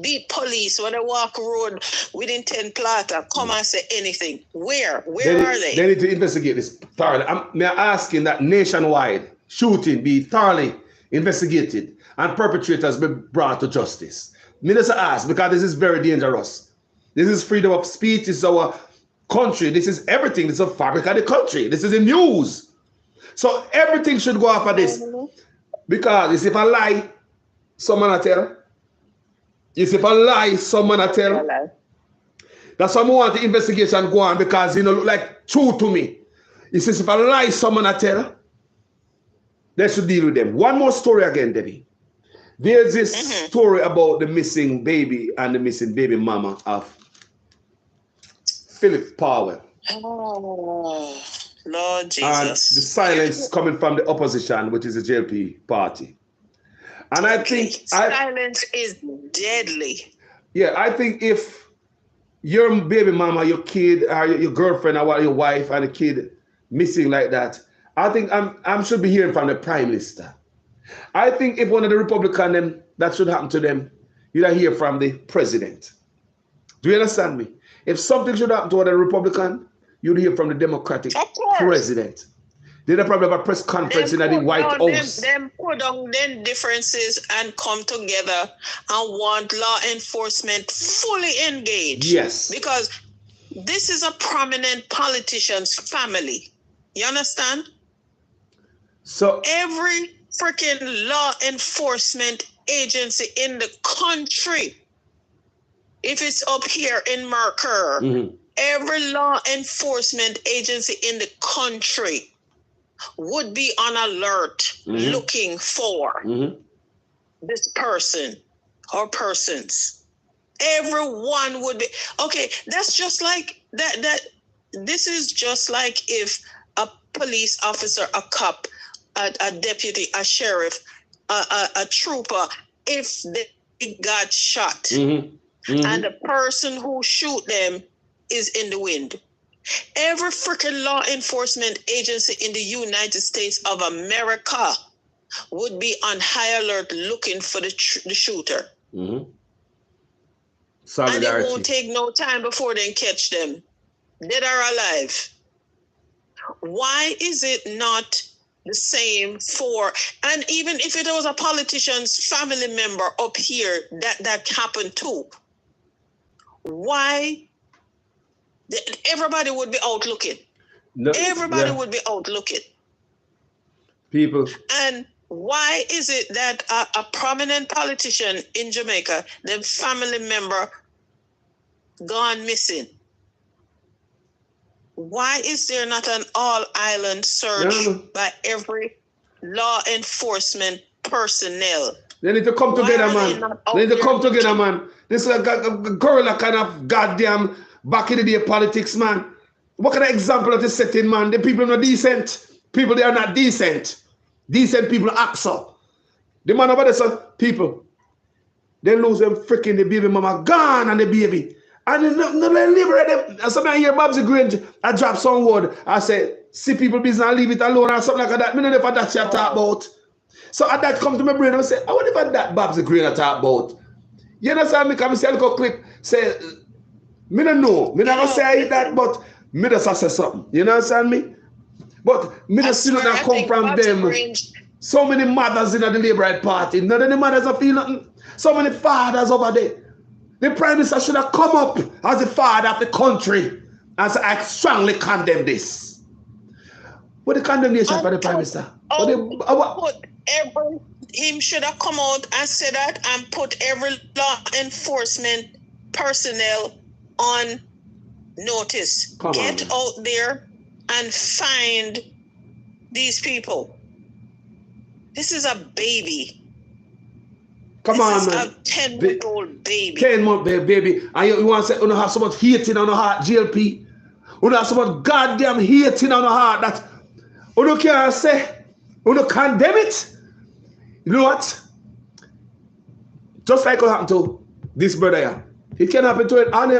beat police when they walk road within 10 plata, come and say anything? Where are they? They need to investigate this thoroughly. I'm asking that nationwide shooting be thoroughly investigated and perpetrators be brought to justice. Minister asked, because this is very dangerous. This is freedom of speech. This is our country. This is everything. This is a fabric of the country. This is the news. So everything should go after this. Because if I lie, someone I tell. If I lie, someone I tell. That's why I want the investigation go on because look like true to me. He says if I lie, someone I tell. They should deal with them. One more story again, Debbie. There's this story about the missing baby and the missing baby mama of Philip Powell. Oh, Lord Jesus. And the silence coming from the opposition, which is the JLP party. And I think silence is deadly. Yeah, I think if your baby mama, your kid, or your girlfriend, or your wife and a kid missing like that, I think I should be hearing from the Prime Minister. I think if one of the Republicans, that should happen to them, you'd hear from the president. Do you understand me? If something should happen to one of the Republicans, you'd hear from the Democratic president. They'd probably have a press conference in the White House. Them put on them differences and come together and want law enforcement fully engaged. Yes. Because this is a prominent politician's family. You understand? So every freaking law enforcement agency in the country, if it's up here in Mercer, every law enforcement agency in the country would be on alert looking for this person or persons. Everyone would be okay. That's just like that. This is just like if a police officer, a cop, a deputy, a sheriff, a trooper, if they got shot and the person who shoot them is in the wind. Every freaking law enforcement agency in the United States of America would be on high alert looking for the shooter. Solidarity. And it won't take no time before they catch them, dead or alive. Why is it not the same for, and even if it was a politician's family member up here that happened too, why everybody would be out looking? No, Everybody would be out looking. People. And why is it that a prominent politician in Jamaica, the family member gone missing? Why is there not an all-island search by every law enforcement personnel? They need to come together, man. They need to come together, man. This is a gorilla kind of goddamn back in the day politics, man. What kind of example of this setting, man? The people are not decent. People, they are not decent. Decent people act so. The man over there, son, people, they lose them freaking the baby mama gone and the baby. And they liberate them. And sometimes I hear Babsy Grange, I drop some word. I say, see people business and leave it alone or something like that. I don't know if that's what you talk about. So at that come to my brain and I say, I wonder if that Babsy Grange I talk about. You understand me? Come and see a little clip. Say, me don't know. Me not gonna say that, but me just say something. You understand me? But me just see that come from them. Grange. So many mothers in the Labour Right Party. None of the mothers don't feel nothing. So many fathers over there. The Prime Minister should have come up as the father of the country and say, I strongly condemn this. What the condemnation for the Prime Minister? Him should have come out and said that and put every law enforcement personnel on notice. Get out there and find these people. This is a baby. Come on, man. A 10-month-old baby. 10-month baby. And you want to say, you don't have so much hating on the heart, GLP. You don't have so much goddamn hating on the heart that you don't care say, you don't condemn it. You know what? Just like what happened to this brother here. It can happen to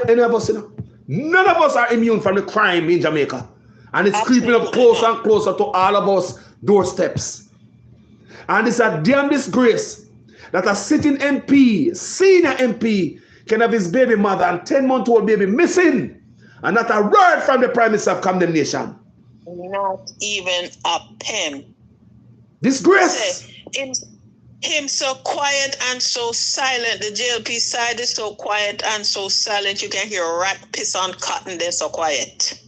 any of us, you know. None of us are immune from the crime in Jamaica. And it's creeping up closer and closer to all of us doorsteps. And it's a damn disgrace that a sitting MP, senior MP, can have his baby mother and 10-month-old baby missing. And not a word from the Prime Minister of condemnation. Not even a pen. Disgrace. Him so quiet and so silent. The JLP side is so quiet and so silent. You can hear a rat piss on cotton. They're so quiet.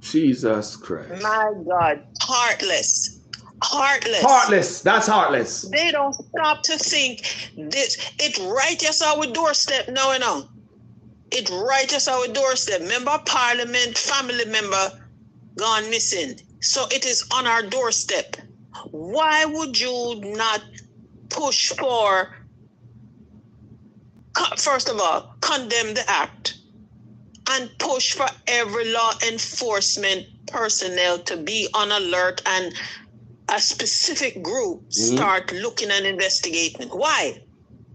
Jesus Christ. My God. Heartless. Heartless. Heartless. That's heartless. They don't stop to think this. It right just our doorstep. No. It right just our doorstep. Member of Parliament, family member gone missing. So it is on our doorstep. Why would you not push for, first of all, condemn the act and push for every law enforcement personnel to be on alert and a specific group start looking and investigating? Why?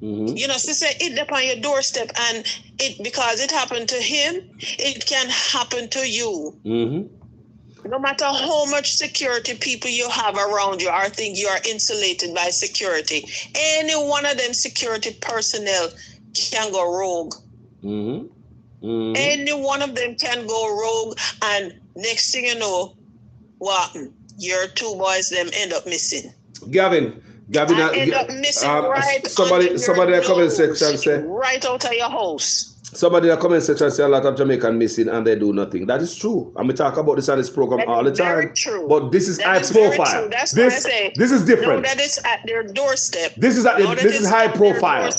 You know, so say it upon your doorstep, and it because it happened to him, it can happen to you. No matter how much security people you have around you or think you are insulated by security, any one of them security personnel can go rogue. Any one of them can go rogue, and next thing you know, what? Your two boys them end up missing. Gavin, end up missing somebody in the comment section say right out of your house. Somebody in the comment section say a lot of Jamaican missing and they do nothing. That is true. And we talk about this on this program all the time. True. But this is high profile. That's why I say this is different. That is at their doorstep. This is high profile.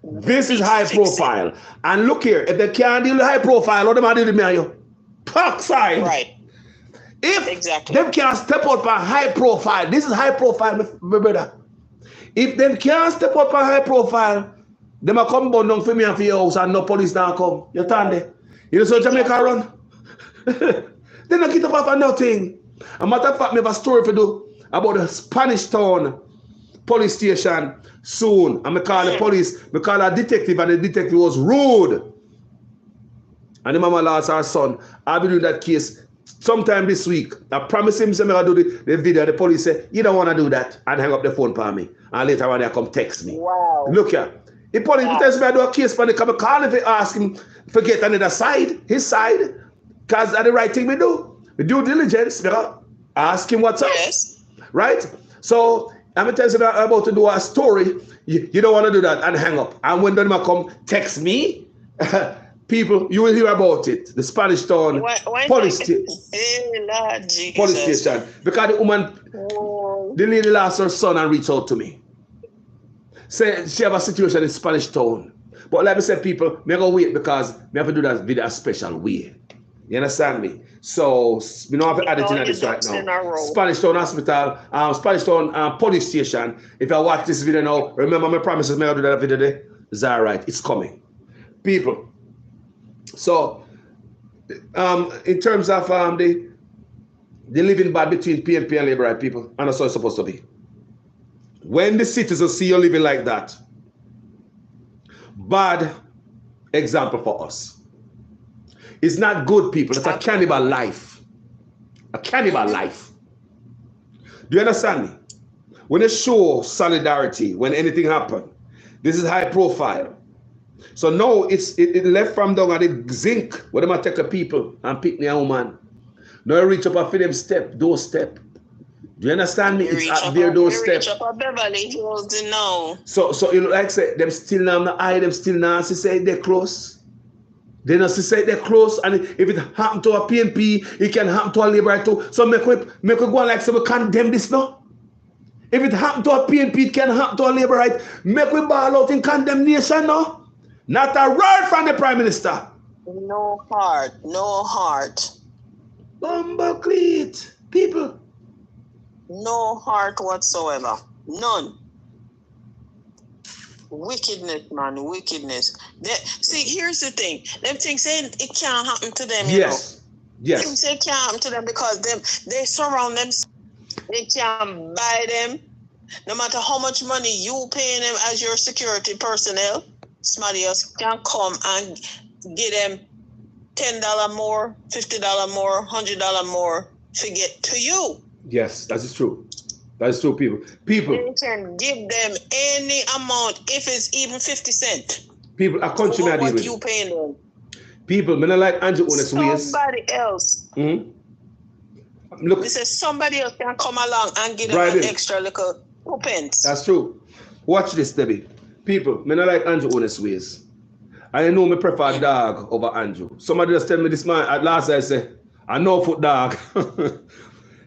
This is high profile. And look here, if they can't deal with high profile, what am I doing with you? Park side. Right. If them can't step out for high profile, this is high profile, my brother. If them can't step out for high profile, them a come down for me and for your house and no police don't come. You understand there? You know so Jamaica run? They don't get up off of nothing. A matter of fact, I have a story to do about the Spanish Town police station soon. And I call the police, I call a detective, and the detective was rude. And the mama lost her son. I'll be doing that case sometime this week. I promise him I'm going to do the video. The police say, you don't want to do that. And hang up the phone for me. And later on they come text me. Wow. Look here. If police tells me I do a case for the come call if I ask him forget another side, his side, because that's the right thing we do. We do diligence, you know? Ask him what's up. Yes. Right? So I'm gonna tell you about to do a story. You don't want to do that and hang up. And when they come text me, people, you will hear about it. The Spanish Town police station. Because the woman, the lady lost her son and reached out to me. Say she have a situation in Spanish Town. But like I said, people, me go wait because me have to do that video a special way. You understand me? So we don't have to add it in this right now. Spanish Town Hospital, Spanish Town Police Station. If I watch this video now, remember my promises, may I do that video today? Is that right? It's coming. People. So in terms of the living bad between PNP and Labour right people, and that's how it's supposed to be. When the citizens see you living like that, bad example for us. It's not good, people. It's a cannibal life. A cannibal life. Do you understand me? When they show solidarity, when anything happens, this is high profile. So now it left from down at the zinc, where they might take the people and pick their woman. Now I reach up and feed them doorstep. Do you understand me? It's at their doorstep. Reach up a Beverly Hills, you know. So you know, like say, them still now the eye, them still now say they're close. They not say they're close, and if it happen to a PNP, it can happen to a Labour too. So make we go on like so we condemn this now. If it happen to a PNP, it can happen to a Labour right. Make we ball out in condemnation now. Not a word from the Prime Minister. No heart, no heart. Bumblecleat, people. No heart whatsoever. None. Wickedness, man, wickedness. See, here's the thing. Them things say it can't happen to them, you know. Yes. Them say it can't happen to them because they surround them. They can't buy them. No matter how much money you pay them as your security personnel, somebody else can come and give them $10 more, $50 more, $100 more to get to you. Yes, that is true. That is true, people. They can give them any amount, if it's even 50 cents. People, I country me what you paying them. People, me not like Andrew honest ways. Somebody else. Look, they say somebody else can come along and give them an extra little pence. That's true. Watch this, Debbie. People, me not like Andrew honest ways. I know me prefer dog over Andrew. Somebody just tell me this man at last I say, I know foot dog.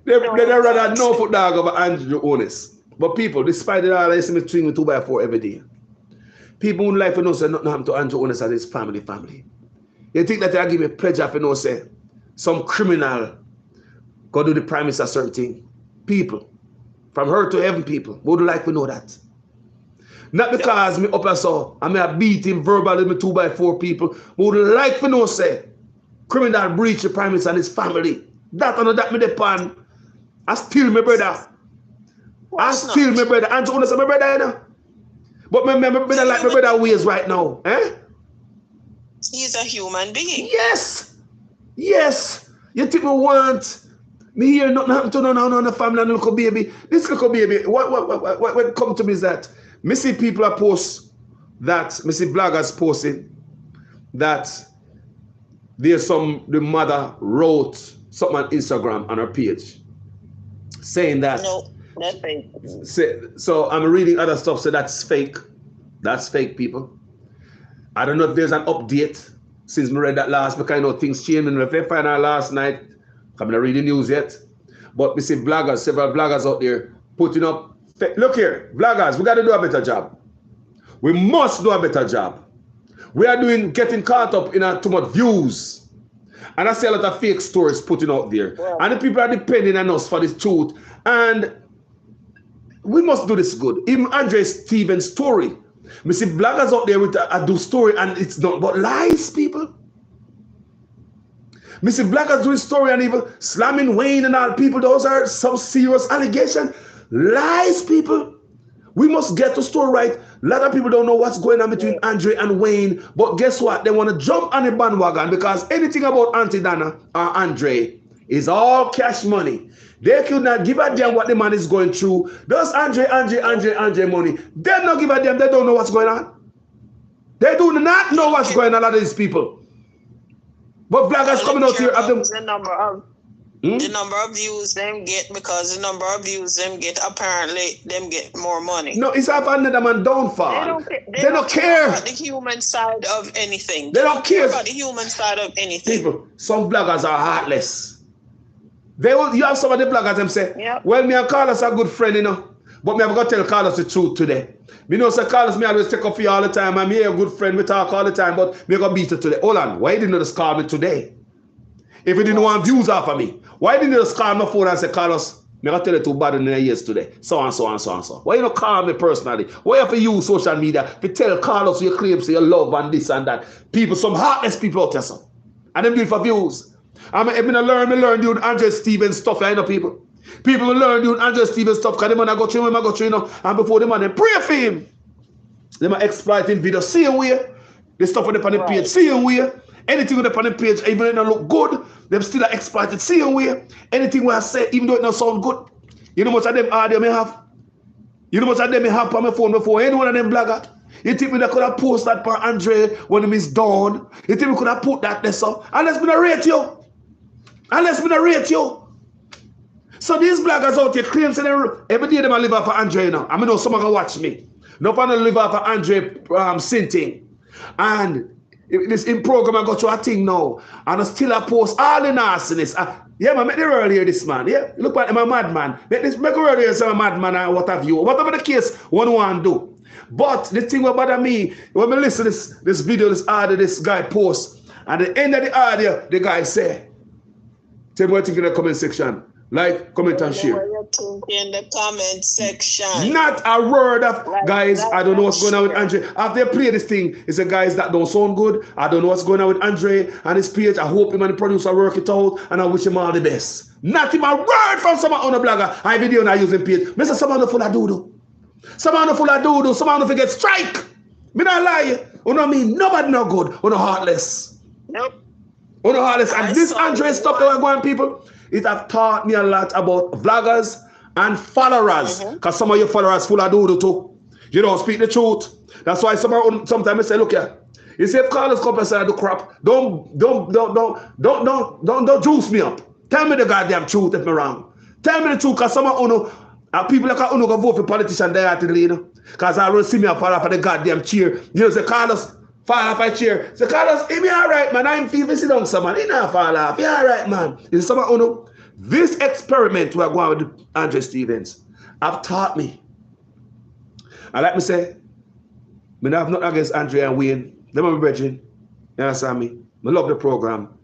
They rather no foot dog over Andrew honest. But people, despite it all, I see me swing with 2x4 every day. People who life know say nothing happened to Andrew honest and his family. You think that I give me pleasure if you know say some criminal go do the Prime Minister certain thing? People, from her to heaven, people would like to know that. Not because me up and so I may have beat him verbally with 2x4 people would like to know say criminal breach the Prime Minister and his family. That or that me depend. I still my brother. I still my brother. And to understand my brother, you know. But my brother like my brother ways right now. Eh? He's a human being. Yes. Yes. You think me want me hear nothing happen to no family and little baby. This little baby, what come to me is that me see people are post that, me see bloggers posting that there's the mother wrote something on Instagram on her page saying that. No, that's fake. So I'm reading other stuff, so that's fake. That's fake, people. I don't know if there's an update since we read that last, because I know things changed. And if I find out last night, I'm not reading news yet. But we see bloggers, several bloggers out there putting up. Look here, bloggers, we got to do a better job. We must do a better job. We are getting caught up in too much views. And I see a lot of fake stories putting out there. Yeah. And the people are depending on us for the truth. And we must do this good. Even Andre Stevens' story. We see bloggers out there with a do story and it's not but lies, people. We see bloggers doing story and even slamming Wayne and all people. Those are some serious allegations. Lies, people. We must get the story right. A lot of people don't know what's going on between Andre and Wayne. But guess what? They want to jump on the bandwagon because anything about Auntie Dana or Andre is all cash money. They could not give a damn what the man is going through. Those Andre money, they don't give a damn. They don't know what's going on. They do not know what's going on, a lot of these people. But bloggers coming out here at them. The number of views them get, because the number of views them get, apparently them get more money. No, it's half another man downfall. They don't care about the human side of anything. They don't care about the human side of anything. People, some bloggers are heartless. You have some of the bloggers them say, yep. Well, me and Carlos are good friend, you know. But me have got to tell Carlos the truth today. Me know say Carlos me always take up for you all the time, and me a good friend, we talk all the time, but me gonna beat it today. Hold on, why didn't you just call me today? If you didn't want views off of me, why didn't you just call my phone and say, Carlos, me gonna tell you too bad in the years today. So and so and so and so. Why you not call me personally? Why you have to use social media to tell Carlos your claims to your love and this and that? People, some heartless people out there, so. And them do it for views. I learn doing Andre Stevens stuff, I know people. People will learn doing Andre Stevens stuff because they man go through you know, and before the man they pray for him. They might exploiting video, same way. They stuff on the page, same way. Anything on the page, even if it don't look good, them still are exploited, same way. Anything where I say, even though it don't sound good, you know much of them audio may have. You know much of them may have on my phone before any one of them blogger. You think me that could have posted that for Andre when him is done? You think we could have put that there, so? Unless me not rate you. So these bloggers out here claim every day them live off of Andre now. I know someone gonna watch me. No one live off of Andre Sinting. And this in program I got to a thing now. And I still post all the nastiness. Yeah, man, make the world hear this man. Yeah, look at him, a madman. Make the world hear some madman and what have you. Whatever the case, one want to do. But the thing what bother me, when I listen to this video, this audio, this guy posts, at the end of the audio, the guy say, tell me what you think in the comment section. Like, comment, and share. In the comment section. Not a word of, guys, I don't know what's going on with Andre. After they play this thing, it's a guys that don't sound good. I don't know what's going on with Andre and his page. I hope him and the producer work it out, and I wish him all the best. Not even a word from someone on a blogger. I video not using page. Mr. Someone full of doodoo. Someone full of doodoo. Someone forget strike. Me not lie. You know me, nobody no good. You know heartless. Nope. You know heartless. And this Andre stuff that we're going, people, it have taught me a lot about vloggers and followers. Because some of your followers full of doodoo too. You don't speak the truth. That's why sometimes I say, look here. You see, if Carlos come and say I do crap, don't juice me up. Tell me the goddamn truth if I'm wrong. Tell me the truth, because some of people like Uno go vote for politicians there at you know. Because I don't see me fall off of the goddamn chair. You know, say Carlos fall off a chair. Say Carlos, he be alright, man. I'm feeling sit down, someone. He not fall off. He alright, man. You see, some of Uno, this experiment we're going with Andre Stevens have taught me. And like me say, I have nothing against Andre and Wayne. Them are my brethren. You understand me? I love the program.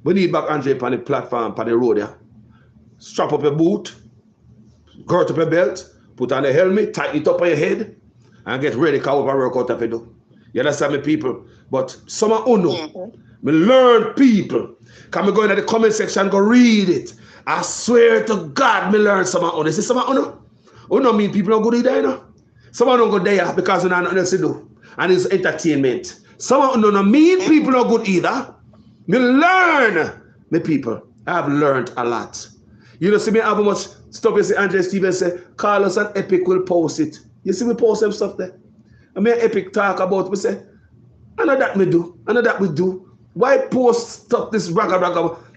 We need back Andre on the platform, on the road, yeah. Strap up your boot, girt up your belt, put on the helmet, tighten it up on your head, and get ready to have a workout if you do. You understand me, people? But some of you know, me learn people. Can me go into the comment section, go read it. I swear to God, me learn some of you. See some of you know? You know mean people don't go there, you know? Some of you don't go there because you don't know nothing else to do. And it's entertainment. Some of you don't mean people don't good either. Me learn, me people. I've learned a lot. You know, see me how much stuff you see Andre Stevens say, Carlos and Epic will post it. You see me post them stuff there. I mean Epic talk about me say, I know that me do. I know that we do. Why post stuff this raga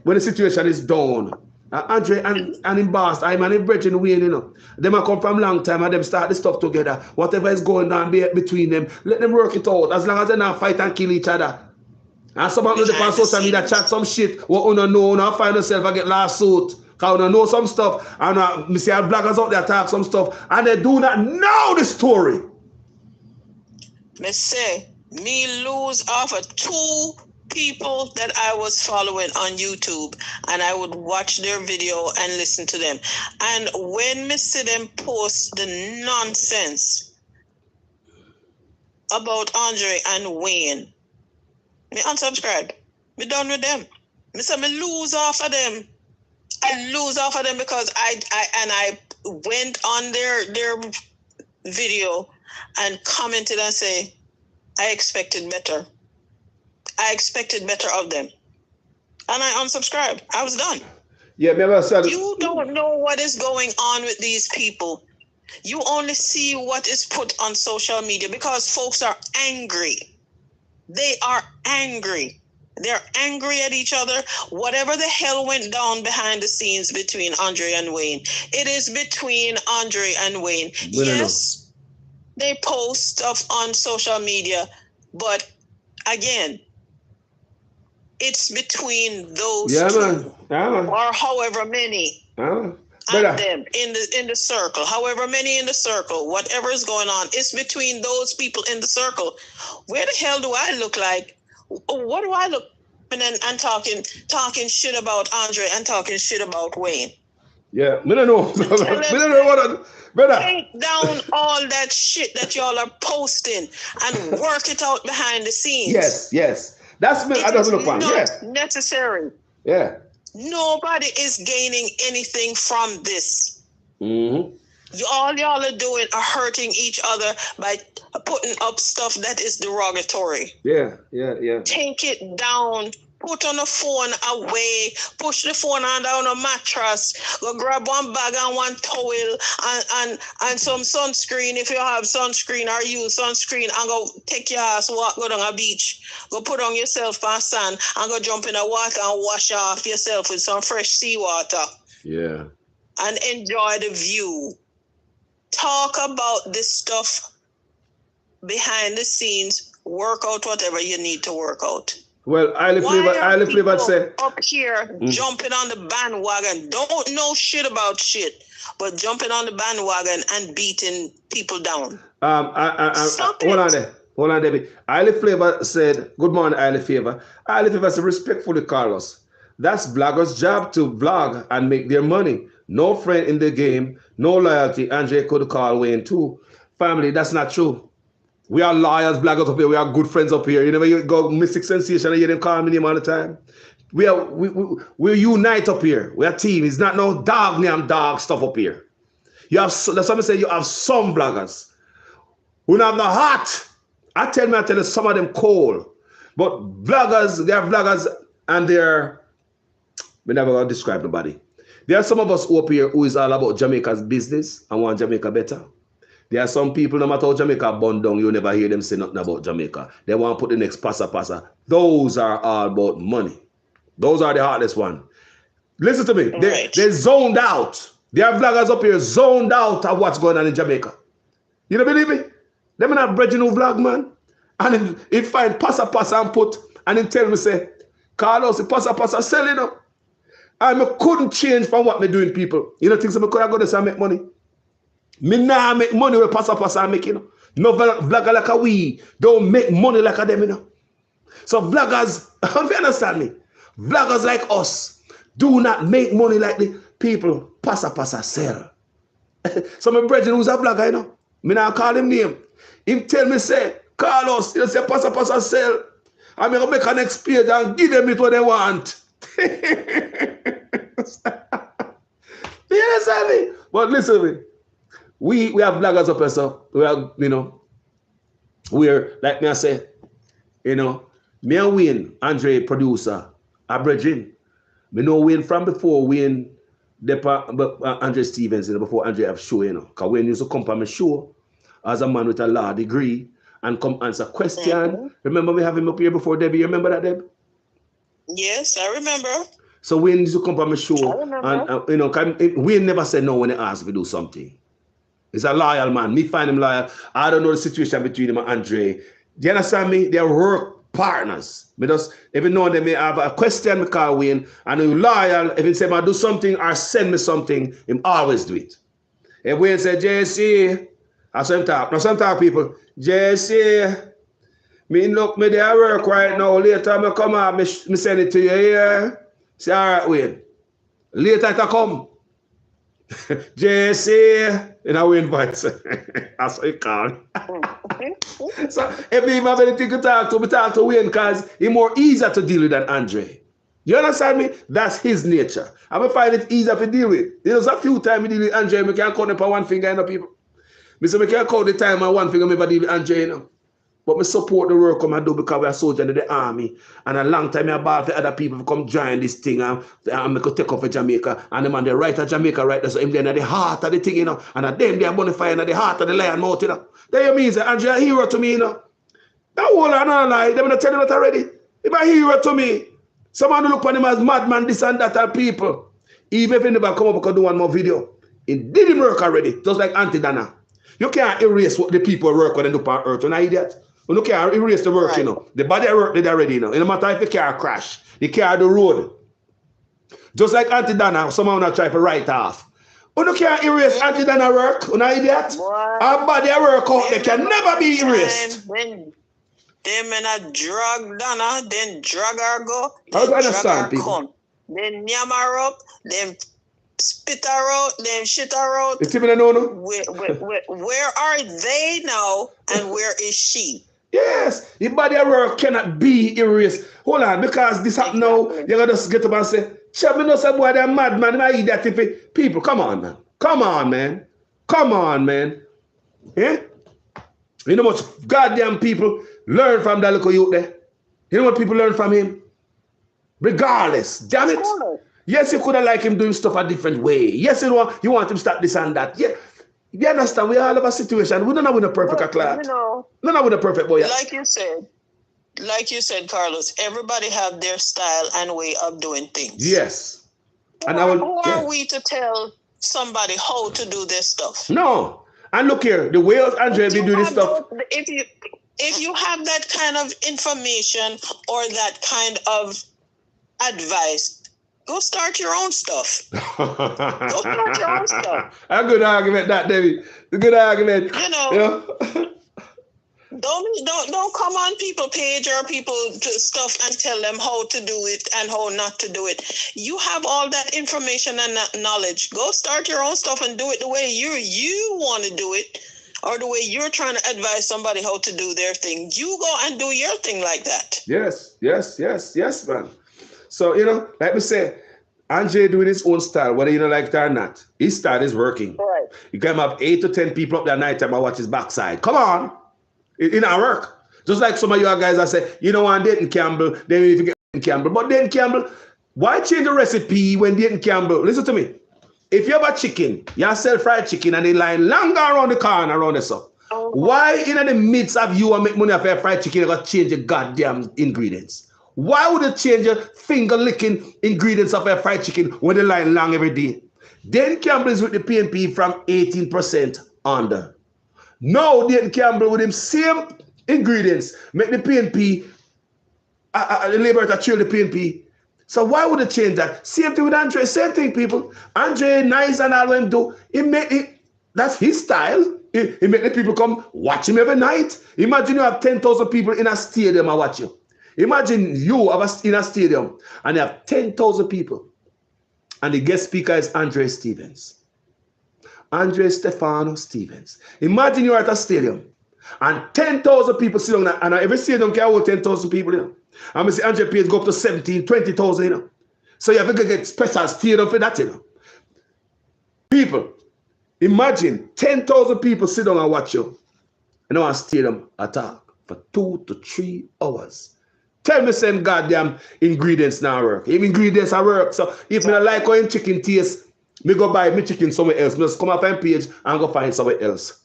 when the situation is down? Andre and him boss, I'm and him brethren Wayne, you know. Them a come from long time and them start the stuff together. Whatever is going on between them, let them work it out. As long as they not fight and kill each other. And some of them on social media chat some shit what you don't know, and find yourself and get lawsuit. Because you know some stuff, and me see our bloggers out there talk some stuff, and they do not know the story. Me say, me lose off of 2 people that I was following on YouTube, and I would watch their video and listen to them. And when me see them post the nonsense about Andre and Wayne, me unsubscribe. Me done with them. Me say me lose off of them. I lose off of them because I went on their video and commented and say, I expected better. I expected better of them. And I unsubscribed. I was done. Yeah, you don't know what is going on with these people. You only see what is put on social media because folks are angry. They are angry. They're angry at each other. Whatever the hell went down behind the scenes between Andre and Wayne, it is between Andre and Wayne. Yes, they post stuff on social media, but again, it's between those two, or however many. And them in the circle, however many in the circle, whatever is going on, it's between those people in the circle. Where the hell do I look like? What do I look and talking shit about Andre and talking shit about Wayne? Yeah, me don't know. Me don't know what, brother. Take down all that shit that y'all are posting and work it out behind the scenes. Yes. That's me. I don't look on. Not necessary. Yeah. Nobody is gaining anything from this. Mm-hmm. All y'all are doing are hurting each other by putting up stuff that is derogatory. Yeah. Take it down. Put on the phone away. Push the phone on down a mattress. Go grab one bag and one towel and some sunscreen if you have sunscreen, or use sunscreen, and go take your ass walk, go down a beach. Go put on yourself on sand and go jump in the water and wash off yourself with some fresh seawater. Yeah. And enjoy the view. Talk about this stuff behind the scenes. Work out whatever you need to work out. Well, I Flavor said up here jumping on the bandwagon, don't know shit about shit, but jumping on the bandwagon and beating people down. Hold on, Debbie. Isle Flavor said, good morning, Isle Flavor. Isle Flavor said, respectfully, Carlos. That's bloggers' job to vlog and make their money. No friend in the game, no loyalty. Andre could call Wayne too. Family, that's not true. We are lawyers, bloggers up here. We are good friends up here. You know, you go Mystic Sensation and hear them call me name all the time. We unite up here. We are a team. It's not no dog stuff up here. You have, that's what I say, you have some bloggers who don't have no heart. I tell you, some of them cold. But bloggers, they are bloggers and they're, we never going to describe nobody. There are some of us up here who is all about Jamaica's business and want Jamaica better. There are some people, no matter how Jamaica burn down, you never hear them say nothing about Jamaica. They want to put the next passa. Those are all about money. Those are the hardest ones. Listen to me. They're zoned out. There are vloggers up here zoned out of what's going on in Jamaica. You don't believe me? Them not bridging no vlog, man. And if find passa and put, and then tell me, say, Carlos, the passa selling you know. And I couldn't change from what me doing, people. You know, think so I could have go there and make money. Me nah make money with passa I make, you know. No vlogger like a we don't make money like a them, you know. So vloggers, if you understand me, vloggers like us do not make money like the people passa sell. So my brother who's a vlogger, you know, me now call him name. Him tell me say, Carlos, you say passa sell. I'm gonna make an next page and give them it what they want. You understand me? But listen to me. We have vloggers up here, so we are, you know, we're like me I say, you know, me and Wayne, Andre, producer, are brethren. Me know Wayne from before Wayne, Andre Stevens, you know, before Andre have show, you know, because Wayne used to come from my show as a man with a law degree and come answer question. Mm-hmm. Remember we have him up here before, Debbie? You remember that, Deb? Yes, I remember. So Wayne used to come from my show, and you know, Wayne never said no when he asked me to do something. He's a loyal man. Me find him loyal. I don't know the situation between him and Andre. Do you understand me? They're work partners. Because every now and then may have a question, me call Wayne, and he's loyal. If he say, I do something or send me something, him always do it. If Wayne say, JC, I saw him talk. Now some talk people, JC, me look, me there work right now. Later me come out, me send it to you here. Say, all right, Wayne. Later it come. JC, and I win voice. That's what you call it. So if you have anything to talk to Wayne because he's more easier to deal with than Andre. You understand me? That's his nature. I'm going to find it easier to deal with. There's a few times I deal with Andre, I can't count it on one finger, you know, people. I say I can't count the time on one finger, I deal with Andre, you know. But I support the work I do because we're a soldier in the army. And a long time I bought for other people to come join this thing and I could take off for Jamaica. And the man, they right at Jamaica, right there. So him there in the heart of the thing, you know. And them, they're bonifying at the heart of the lion mouth, you know. That you mean, Andre, a hero to me, you know. Now hold on, no lie. They're not telling that already. If I hear it to me, someone look on him as madman, this and that, and people. Even if he never come up and do one more video, it didn't work already. Just like Auntie Dana. You can't erase what the people work when they do on earth. You're an idiot. You can't erase the work, you know. The body work did already, you know. It no matter if the car crash, the car the road. Just like Auntie Dana, someone will try to write off. You can't erase Auntie Dana work. You're an idiot. Our body work out, they can never be erased. Them in a drug Dana, then drug her go. I don't understand people. Come. Then nyam her up, then spit her out, then shit her out. It's even a no. Where are they now and where is she? Yes, your body work cannot be erased. Hold on, because this happen now, you gotta just get up and say, Chef, me know some boy, they're mad, man. I eat that thing. People, come on, man. Come on, man. Come on, man. Yeah? You know what goddamn people learn from that little youth there? You know what people learn from him? Regardless, damn it. Yes, you could have liked him doing stuff a different way. Yes, you want him to start this and that. Yeah, you understand? We all have a situation. We don't have a perfect class. You know, we don't have a perfect boy. Like you said, Carlos. Everybody have their style and way of doing things. Yes. And who are we to tell somebody how to do this stuff? No. And look here, the way Andre be doing this stuff. If you have that kind of information or that kind of advice, go start your own stuff. Go start your own stuff. A good argument, that, Debbie. A good argument. You know. Yeah. Don't come on people page or people stuff and tell them how to do it and how not to do it. You have all that information and that knowledge. Go start your own stuff and do it the way you want to do it, or the way you're trying to advise somebody how to do their thing. You go and do your thing like that. Yes, man. So, you know, like we say, Andre doing his own style, whether you don't like it or not. His style is working. Right. You can have 8 to 10 people up there at night time and watch his backside. Come on. It not work. Just like some of you guys that say, you don't want Dayton Campbell, then you forget Dayton Campbell. But Dayton Campbell, why change the recipe when Dayton Campbell? Listen to me. If you have a chicken, you sell fried chicken and they line longer around the corner around the stuff. Why in the midst of you and make money off your fried chicken, you got to change the goddamn ingredients? Why would you change your finger-licking ingredients of your fried chicken when they line long every day? Dayton Campbell is with the PNP from 18% under. Now Dayton Campbell with them same ingredients make the PNP, the Labour to trail the PNP. So why would they change that? Same thing with Andre, same thing, people. Andre, nice and all him do. That's his style. He make the people come watch him every night. Imagine you have 10,000 people in a stadium and watch you. Imagine you in a stadium and you have 10,000 people. And the guest speaker is Andre Stevens. Andre Stefano Stevens. Imagine you're at a stadium and 10,000 people sit down, and every stadium can hold 10,000 people, you know. And we see Andre Page go up to 17, 20,000, you know. So you have to get special stadium for that, you know. People, imagine 10,000 people sit down and watch you in a stadium attack for 2 to 3 hours. Tell me some goddamn ingredients now work. If ingredients are work, so if I like how chicken taste, me go buy me chicken somewhere else. Me just come off my page and go find somewhere else.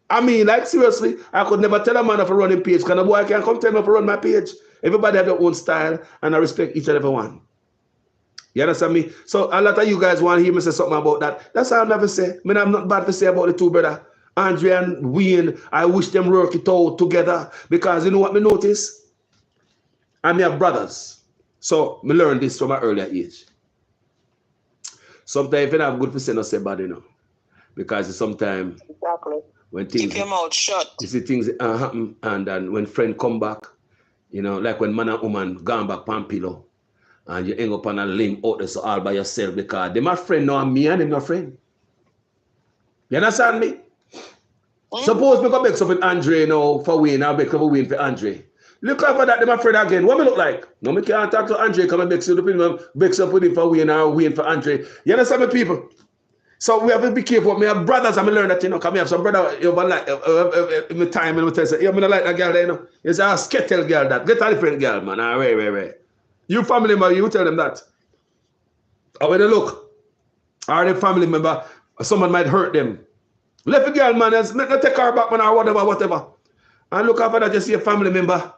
I mean, like seriously, I could never tell a man if I run a page, because a boy can't come tell me if I run my page. Everybody have their own style, and I respect each and every one. You understand me? So a lot of you guys want to hear me say something about that. That's all I never say. I mean, I'm not bad to say about the two brother, Andre and Wayne. I wish them work it out together, because you know what me notice? I have brothers. So me learn this from an earlier age. Sometimes if you have good for say no say bad, you know. Because sometimes when things keep your mouth shut. You see things happen, and then when friend come back, you know, like when man and woman gone back on pillow, and you hang up on a limb out there so all by yourself, because they my friend now and me and them your friend. You understand me? Suppose me go back up with Andre now for Wayne, I'll back up with Wayne for Andre. Look after that, they my friend again. What me look like? No, me can't talk to Andre, come and mix up with him for Wayne or Wayne for Andre. You understand me, people? So we have to be careful. Me have brothers, and I learn that, you know, because me have some brother, you know, like, in my time, and I tell you, yeah, I like that girl there, you know. It's a skettle girl that. Get a different girl, man. Right. You family member, you tell them that. Or when they look, or the family member, someone might hurt them. Let the girl, man, let take her back, man, or whatever. And look after that, you see a family member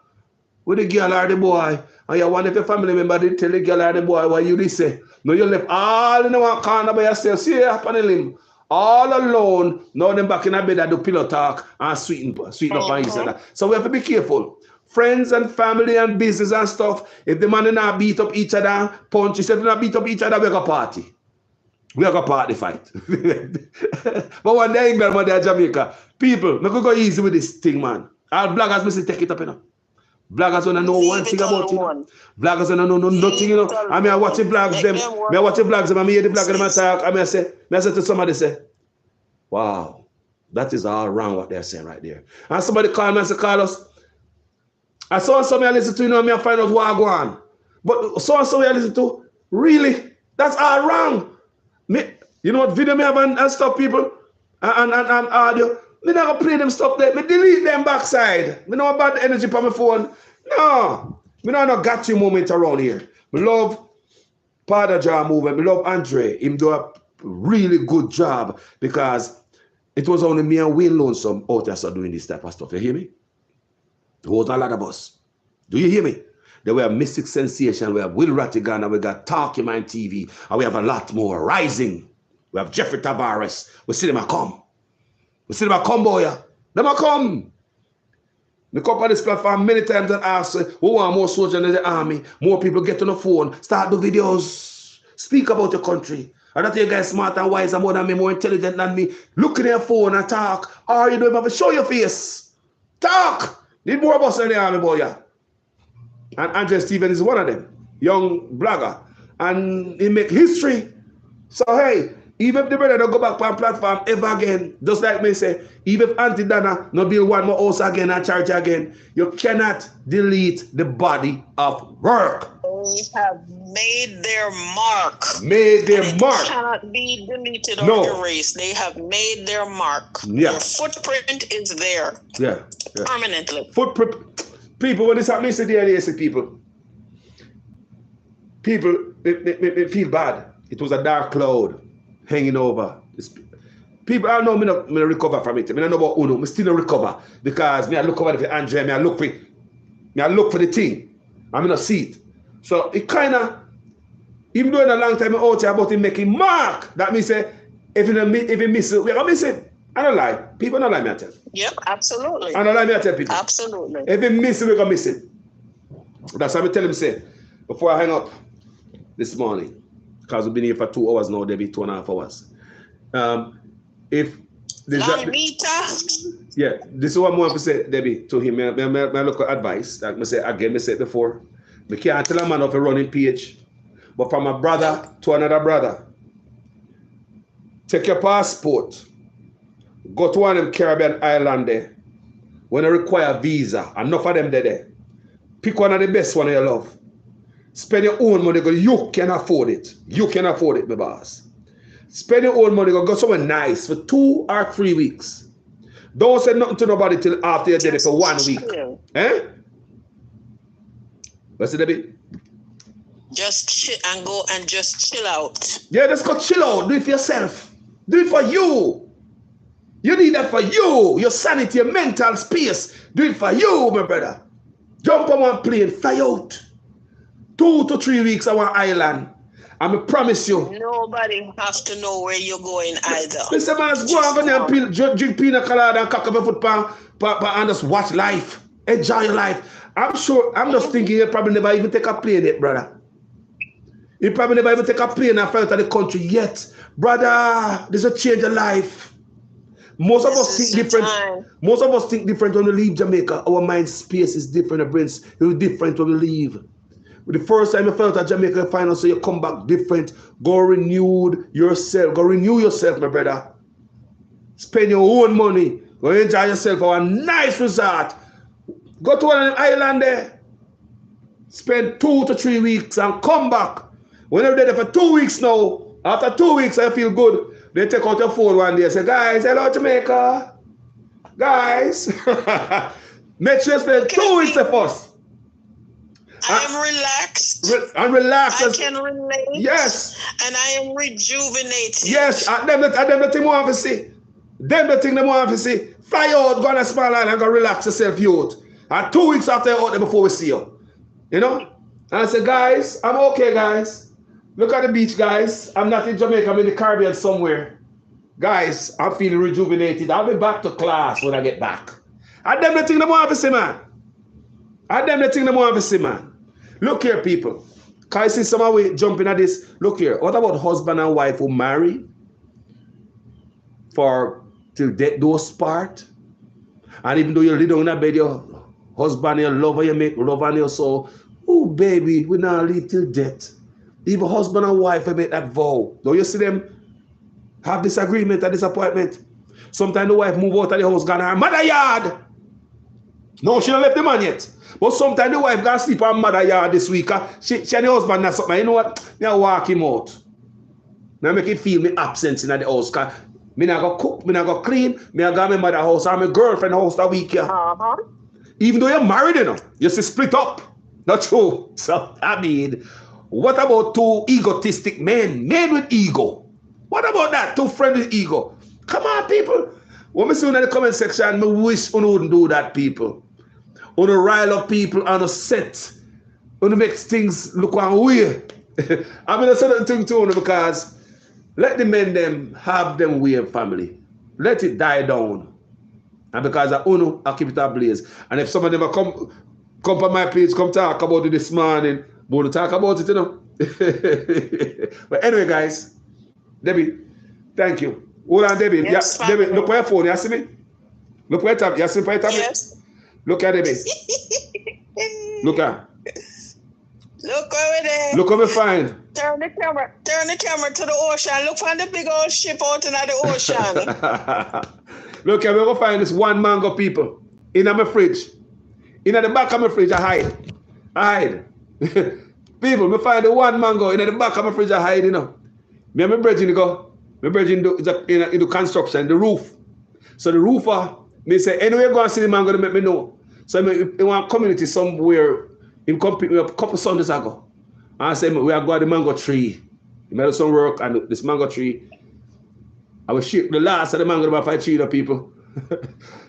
with the girl or the boy. And you wonder if your family member did tell the girl or the boy what you did say. No, you left all in the one corner by yourself. See you up on the limb. All alone. Now them back in the bed and do pillow talk and sweeten up on each other. So we have to be careful. Friends and family and business and stuff. If the man not beat up each other, punch, if they not beat up each other, we go party. We go party fight. But one day in Jamaica, people, we could go easy with this thing, man. All bloggers must take it up, you know. Bloggers don't know one thing about it. Bloggers don't know nothing, you know. I mean, I watch the blogs them. I watch the blogs them. I hear the bloggers them talk. I say to somebody, say, wow, that is all wrong what they're saying right there. And somebody called me and said, Carlos, I saw somebody I listen to, you know, me I find out what I go on. But so I listen to, really? That's all wrong. Me, you know what video me have and stuff, people? And audio. Me not gonna play them stuff there. Me delete them backside. Me know bad energy for my phone. No. Me no got you moment around here. Me love Pada Jar movement. Me love Andre. Him do a really good job because it was only me and Will Lonesome out there so doing this type of stuff. You hear me? There was a lot of us. Do you hear me? There were Mystic Sensation. We have Will Rattigan and we got Talking Man TV. And we have a lot more. Rising. We have Jeffrey Tavares. We see them a come. We see them a come, boy. Them a come. We come on this platform many times and ask, we want more soldiers in the army, more people get on the phone, start do videos, speak about your country. I don't think you guys smart and wise and more than me, more intelligent than me. Look at your phone and talk. Or you don't even have to show your face. Talk. Need more of us in the army, boy. And Andre Stevens is one of them, young blogger. And he make history. So hey, even if the brother don't go back on platform ever again, just like me say, even if Auntie Dana no build one more house again and church again, you cannot delete the body of work. They have made their mark. Made their mark. It cannot be deleted or erased. They have made their mark. Yeah. Their footprint is there. Yeah. Permanently. Footprint. People, when this happens to the say people they feel bad. It was a dark cloud hanging over. People, I know me not recover from it. I don't know about Uno. I still don't recover because me I look over for Andre. Me I look for the thing. I not see it. So it kind of, even though in a long time out here about him making mark, that means say if he miss it, we're gonna miss it. I don't lie. People don't lie me I tell. Yep, absolutely. I don't lie me I tell people. Absolutely. If he miss it, we're gonna miss it. That's what I tell him say before I hang up this morning. Because we've been here for 2 hours now, Debbie, 2.5 hours. If yeah, this is what I want to say, Debbie, to him. I look at advice. Like I say again, I said before. I can't tell a man of a running page. But from a brother to another brother, take your passport, go to one of them Caribbean island there. When you require visa, enough of them there. Pick one of the best one you love. Spend your own money because you can afford it. You can afford it, my boss. Spend your own money, go somewhere nice for 2 or 3 weeks. Don't say nothing to nobody till after you did it for 1 week. Eh? What's it, Debbie? Just chill and go and just chill out. Yeah, just go chill out. Do it for yourself. Do it for you. You need that for you. Your sanity, your mental space. Do it for you, my brother. Jump on one plane, fly out. 2 to 3 weeks on one island. And I promise you. Nobody has to know where you're going either. Mr. Man, go and drink pina colada and cock up a foot and just watch life. Enjoy your life. I'm sure, I'm just thinking you probably never even take a plane yet, brother. You probably never even take a plane and fly out of the country yet. Brother, this is a change of life. Most of us think different. Most of us think different when we leave Jamaica. Our mind space is different. Our brains is different when we leave. The first time you felt at Jamaica, you find out so you come back different. Go renew yourself. Go renew yourself, my brother. Spend your own money. Go enjoy yourself for a nice resort. Go to one island there. Spend 2 to 3 weeks and come back. When you're there for 2 weeks now, after 2 weeks I feel good. They take out your phone one day and say, guys, hello Jamaica. Guys. Make sure you spend 2 weeks with us. I'm relaxed. I'm relaxed. I can relate. Yes. And I am rejuvenated. Yes. Them the thing we want to see. Them the thing they want to see. Fly out, go on a small island and go relax yourself, youth. And 2 weeks after you're out there before we see you. You know? And I said, guys, I'm okay, guys. Look at the beach, guys. I'm not in Jamaica, I'm in the Caribbean somewhere. Guys, I'm feeling rejuvenated. I'll be back to class when I get back. I them the thing them want to see, man. I them the thing them want to see, man. Look here, people. Can I see someone jumping at this? Look here. What about husband and wife who marry for till death do us part? And even though you lay down in a bed, your husband, your lover, you make love on your soul. Oh, baby, we not live till death. Even husband and wife, they make that vow. Don't you see them have disagreement and disappointment? Sometimes the wife move out of the house, gone to her mother yard. No, she don't left the man yet. But sometimes the wife gonna sleep on mother yard this week. She and the husband not something. You know what? Me walk him out. Now make it feel me absence in the house. Cause me not go cook, me not go clean, me I go to my mother house or my girlfriend house that week. Yeah. Even though you're married, you know, you see split up. Not true. So I mean, what about two egotistic men? Men with ego. What about that? Two friends with ego. Come on, people. When we see in the comment section, me wish you wouldn't do that, people. On to rile up people on a set. On to make things look one way. I'm going to say that thing to you because let the men them have them weird family. Let it die down. And because I Uno, I keep it ablaze. And if some of them come on my page, come talk about it this morning, we'll talk about it, you know. But anyway, guys, Debbie, thank you. Hold on, Debbie. Yes, yeah, Debbie, look where your phone. You see me? Look where tab. You see my tablet? Yes. Look at Debbie. Look at. Look over there. Look over fine. Turn the camera to the ocean. Look for the big old ship out in the ocean. Look, I'm going to find this one mango, people, in my fridge. In the back of my fridge, I hide. People, me find the one mango in the back of my fridge, I hide, you know. Me and my brethren go. My brethren do in the construction, the roof. So the roofer, me say, anyway, go and see the mango to make me know. So in one community somewhere, in compete a couple Sundays ago. And I said, we are going to the mango tree. He made some work and this mango tree. I will ship the last of the mango about 5 trees, people.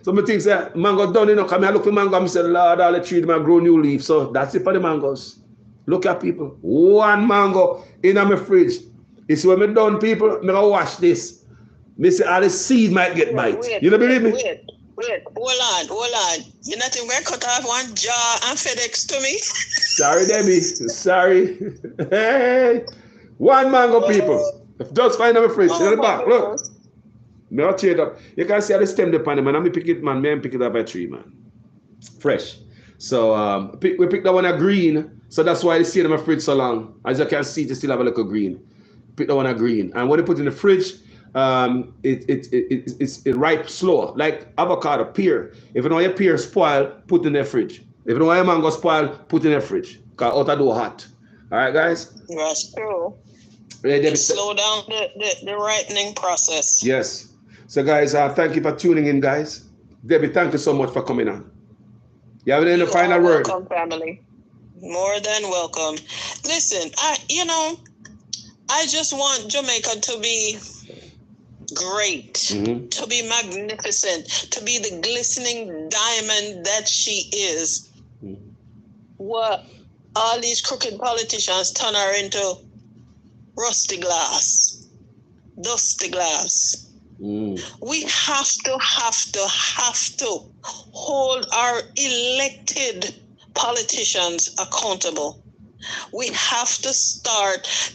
So I think say mango done, you know, come here, look for mango, and I said, Lord, all the trees might grow new leaves. So that's it for the mangoes. Look at people. One mango in my fridge. You see when me done, people, I'm gonna wash this. Me say all the seed might get bite. You don't believe me? Wait, hold on. You're not even gonna cut off one jar and FedEx to me? Sorry, Debbie. Sorry. Hey. One mango, people. Just find my fridge. In the back. Look. Me not tear it up. You can see how the stem upon them, man. I'm pick it, man. Me pick it up by tree, man. Fresh. So we picked that one a green. So that's why they stay in my fridge so long. As you can see, they still have a little green. Pick that one a green. And when you put it in the fridge, it ripe slower. Like avocado, pear. If you don't want your pear spoil, put in the fridge. If you don't want your mango spoil, put in the fridge. Because out of door hot. All right, guys? That's true. Yeah, slow down the ripening process. Yes. So, guys, thank you for tuning in, guys. Debbie, thank you so much for coming on. You have any final word? Welcome, family. More than welcome. Listen, I just want Jamaica to be great, to be magnificent, to be the glistening diamond that she is. What all these crooked politicians turn her into rusty glass, dusty glass. We have to hold our elected politicians accountable. We have to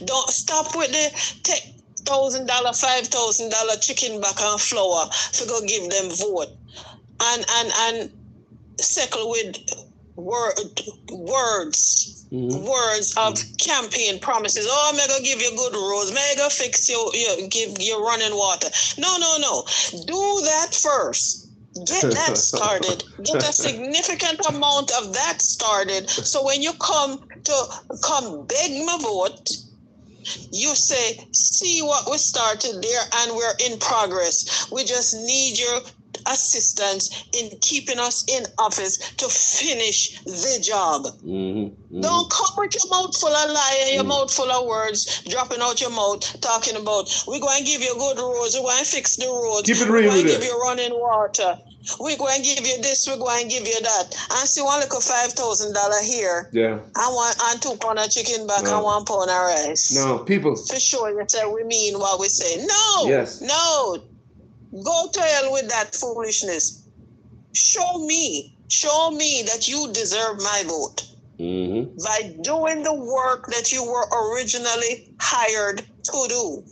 don't stop with the $1,000, $5,000 chicken back and flour to go give them vote and settle with words of campaign promises. Oh, I'm gonna give you good roads. I'm gonna fix give you running water. No. Do that first. Get that started. Get a significant amount of that started. So when you come beg my vote, you say, see what we started there and we're in progress. We just need your assistance in keeping us in office to finish the job. Don't come with your mouth full of lies and your mouth full of words, dropping out your mouth, talking about, we're going to give you good roads, we're going to fix the roads, Keep it we're real going to with give it. you running water. We go and give you this, we go and give you that. And see one little $5,000 here. Yeah. I want and 2 pound of chicken back and 1 pound of rice. No, people. For sure you say we mean what we say. No. Yes. No. Go to hell with that foolishness. Show me that you deserve my vote. Mm-hmm. By doing the work that you were originally hired to do.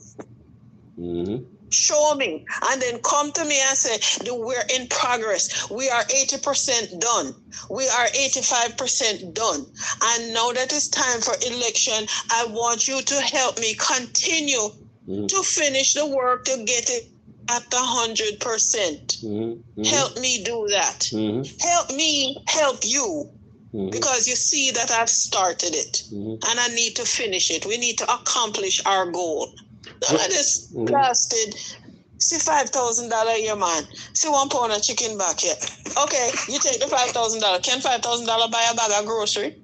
Mm-hmm. Show me, and then come to me and say, we're in progress. We are 80% done. We are 85% done. And now that it's time for election, I want you to help me continue to finish the work to get it at the 100%. Help me do that. Help me help you. Because you see that I've started it and I need to finish it. We need to accomplish our goal. None of this blasted, see $5,000 a year, man. See 1 pound of chicken back here. Okay, you take the $5,000. Can $5,000 buy a bag of grocery?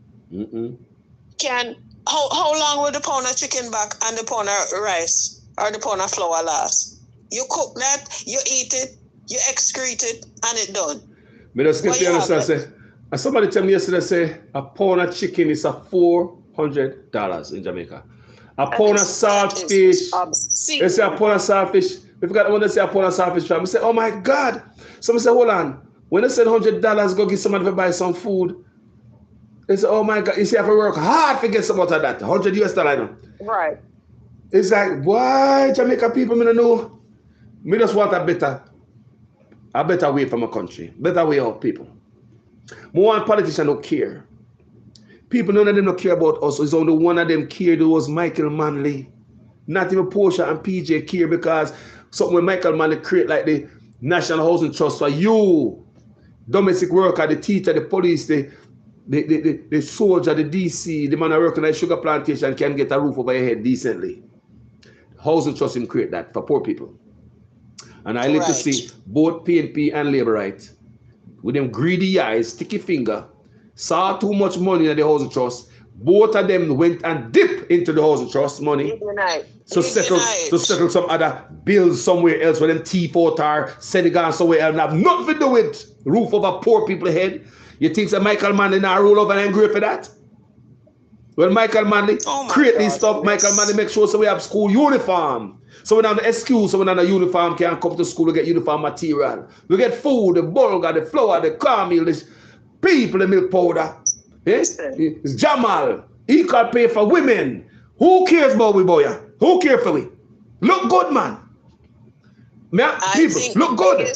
Can how long will the pound of chicken back and the pound of rice or the pound of flour last? You cook that, you eat it, you excrete it, and it done. Me just get the understand. Say, somebody tell me yesterday, say a pound of chicken is $400 in Jamaica. A pound of saltfish. They say a pound of saltfish. We forgot when they say a pound of saltfish. We say, oh my God. Somebody say, hold on. When they said $100, go get somebody to buy some food. They say, oh my God. You see, I have to work hard to get some out of that. $100 US. Right. It's like, why Jamaica people, me don't know. Me just want a better way from a country. Better way out, people. More one politician don't care. People, none of them don't care about us. It's only one of them care. That was Michael Manley. Not even Portia and PJ care because something when Michael Manley create like the National Housing Trust for you, domestic worker, the teacher, the police, the soldier, the DC, the man who working at a sugar plantation can get a roof over your head decently. Housing Trust him create that for poor people. And I live to see both PNP and Labour right with them greedy eyes, sticky finger, saw too much money in the housing trust. Both of them went and dipped into the housing trust money to settle some other bills somewhere else where them T4 are Senegal somewhere else and have nothing to do with roof over poor people's head. You think that Michael Manley now roll over and angry for that? Well, Michael Manley create this stuff. Michael Manley make sure so we have school uniform. So we have the excuse, so we have the uniform can come to school to get uniform material. We get food, the burger, the flour, the cornmeal, the people, the milk powder. It's Jamal. He can pay for women. Who cares about we, boy? Who cares for we? Look good, man. People, look good.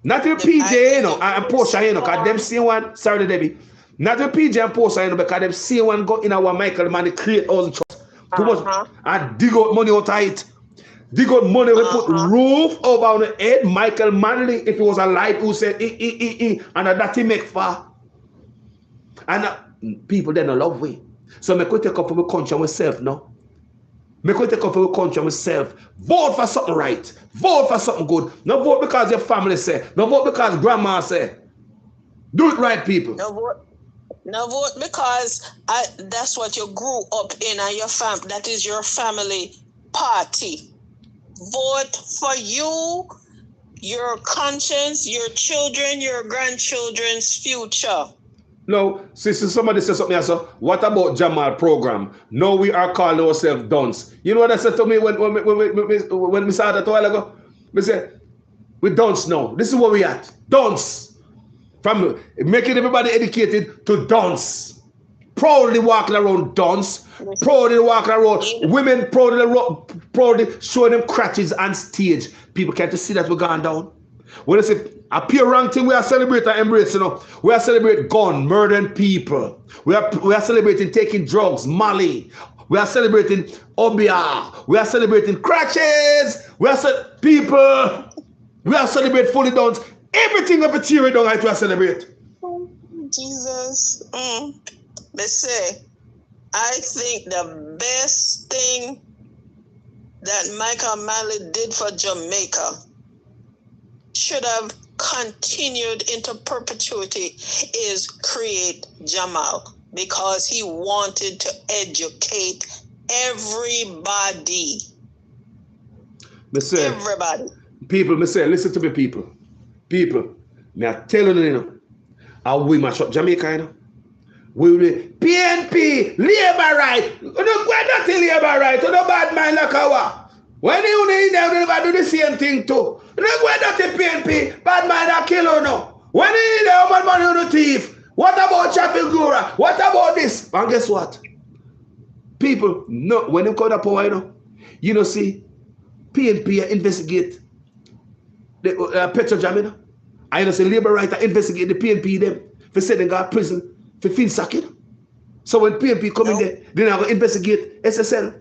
Not your PJ, you know, and Portia, you know, because them see one, sorry, Debbie. Not your PJ and Portia, you know, because them see one go in our Michael Manley create all the trust. Too much and dig out money out of it. Dig out money, we put roof over on the head. Michael Manley, if it was a light who said, and that he make for. And people, they don't love we. So me could take up for the country myself, no? Me could take up for the country myself. Vote for something right. Vote for something good. No vote because your family say. No vote because grandma say. Do it right, people. No vote because that's what you grew up in and your that is your family party. Vote for you, your conscience, your children, your grandchildren's future. No, since somebody said something else, what about Jamal program? No, we are calling ourselves dunce. You know what I said to me when we saw that a while ago? We said, we dunce now. This is where we at. Dunce. From making everybody educated to dunce. Proudly walking around dunce. Proudly walking around. Women proudly showing them crutches on stage. People can't see that we're gone down. When they say appear wrong thing, we are celebrating and embracing. You know? We are celebrating gun, murdering people. We are celebrating taking drugs, Mali. We are celebrating Obia. We are celebrating crutches. We are people. We are celebrating fully downs. Everything of a theory down like we are celebrate. Jesus. Let's say, I think the best thing that Michael Manley did for Jamaica should have continued into perpetuity is create Jamal, because he wanted to educate everybody. Everybody. People, listen to me, people. People, Me I tell you know. How we mash up Jamaica, you know. We will PNP, labor right. You don't go nothing labor right. You don't bad mind like our. When you need them, you never do the same thing too. You don't go nothing PNP, bad mind that kill you no. When you need them, how much money you do thief? What about Chapel Gura? What about this? And guess what? People, no, when you come to power, you know, see, PNP investigate the Petro Jam, you know. I know say labor right investigate the PNP them for sending God prison for fin sacking. So when PNP come in there, then I go investigate SSL.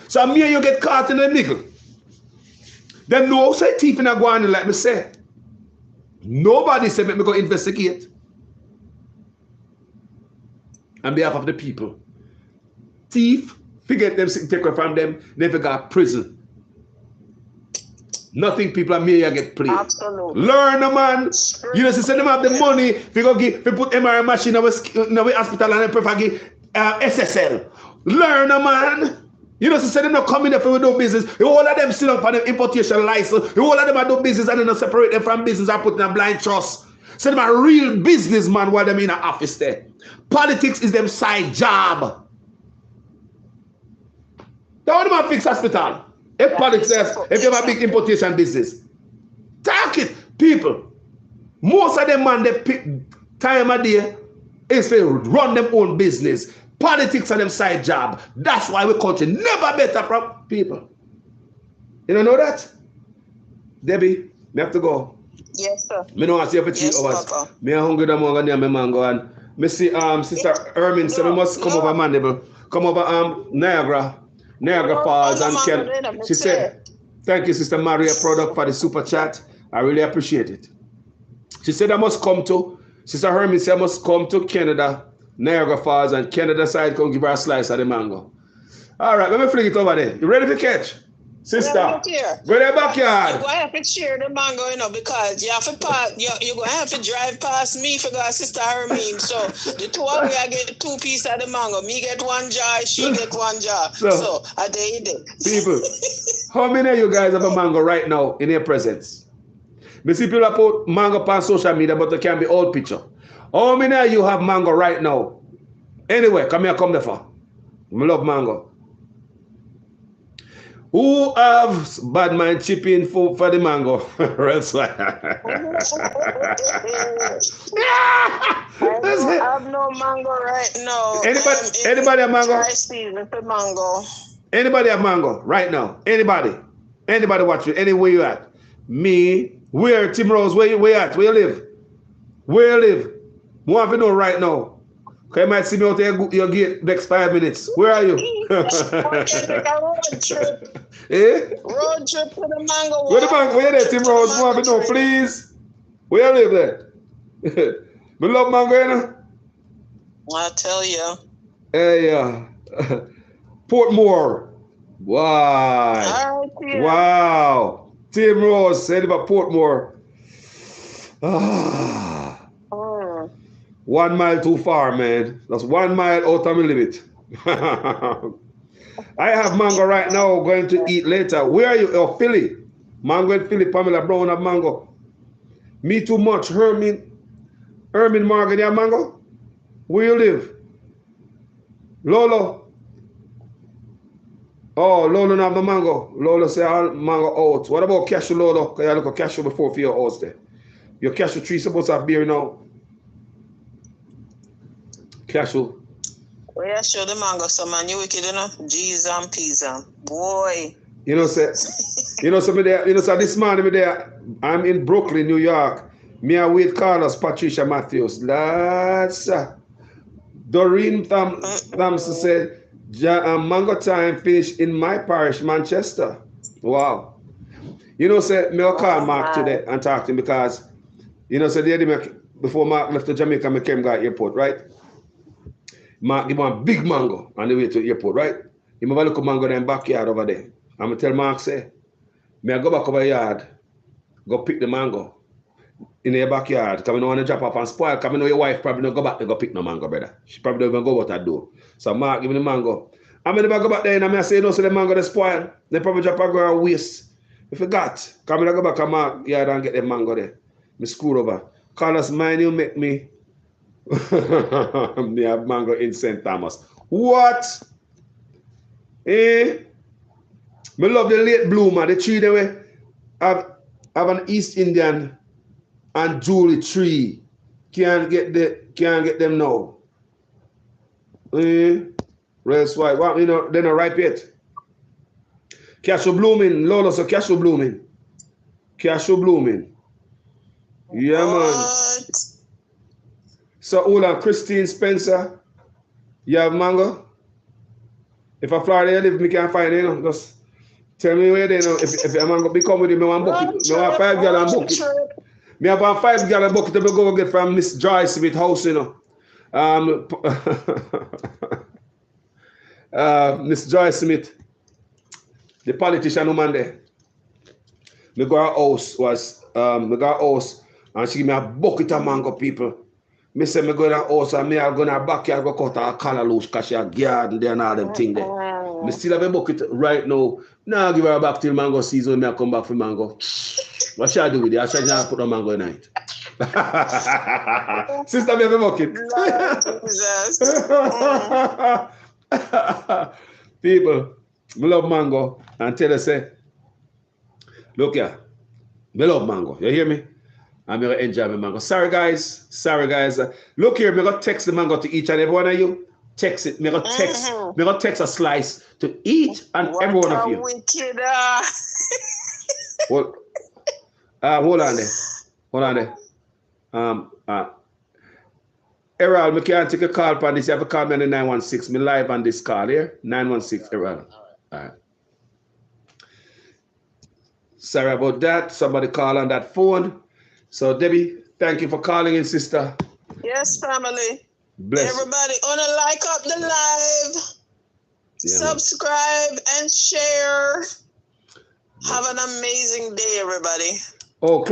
So me and you get caught in the nickel. Them no say thief in a go on like me say. Nobody said make me go investigate. On behalf of the people. Thief, forget them take away from them, never got prison. Nothing people are me get played. Absolutely. Learn, man. You know, say them have the money, if you put MRI machine in our hospital and prefer give SSL. Learn, man. You know, say them not coming there for do business. All of them still up for the importation license. All of them are do business and then not separate them from business and put in a blind trust. So them are real businessman while them in an office there. Politics is them side job. They want them to fix hospital. If politics, if you have a big importation business, talk it, people. Most of them man they pick time of day is to run them own business. Politics are them side job. That's why we country never better from people. You don't know that? Debbie, me have to go. Yes, sir. Me know I see you for 3 hours. Papa. Me a hungry the morning and me mango and me see Sister Ermin said we must come over Mandeville. Come over Niagara Falls and Ken. She said, thank you, Sister Maria Product, for the super chat. I really appreciate it. She said I must come to, Sister Herman said I must come to Canada, Niagara Falls, and Canada side come give her a slice of the mango. All right, let me fling it over there. You ready to catch? Sister, go to the backyard. You're going to have to share the mango, you know, because you have to pass, you're going to have to drive past me for God, Sister Hermine. So the two of you, I get 2 pieces of the mango. Me get 1 jar, she get 1 jar. So I did it. People, how many of you guys have a mango right now in your presence? Me see people put mango on social media, but it can be old picture. How many of you have mango right now? Anyway, come here, come there for. I love mango. Who have bad mind chipping for the mango? I have no mango right now. Anybody have mango? Dry season for mango. Anybody have mango right now? Anybody? Anybody watch it? Anywhere you at? Me? Where? Tim Rose? Where you at? Where you live? Where you live? Want to know right now? Okay, you might see me out there your gate next 5 minutes. Where are you? Road trip. Eh? Road trip to the mango. Where the mango? Where there, Tim Rose? Want to know, please? Where you live there? We love mango, you know? I tell you. Hey, Portmore. Wow. Wow. Tim Rose said about Portmore. 1 mile too far, man. That's 1 mile out of my limit. I have mango right now, going to eat later. Where are you? Oh, Philly. Mango and Philly, Pamela Brown have mango. Me too much. Hermin Morgan, you have mango? Where you live? Lolo. Oh, Lolo have the mango. Lolo say all mango out. What about cashew, Lolo? Because you look at cashew before for your house there. Your cashew tree supposed to have beer now. Cashew. Well, yeah, show the mango, so man, you wicked enough. G's and peas, boy. You know, say, so this morning I'm in Brooklyn, New York. Me and Wade Carlos, Patricia Matthews. That's Doreen Thompson said, mango time fish in my parish, Manchester. Wow. You know, say, me will call Mark today and talk to him because, you know, say the other before Mark left to Jamaica, I came to the airport, right? Mark give one big mango on the way to the airport, right? He have a look at mango in the backyard over there. I'm going to tell Mark, say, may I go back over the yard, go pick the mango in the backyard, because I don't want to drop off and spoil, because I know your wife probably don't go back and go pick no mango, brother. She probably don't even go out that door. So Mark give me the mango. I'm going to go back there and I say, no, so the mango they spoil. They probably drop a girl waste. I forgot. Come and go back to Mark yard and get the mango there. Me screwed over. Carlos, mine you make me. Me have mango in St. Thomas. What? Eh? Me love the late bloomer. The tree they way have an East Indian and jewelry tree. Can't get them now. Eh? Race white. Well, you know, they're not ripe yet. Cashew blooming. Lola, so cashew blooming. Cashew blooming. Yeah, man. So, Ola, Christine Spencer, you have mango? If I Florida you live, me can't find it, you know. Just tell me where they know. If a mango become with it, me want bucket. Me want 5 gallon bucket. Me have a 5 gallon bucket to go get from Miss Joyce Smith house, you know. Miss Joyce Smith, the politician woman there. Me go her house and she give me a bucket of mango, people. Me say me go to her house and me I go in her backyard go cut her collar loose because she a garden there and all them thing there. Me still have a bucket right now. Now I give her back till mango season when me I come back for mango. What should I do with it? I should just put the mango in it. Sister, me have a bucket. People, me love mango and tell her say, look here, me love mango. You hear me? I'm going to enjoy my mango. Sorry guys. Look here, I'm going to text the mango to each and every one of you. Text it. I'm going to text a slice to each and every one of you. Wicked. Well, hold on there. Errol, I can't take a call on this. You have to call me on the 916. Me live on this call here. 916, Errol. All right. Sorry about that. Somebody call on that phone. So, Debbie, thank you for calling in, sister. Yes, family. Bless. Everybody, like up the live. Yeah, subscribe and share. Have an amazing day, everybody. Oh, if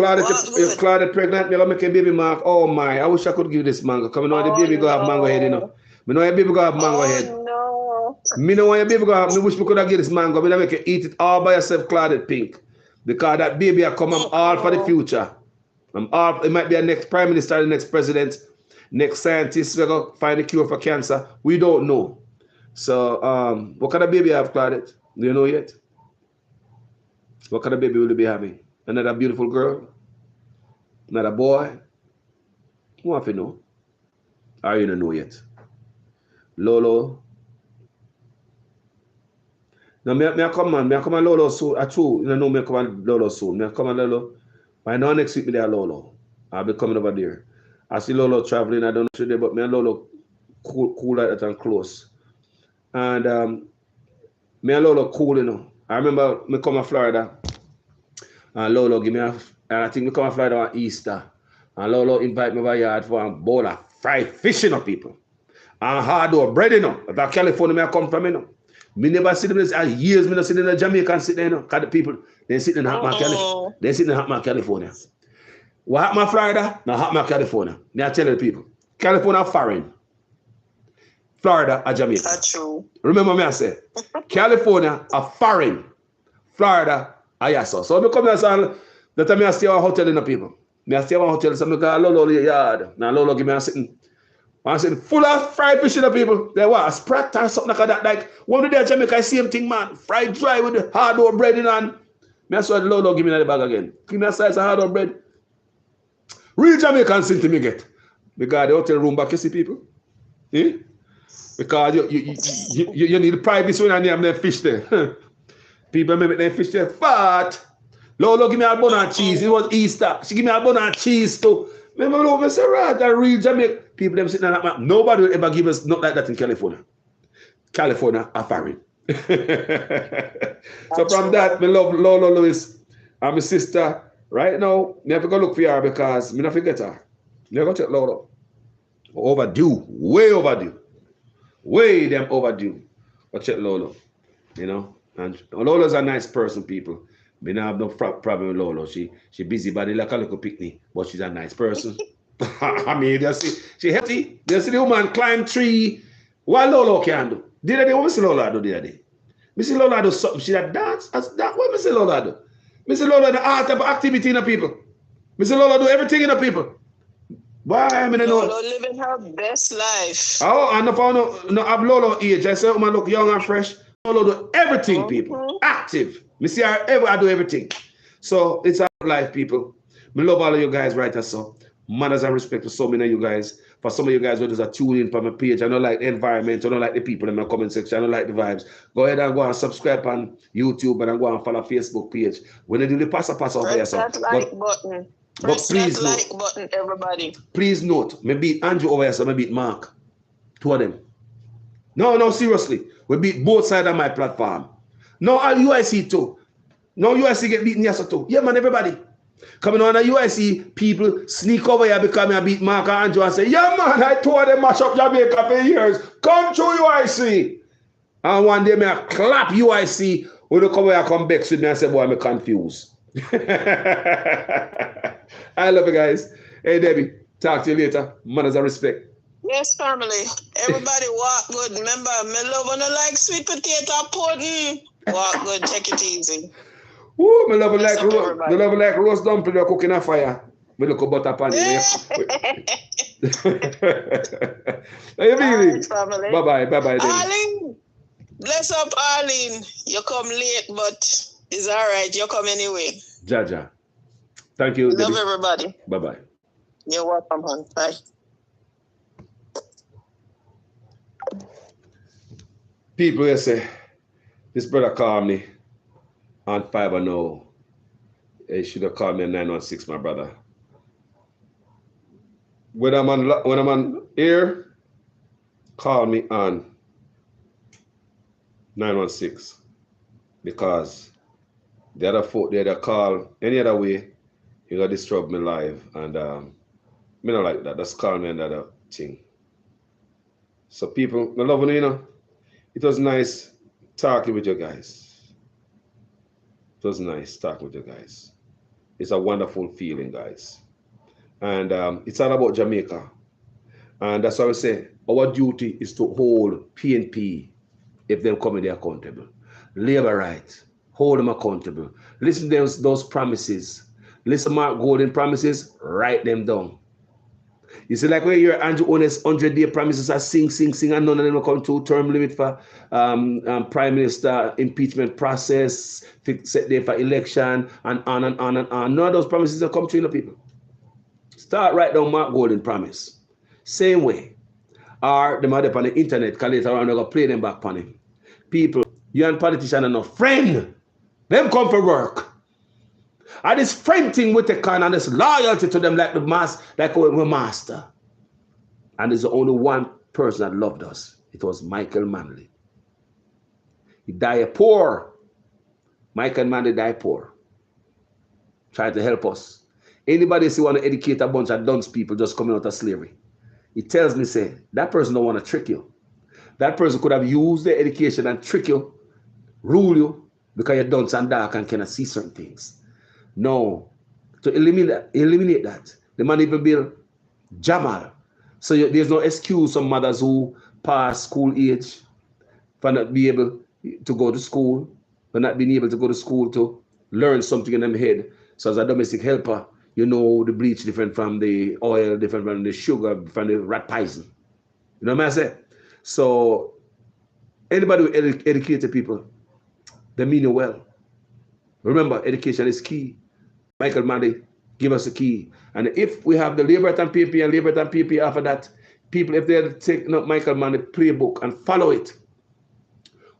Claudette pregnant, you're make a baby mark. Oh my, I wish I could give this mango. Come on, the baby go have mango head, you know. Me know your baby go have mango head. No. Me know your baby go have. Me wish we could have give this mango. Me make you eat it all by yourself, Claudette Pink, because that baby I come. I'm all for the future. I'm all. It might be a next prime minister, the next president, next scientist. We're gonna find a cure for cancer. We don't know. So, what kind of baby you have, Claudette? Do you know yet? What kind of baby will you be having? Another beautiful girl? Another boy? Who want to know? Or you don't know yet? Lolo? No, me come on Lolo soon. I true, you know me come on Lolo soon. Me come on Lolo. I know next week me there Lolo. I'll be coming over there. I see Lolo traveling. I don't know today, but me and Lolo cool like that and close. And me and Lolo cool, you know. I remember me come to Florida. And Lolo give me I think we come to Florida on Easter. And Lolo invite me over yard for a bowl of fried fish, you know, people. And hard bread, you know. About California, I come from, you know. Me never see them years, me not see them in Jamaica and sit there, you know. Because the people, they sit in Hotman, California. They sit in Hotman, California. What happened in Florida? Now Hotman, California. Now I tell the people. California foreign. Florida or Jamaica. That's true. Remember me I say. California are foreign. Florida yes, so I come here, son. That time I stay at a hotel in the people. I stay at a hotel, so I go Lolo yard. Now Lolo give me a sitting full of fried fish in the people. They what? A sprat or something like that. Like one day in Jamaica, same thing, man. Fried dry with the hard dough bread in and I saw Lolo give me the bag again. Give me a slice of hard dough bread. Real Jamaican thing to me get. Because the hotel room back, you see people. Eh? Because you need privacy when you have them fish there. People make their fish there fat. Lolo give me a bun and cheese. It was Easter. She give me a bun and cheese too. Remember, Lolo say, right, that real Jamaica. People them sitting on that map. Nobody will ever give us not like that in California. California are foreign. So from that, we love Lolo Lewis and my sister. Right now, me have to go look for her because me not forget her. Me go check Lolo. Overdue. Way overdue. Way them overdue. Go check Lolo. You know? And Lolo's a nice person, people. Me not have no problem with Lolo. She busy body like a little picnic, but she's a nice person. I mean, you see, she healthy. You see the woman climb tree. What Lolo can do? The other day, what me see Lola do the other day? Me see Lola do something. She that dance. What me see Lola do? Me see Lola the art of activity in the people. Mr. Lola do everything in the people. Why I mean know? Lolo living her best life. Oh, and if I no have Lolo age, I say I look young and fresh. Lolo do everything, people. Active. Me see I do everything. So it's our life, people. Me love all of you guys right as so. Manners and respect to so many of you guys. For some of you guys who just are tuning in from my page, I don't like the environment, I don't like the people in my comment section, I don't like the vibes. Go ahead and go and subscribe on YouTube and go and follow Facebook page. When they do the pass over here, so that like button. Press that like button, everybody. Please note, me beat Andrew over here, so me beat Mark. Two of them. No, seriously. We beat both sides of my platform. No, all UIC too. No, UIC get beaten yes too. Yeah, man, everybody. Coming on the UIC, people sneak over here because I beat Mark and Andrew and say, yeah, man, I told them mash up Jamaica for years. Come to UIC. And one day, I clap UIC. When they come here, I come back with me and say, boy, I'm confused. I love you guys. Hey, Debbie, talk to you later. Manners and respect. Yes, family. Everybody walk good. Remember, me love when I like sweet potato pudding. Walk good, take it easy. Ooh, me love like roast dumpling or cooking a fire. Me look a butter pan. Yeah. Family. Bye bye. Arlene, bless up, Arlene. You come late, but it's all right. You come anyway. Jaja. Thank you. Love everybody. Bye bye. You're welcome, hon. Bye. People will say, this brother called me on fiber now. He should have called me on 916, my brother. When I'm on air, call me on 916. Because the other folk there that call any other way, you gotta disturb me live. And me not like that. Just call me another thing. So people, I love you, you know. It was nice talking with you guys. It was nice talking with you guys. It's a wonderful feeling, guys. And it's all about Jamaica. And that's why we say our duty is to hold PNP if they're coming there accountable. Labor rights, hold them accountable. Listen to those promises. Listen to Mark Golden promises, write them down. You see, like when you're Andrew Honest 100-day promises are sing, and none of them will come to term limit for prime minister impeachment process, set day for election, and on and on and on. None of those promises will come true, you know, people. Start write down Mark Golden promise. Same way. Or them are up on the internet, because later on they're going to play them back on him. People, you and politician are no friend. Them come for work. And this friend thing with the kind and this loyalty to them like the master. And there's only one person that loved us. It was Michael Manley. He died poor. Michael Manley died poor. Trying to help us. Anybody see want to educate a bunch of dunce people just coming out of slavery? He tells me, say, that person don't want to trick you. That person could have used their education and trick you, rule you, because you're dunce and dark and cannot see certain things. No, to eliminate that. The man even build Jamal. So there's no excuse for mothers who pass school age for not be able to go to school, for not being able to go to school to learn something in them head. So as a domestic helper, you know the bleach different from the oil, different from the sugar, from the rat poison. You know what I say? So anybody who educated people, they mean it well. Remember, education is key. Michael Manley, give us the key. And if we have the Labor and PP and Labor and PP after that, people, if they take Michael Manley playbook and follow it,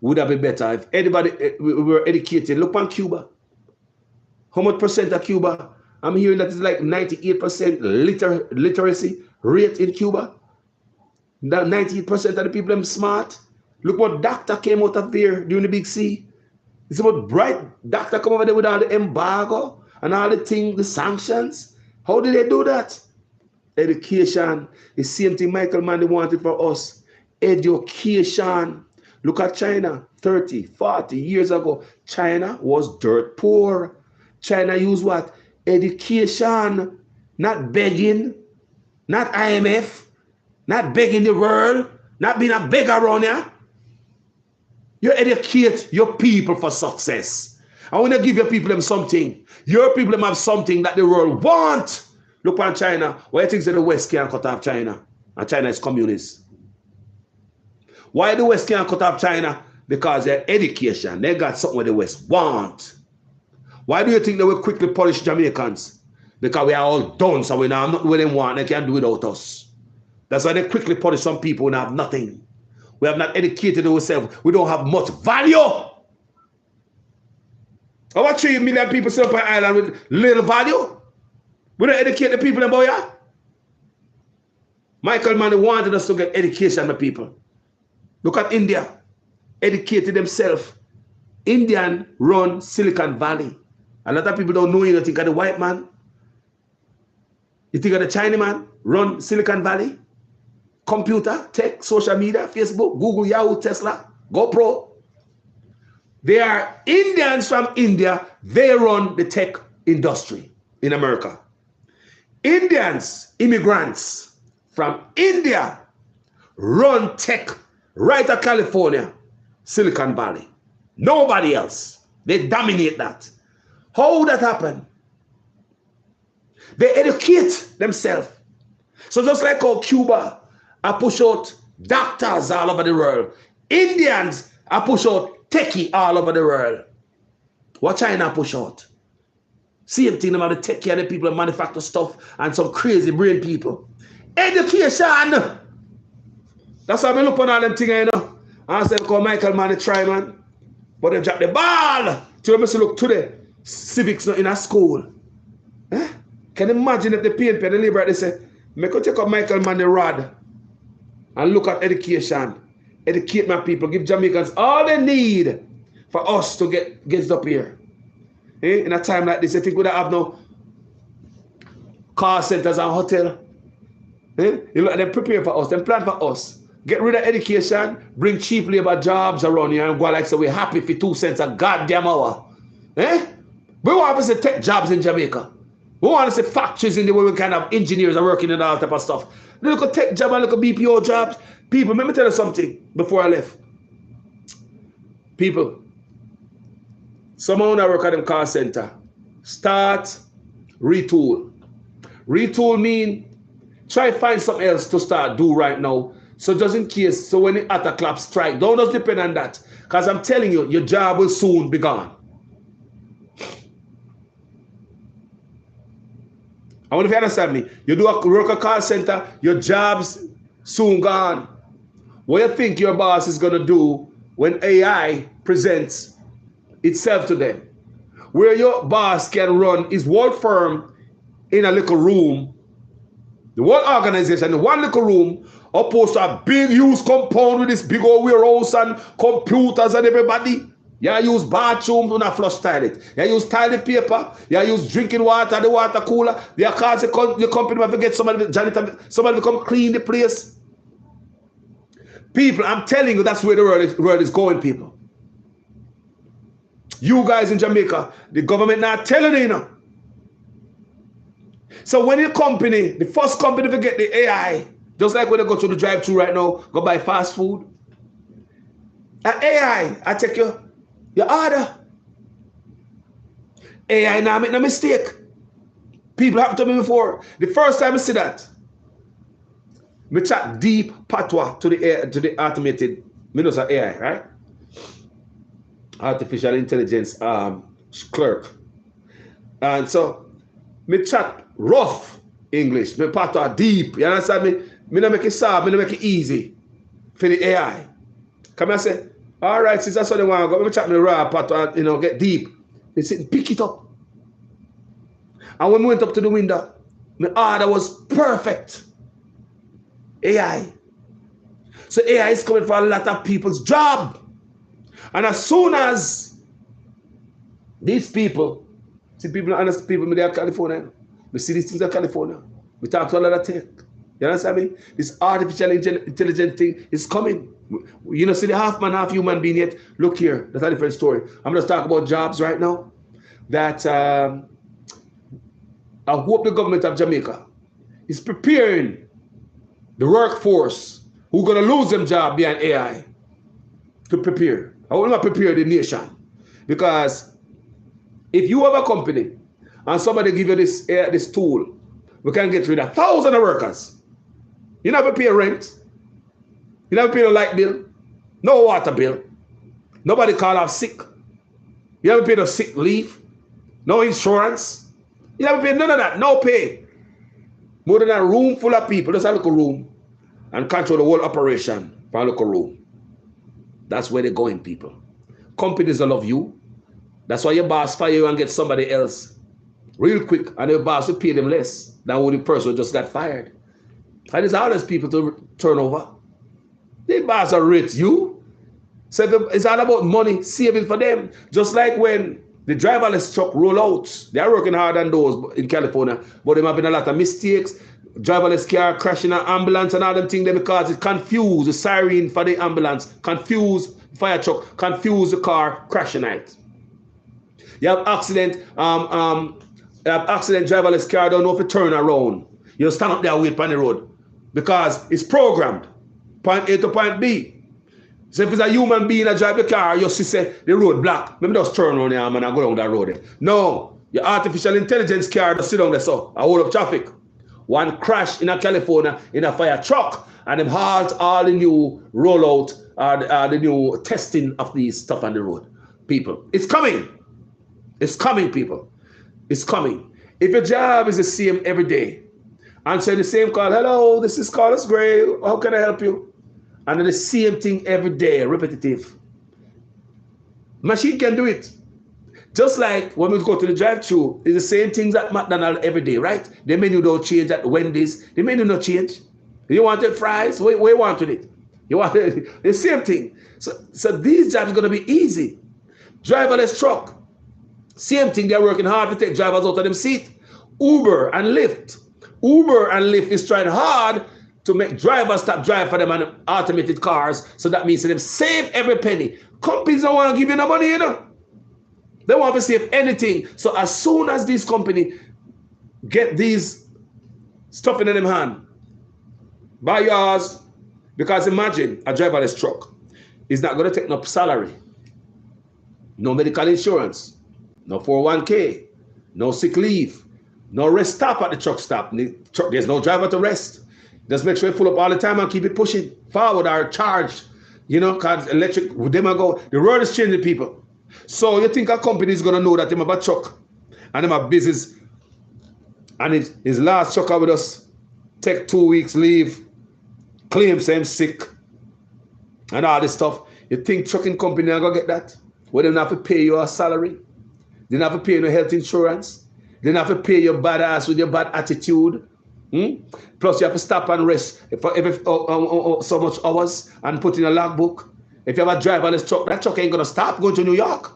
would have been better. If anybody we were educated, look on Cuba. How much percent of Cuba? I'm hearing that it's like 98% literacy rate in Cuba. That 98% of the people are smart. Look what doctor came out of there during the Big C. It's about bright doctor come over there with all the embargo and all the things, the sanctions. How did they do that? Education. The same thing Michael Manley wanted for us. Education. Look at China. 30, 40 years ago, China was dirt poor. China used what? Education. Not begging. Not IMF. Not begging the world. Not being a beggar around here. You educate your people for success. I want to give your people them something. Your people them have something that the world want. Look on China. Why do you think that the West can't cut off China? And China is communist. Why the West can't cut off China? Because their education, they got something where the West want. Why do you think they will quickly punish Jamaicans? Because we are all done, so we now not what they want. They can't do without us. That's why they quickly punish some people who have nothing. We have not educated ourselves. We don't have much value. Over 3 million people sit up on an island with little value. We don't educate the people about ya. Michael Mann wanted us to get education, my people. Look at India. Educated themselves. Indian run Silicon Valley. A lot of people don't know you. Think of the white man. You think of the Chinese man run Silicon Valley. Computer, tech, social media, Facebook, Google, Yahoo, Tesla, GoPro. They are Indians from India. They run the tech industry in America. Indians, immigrants from India run tech right at California, Silicon Valley. Nobody else. They dominate that. How would that happen? They educate themselves. So just like how Cuba are push out doctors all over the world, Indians are push out techie all over the world. What China push out? Same thing about the techie and the people that manufacture stuff and some crazy brain people. Education! That's why I look on all them things, you know. I said, call Michael Mann try, man. But they drop the ball. So I look today, civics not in a school. Eh? Can you imagine if the PNP and the Liberal, they say, make you take up Michael Mann the rod and look at education. Educate my people, give Jamaicans all they need for us to get up here. Eh? In a time like this, I think we don't have no car centers and hotel. Eh? You look at them prepare for us, them plan for us. Get rid of education, bring cheap labor jobs around here and go like so we're happy for 2 cents a goddamn hour. Eh? We want to see tech jobs in Jamaica. We want to see factories in the way we can have engineers are working and all type of stuff. Look at tech job and look at BPO jobs. People, let me tell you something before I left. People, someone that work at them call center, start, retool. Retool mean try find something else to start do right now. So just in case, so when the attack clap strike, don't just depend on that. Because I'm telling you, your job will soon be gone. I wonder if you understand me. You do work a call center, your job's soon gone. What do you think your boss is going to do when AI presents itself to them? Where your boss can run his whole firm in a little room, the whole organization in one little room, opposed to a big huge compound with this big old warehouse and computers and everybody. You use bathroom to not flush toilet. You use toilet paper. You use drinking water, the water cooler. You cause the company to get somebody, janitor, somebody to come clean the place. People, I'm telling you, that's where the world is going, people. You guys in Jamaica, the government not telling you, you know. So when your company, the first company to get the AI, just like when they go to the drive-thru right now, go buy fast food. An AI, I take your order. AI now make no mistake. People happened to me before. The first time I see that, me chat deep patois to the automated, me know say AI, right? Artificial intelligence clerk. And so me chat rough English, me patois deep. You understand me? Me not make it soft, me not make it easy for the AI. Come and say, all right, since that's what they want to go, let me chat me raw patois, you know, get deep. They sit, pick it up. And when we went up to the window, my order was perfect. AI. So AI is coming for a lot of people's job. And as soon as these people, see people, honest people, they are California. We see these things in California. We talk to a lot of tech. You understand me? This artificial intelligence thing is coming. You know, see the half man, half human being yet. Look here, that's a different story. I'm just talking about jobs right now. That I hope the government of Jamaica is preparing the workforce who are going to lose them job behind AI to prepare. I want to prepare the nation because If you have a company and somebody give you this tool, we can get rid of thousands of workers. You never pay rent. You never pay no light bill, no water bill. Nobody call off sick. You never pay no sick leave, no insurance. You never pay none of that, no pay. More than a room full of people, just a little room, and control the whole operation from a little room. That's where they're going, people. Companies will love you. That's why your boss fire you and get somebody else real quick, and your boss will pay them less than what the person who just got fired. And it's hardest people to turn over. The boss will rate you. So it's all about money, saving for them. Just like when the driverless truck roll out, they are working hard on those in California, but there have been a lot of mistakes. Driverless car crashing an ambulance and all them things because it confused the siren for the ambulance, confused fire truck, confused the car crashing it. You have accident, driverless car don't know if it turn around. You stand up there and wait on the road because it's programmed. Point A to point B. So if it's a human being that drive the car, you see say the road block. Maybe just turn on the arm and I go down that road. No, your artificial intelligence car just sit down there so I hold up traffic. One crash in a California in a fire truck and them halt all the new rollout the new testing of these stuff on the road. People, it's coming. It's coming, people. It's coming. If your job is the same every day, answer the same call, hello, this is Carlos Gray, how can I help you? And the same thing every day, repetitive. Machine can do it. Just like when we go to the drive-thru, it's the same things at McDonald's every day, right? The menu don't change at Wendy's. The menu don't change. You wanted fries? Where you wanted it? You wanted the same thing. So these jobs are going to be easy. Driverless truck. Same thing, they're working hard to take drivers out of them seat. Uber and Lyft. Uber and Lyft is trying hard to make drivers stop driving for them on automated cars. So that means them save every penny. Companies don't want to give you no money, you know. They want to save anything. So as soon as these companies get these stuff in them hand, buy yours. Because imagine a driverless truck is not going to take no salary, no medical insurance, no 401k, no sick leave, no rest stop at the truck stop. There's no driver to rest. Just make sure you pull up all the time and keep it pushing forward or charged. You know, because electric, them go, the road is changing, people. So you think a company is going to know that they have a truck and they have business and his last trucker with us take 2 weeks leave, claims him sick and all this stuff. You think trucking company are going to get that? Well, they don't have to pay you a salary. They don't have to pay you health insurance. They don't have to pay your bad ass with your bad attitude. Plus, you have to stop and rest for every so much hours and put in a logbook. If you have a driverless truck, that truck ain't going to stop going to New York.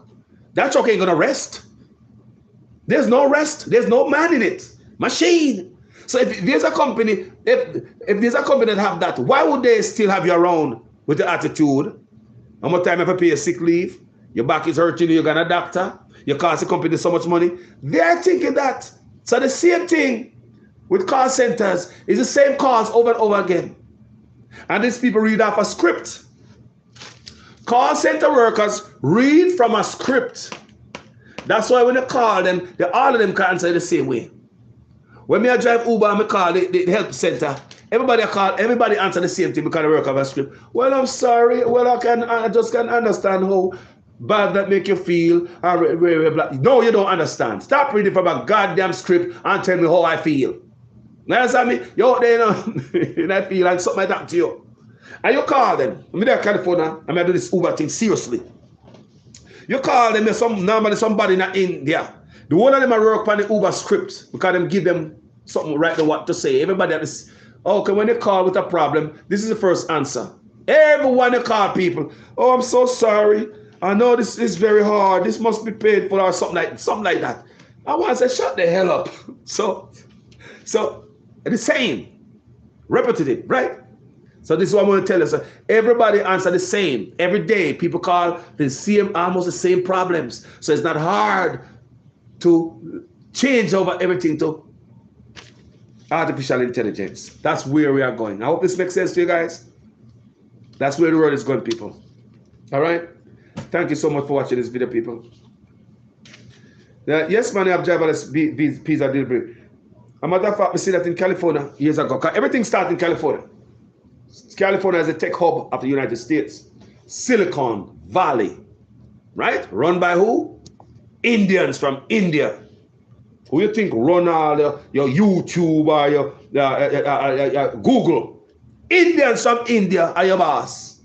That truck ain't going to rest. There's no rest. There's no man in it. Machine. So if there's a company, if there's a company that have that, why would they still have you around with the attitude? How much time you have to pay a sick leave? Your back is hurting you, you're going to doctor. You cost the company so much money. They're thinking that. So the same thing with call centers is the same calls over and over again. And these people read off a script. Call center workers read from a script. That's why when you call them, all of them can answer the same way. When I drive Uber and I call the help center, everybody answer the same thing because they work off a script. Well, I'm sorry. Well, I just can't understand how bad that make you feel. No, you don't understand. Stop reading from a goddamn script and tell me how I feel. You understand me? You're out there, and I feel like something like that to you. And you call them. I'm there in California. I'm going to do this Uber thing seriously. You call them, somebody in India. The one of them are work on the Uber script because them give them something right to what to say. Everybody at this, okay, when they call with a problem, this is the first answer. Everyone they call people, oh, I'm so sorry. I know this is very hard. This must be painful or something like that. I want to say, shut the hell up. So the same, repetitive, right? So this is what I'm going to tell you. So everybody answer the same. Every day, people call the same, almost the same problems. So it's not hard to change over everything to artificial intelligence. That's where we are going. I hope this makes sense to you guys. That's where the world is going, people. All right? Thank you so much for watching this video, people. Yes, man, I have driverless pizza delivery. A matter of fact, we see that in California years ago. Everything started in California. California is a tech hub of the United States. Silicon Valley, right? Run by who? Indians from India. Who you think run all your YouTube or your Google? Indians from India are your boss.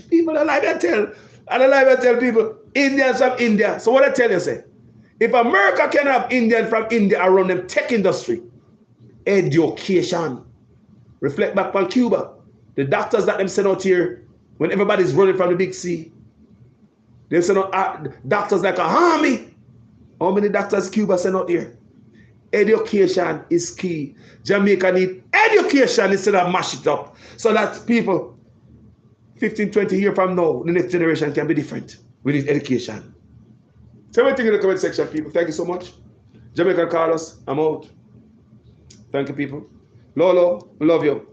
People don't like to tell. I don't like to tell people, Indians from India. So what I tell you, say, if America can have Indians from India around them tech industry, education, reflect back on Cuba. The doctors that them send out here, when everybody's running from the big C, they send out doctors like a army. How many doctors Cuba send out here? Education is key. Jamaica need education instead of mash it up. So that people, 15, 20 years from now, the next generation can be different. We need education. Tell me anything in the comment section, people. Thank you so much. Jamaica Carlos, I'm out. Thank you, people. Lolo, we love you.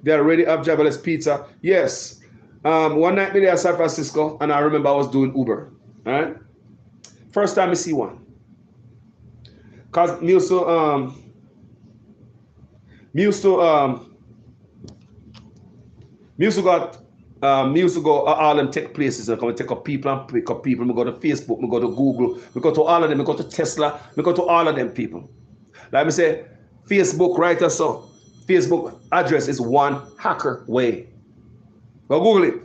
They already have driverless pizza. Yes. One night we there in San Francisco, and I remember I was doing Uber. All right. First time I see one. Cause me used to go all them tech places and come and take up people and pick up people. We go to Facebook, we go to Google, we go to all of them, we go to Tesla, we go to all of them people. Like me say, Facebook, right or so. Facebook address is one hacker way. Go Google it.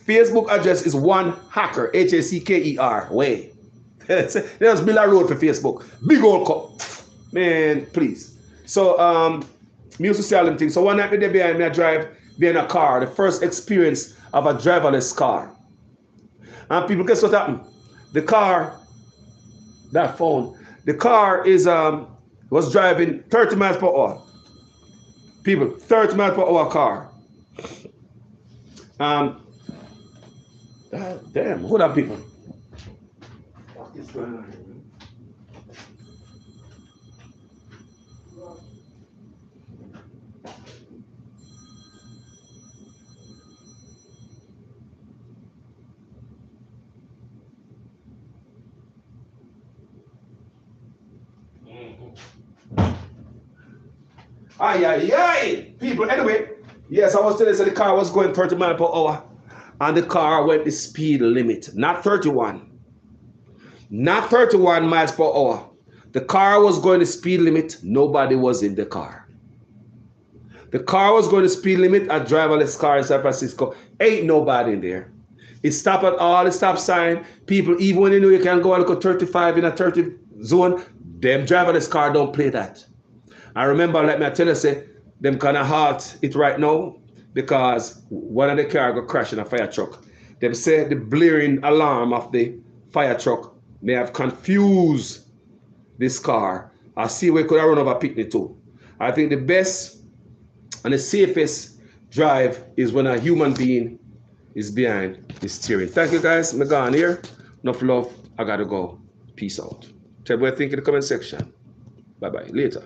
Facebook address is one hacker, H-A-C-K-E-R way. There's build a road for Facebook. Big old cup. Man, please. So me used to say all them things. So one night there behind me, I drive behind a car, the first experience of a driverless car. And people, guess what happened? The car, that phone, the car is was driving 30 miles per hour. People, 30 miles per hour car. Damn, hold on, people. What is going on here, man? Aye. People, anyway, yes, I was telling you, so the car was going 30 miles per hour, and the car went the speed limit, not 31. Not 31 miles per hour. The car was going the speed limit, nobody was in the car. The car was going the speed limit, a driverless car in San Francisco, ain't nobody in there. It stopped at all the stop sign. People, even when you know you can go and look at 35 in a 30 zone, them driverless car don't play that. I remember, let me tell you, say, them kind of halt it right now because one of the car got crashed in a fire truck. Them say the blaring alarm of the fire truck may have confused this car. I see we could have run over picnic too. I think the best and the safest drive is when a human being is behind the steering. Thank you guys. I'm gone here. Enough love. I gotta go. Peace out. Tell me what you think in the comment section. Bye-bye. Later.